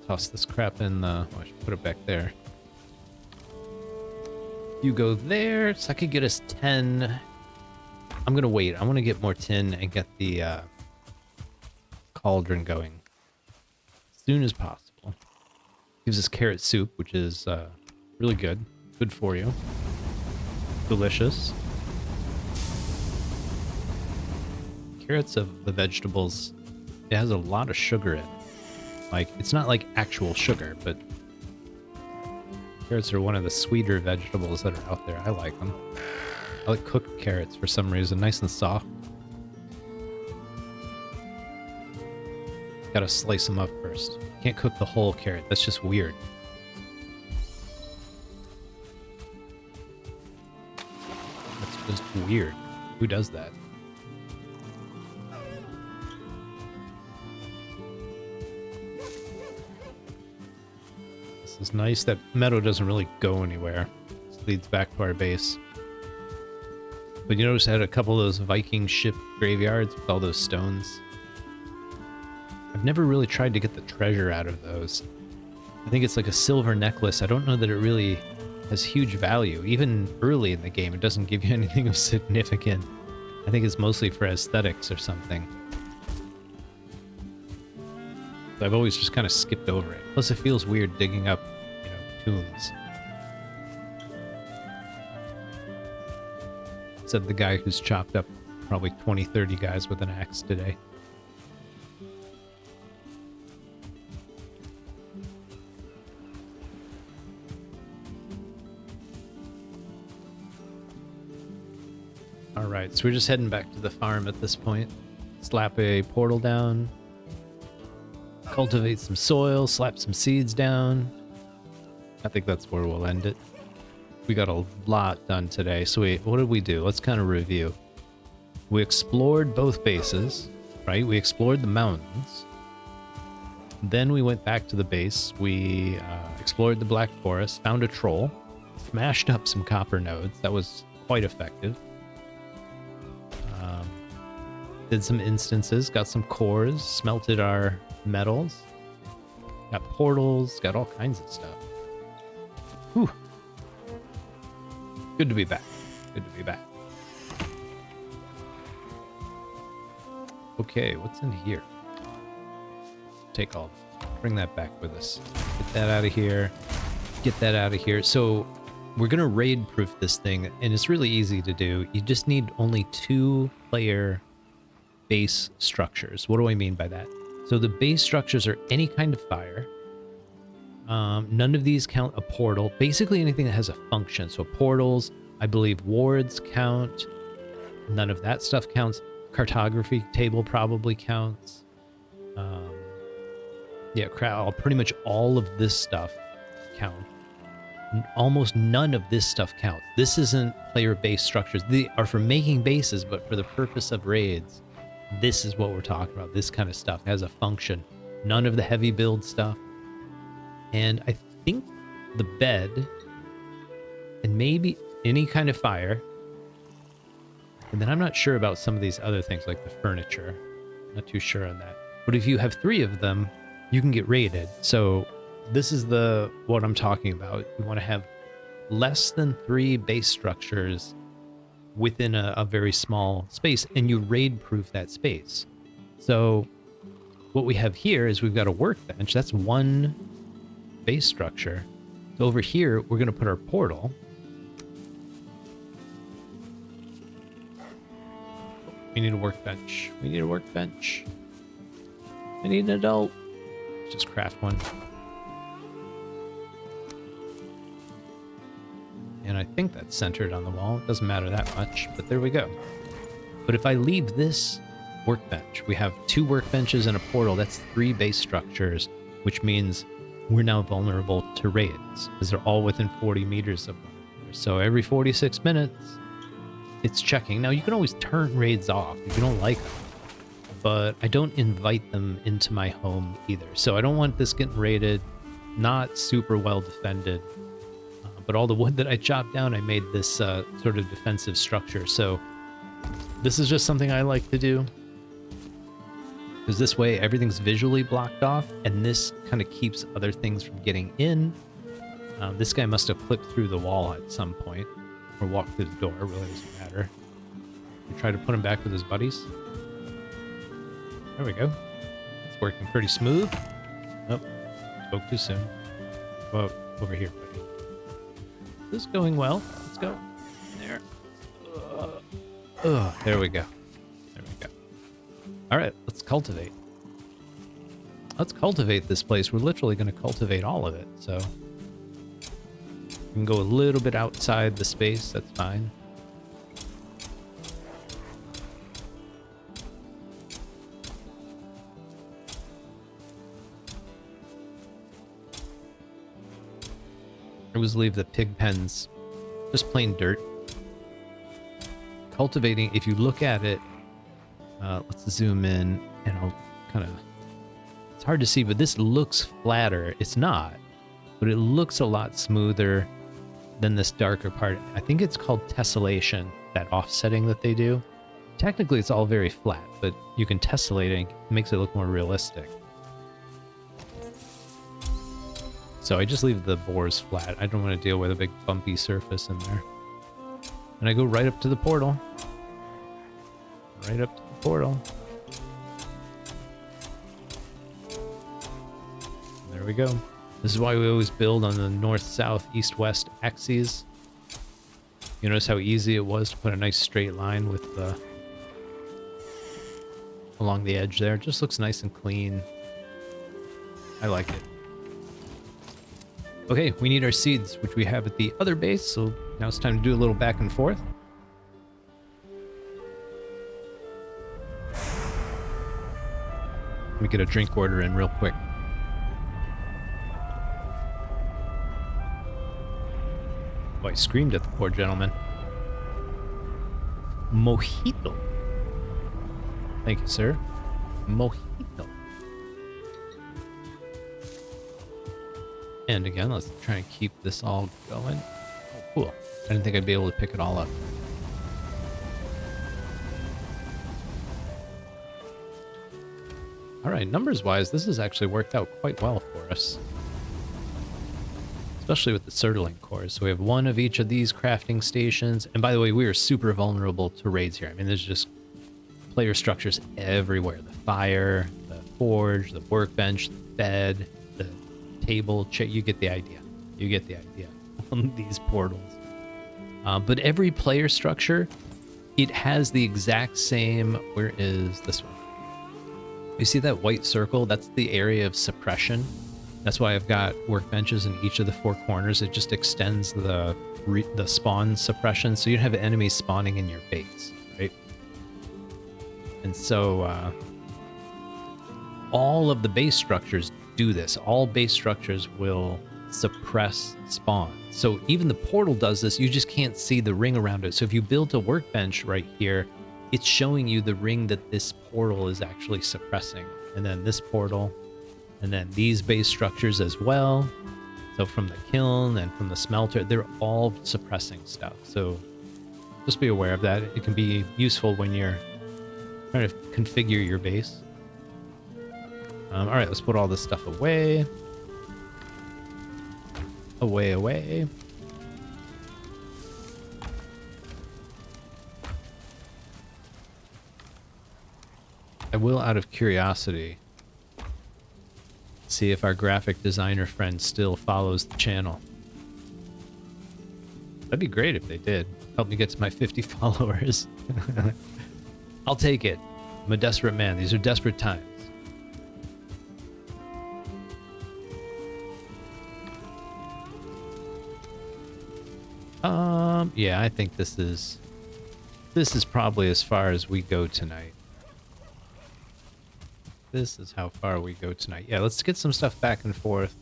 Toss this crap in the... Oh, I should put it back there. You go there, so I could get us 10. I'm gonna wait. I want to get more tin and get the cauldron going as soon as possible. Gives us carrot soup, which is really good. Good for you. Delicious. Carrots of the vegetables, it has a lot of sugar in it. Like, it's not like actual sugar, but carrots are one of the sweeter vegetables that are out there. I like them. I like cooked carrots for some reason, nice and soft. Gotta slice them up first. Can't cook the whole carrot, that's just weird. That's just weird. Who does that? This is nice. That meadow doesn't really go anywhere. This leads back to our base. But you notice I had a couple of those Viking ship graveyards with all those stones. I've never really tried to get the treasure out of those. I think it's like a silver necklace. I don't know that it really has huge value. Even early in the game, it doesn't give you anything of significant. I think it's mostly for aesthetics or something. So I've always just kind of skipped over it. Plus it feels weird digging up, you know, tombs. Said the guy who's chopped up probably 20, 30 guys with an axe today. Alright, so we're just heading back to the farm at this point. Slap a portal down. Cultivate some soil, slap some seeds down. I think that's where we'll end it. We got a lot done today. So what did we do? Let's kind of review. We explored both bases, right? We explored the mountains. Then we went back to the base. We explored the Black Forest, found a troll, smashed up some copper nodes. That was quite effective. Did some instances, got some cores, smelted our metals, got portals, got all kinds of stuff. Whew. Good to be back. Good to be back. Okay, what's in here? Take all. Bring that back with us. Get that out of here. Get that out of here. So we're gonna raid proof this thing, and it's really easy to do. You just need only 2-player base structures. What do I mean by that? So the base structures are any kind of fire. None of these count a portal. Basically anything that has a function. So portals, I believe wards count. None of that stuff counts. Cartography table probably counts. Yeah, pretty much all of this stuff count. Almost none of this stuff counts. This isn't player-based structures. They are for making bases, but for the purpose of raids, this is what we're talking about. This kind of stuff has a function. None of the heavy build stuff. And I think the bed and maybe any kind of fire. And then I'm not sure about some of these other things like the furniture. Not too sure on that. But if you have 3 of them, you can get raided. So this is what I'm talking about. You want to have less than 3 base structures within a very small space, and you raid proof that space. So what we have here is we've got a workbench. That's 1 base structure. So over here, we're going to put our portal. We need a workbench. We need a workbench. I need an adult. Let's just craft one. And I think that's centered on the wall. It doesn't matter that much, but there we go. But if I leave this workbench, we have 2 workbenches and a portal. That's 3 base structures, which means we're now vulnerable to raids because they're all within 40 meters of one another. So every 46 minutes, it's checking. Now, you can always turn raids off if you don't like them, but I don't invite them into my home either. So I don't want this getting raided, not super well defended. But all the wood that I chopped down, I made this sort of defensive structure. So this is just something I like to do. Because this way, everything's visually blocked off, and this kind of keeps other things from getting in. This guy must have clipped through the wall at some point, or walked through the door, it really doesn't matter. We try to put him back with his buddies. There we go. It's working pretty smooth. Oh, spoke too soon. Whoa, over here, buddy. This is going well. Let's go. There. There we go. There we go. All right, let's cultivate. Let's cultivate this place. We're literally going to cultivate all of it, so we can go a little bit outside the space. That's fine. I always leave the pig pens just plain dirt. Cultivating, if you look at it, let's zoom in and I'll kind of, it's hard to see, but this looks flatter. It's not, but it looks a lot smoother than this darker part. I think it's called tessellation, that offsetting that they do. Technically, it's all very flat, but you can tessellate it, it makes it look more realistic. So I just leave the boars flat. I don't want to deal with a big bumpy surface in there. And I go right up to the portal. Right up to the portal. There we go. This is why we always build on the north, south, east, west axes. You notice how easy it was to put a nice straight line with the along the edge there. It just looks nice and clean. I like it. Okay, we need our seeds, which we have at the other base, so now it's time to do a little back and forth. Let me get a drink order in real quick. Oh, I screamed at the poor gentleman. Mojito. Thank you, sir. Mojito. And again, let's try and keep this all going. Oh, cool. I didn't think I'd be able to pick it all up. All right, numbers-wise, this has actually worked out quite well for us. Especially with the surtling cores. So we have 1 of each of these crafting stations. And by the way, we are super vulnerable to raids here. I mean, there's just player structures everywhere. The fire, the forge, the workbench, the bed, the table, chair. You get the idea. You get the idea on these portals. But every player structure, it has the exact same. Where is this one? You see that white circle? That's the area of suppression. That's why I've got workbenches in each of the 4 corners. It just extends the spawn suppression, so you don't have enemies spawning in your base, right? And so all of the base structures do this. All base structures will suppress spawn. So even the portal does this, you just can't see the ring around it. So if you build a workbench right here, it's showing you the ring that this portal is actually suppressing. And then this portal, and then these base structures as well. So from the kiln and from the smelter, they're all suppressing stuff. So just be aware of that. It can be useful when you're trying to configure your base. All right, let's put all this stuff away. Away. I will, out of curiosity, see if our graphic designer friend still follows the channel. That'd be great if they did. Help me get to my 50 followers. I'll take it. I'm a desperate man. These are desperate times. Yeah, I think this is probably as far as we go tonight. This is how far we go tonight. Yeah, let's get some stuff back and forth.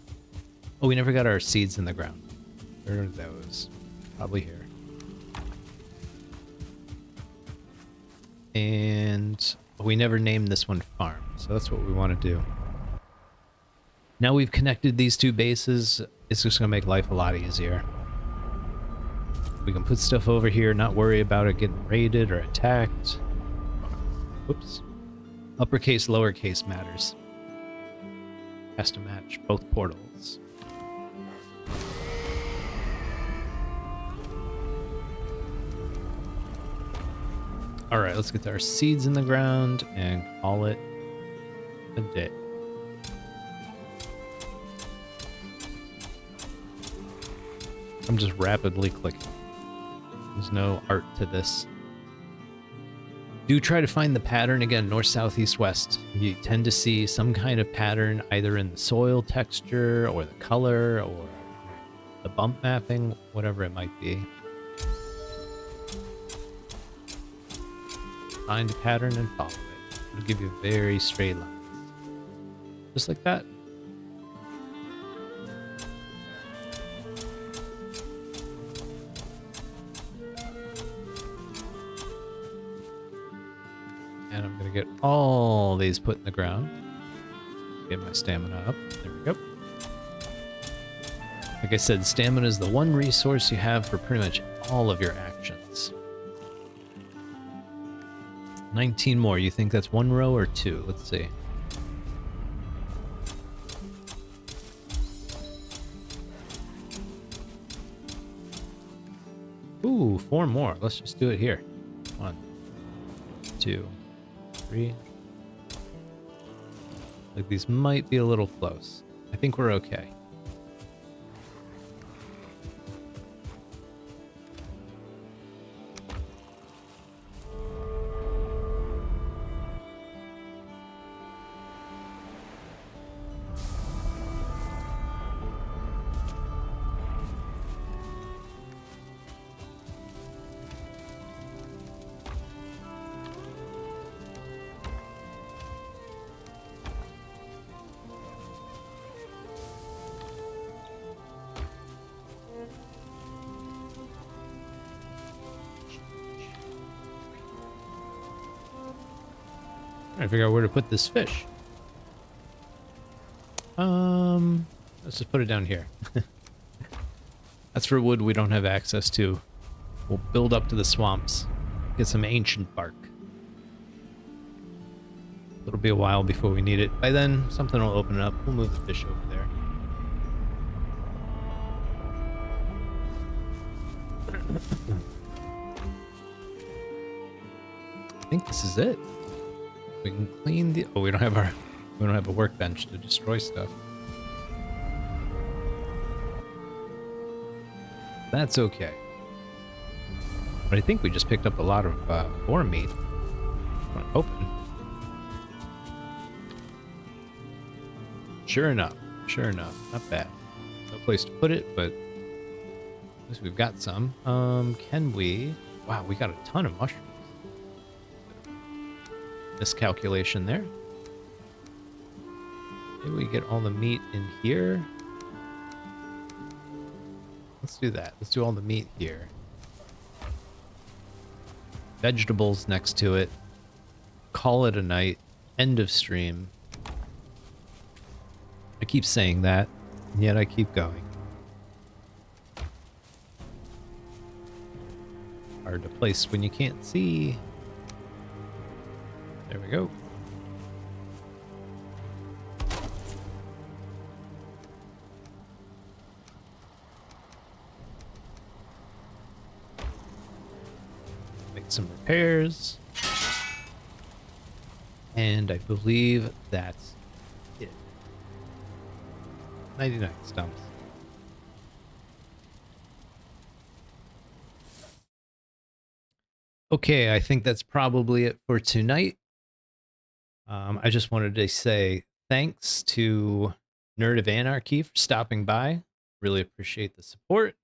Oh, we never got our seeds in the ground. Where are those? Probably here. And we never named this one farm, so that's what we want to do. Now we've connected these two bases, it's just going to make life a lot easier. We can put stuff over here, not worry about it getting raided or attacked. Whoops. Uppercase, lowercase matters. Has to match both portals. Alright, let's get our seeds in the ground and call it a day. I'm just rapidly clicking. There's no art to this. Do try to find the pattern again, north, south, east, west. You tend to see some kind of pattern either in the soil texture or the color or the bump mapping, whatever it might be. Find a pattern and follow it. It'll give you very straight lines. Just like that. And I'm going to get all these put in the ground. Get my stamina up. There we go. Like I said, stamina is the one resource you have for pretty much all of your actions. 19 more. You think that's one row or two? Let's see. Ooh, 4 more. Let's just do it here. 1, 2, 3. Like these might be a little close. I think we're okay. Trying to figure out where to put this fish. Let's just put it down here. That's for wood we don't have access to. We'll build up to the swamps. Get some ancient bark. It'll be a while before we need it. By then, something will open up. We'll move the fish over there. I think this is it. We can clean the... Oh, we don't have a workbench to destroy stuff. That's okay. But I think we just picked up a lot of boar meat. I'm hoping. Sure enough. Not bad. No place to put it, but at least we've got some. Can we... Wow, we got a ton of mushrooms. Miscalculation there. Maybe we get all the meat in here. Let's do that. Let's do all the meat here. Vegetables next to it. Call it a night. End of stream. I keep saying that, and yet I keep going. Hard to place when you can't see. There we go. Make some repairs. And I believe that's it. 99 stumps. Okay, I think that's probably it for tonight. I just wanted to say thanks to Nerd of Anarchy for stopping by. Really appreciate the support.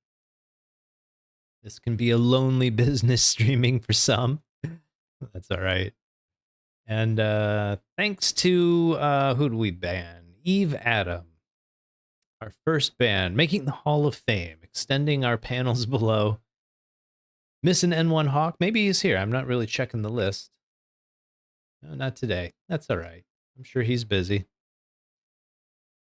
This can be a lonely business streaming for some. That's all right. And thanks to who do we ban? Eve Adam, our first ban, making the Hall of Fame, extending our panels below. Missing N1 Hawk. Maybe he's here. I'm not really checking the list. No, not today. That's all right. I'm sure he's busy.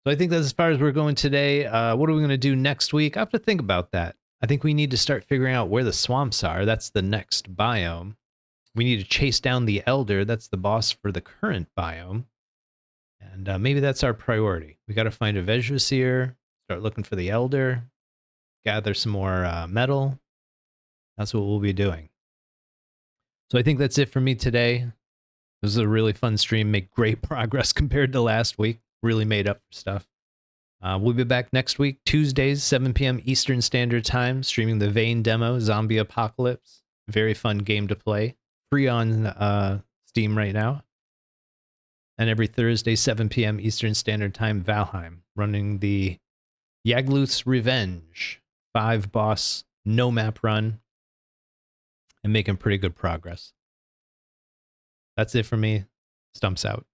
So I think that's as far as we're going today. What are we going to do next week? I have to think about that. I think we need to start figuring out where the swamps are. That's the next biome. We need to chase down the Elder. That's the boss for the current biome. And maybe that's our priority. We got to find a Vejrasir, start looking for the Elder, gather some more metal. That's what we'll be doing. So I think that's it for me today. This was a really fun stream. Make great progress compared to last week. Really made up for stuff. We'll be back next week, Tuesdays, 7 p.m. Eastern Standard Time, streaming the Vayne demo, Zombie Apocalypse. Very fun game to play. Free on Steam right now. And every Thursday, 7 p.m. Eastern Standard Time, Valheim, running the Yagluth's Revenge 5-boss no-map run and making pretty good progress. That's it for me. Stumps out.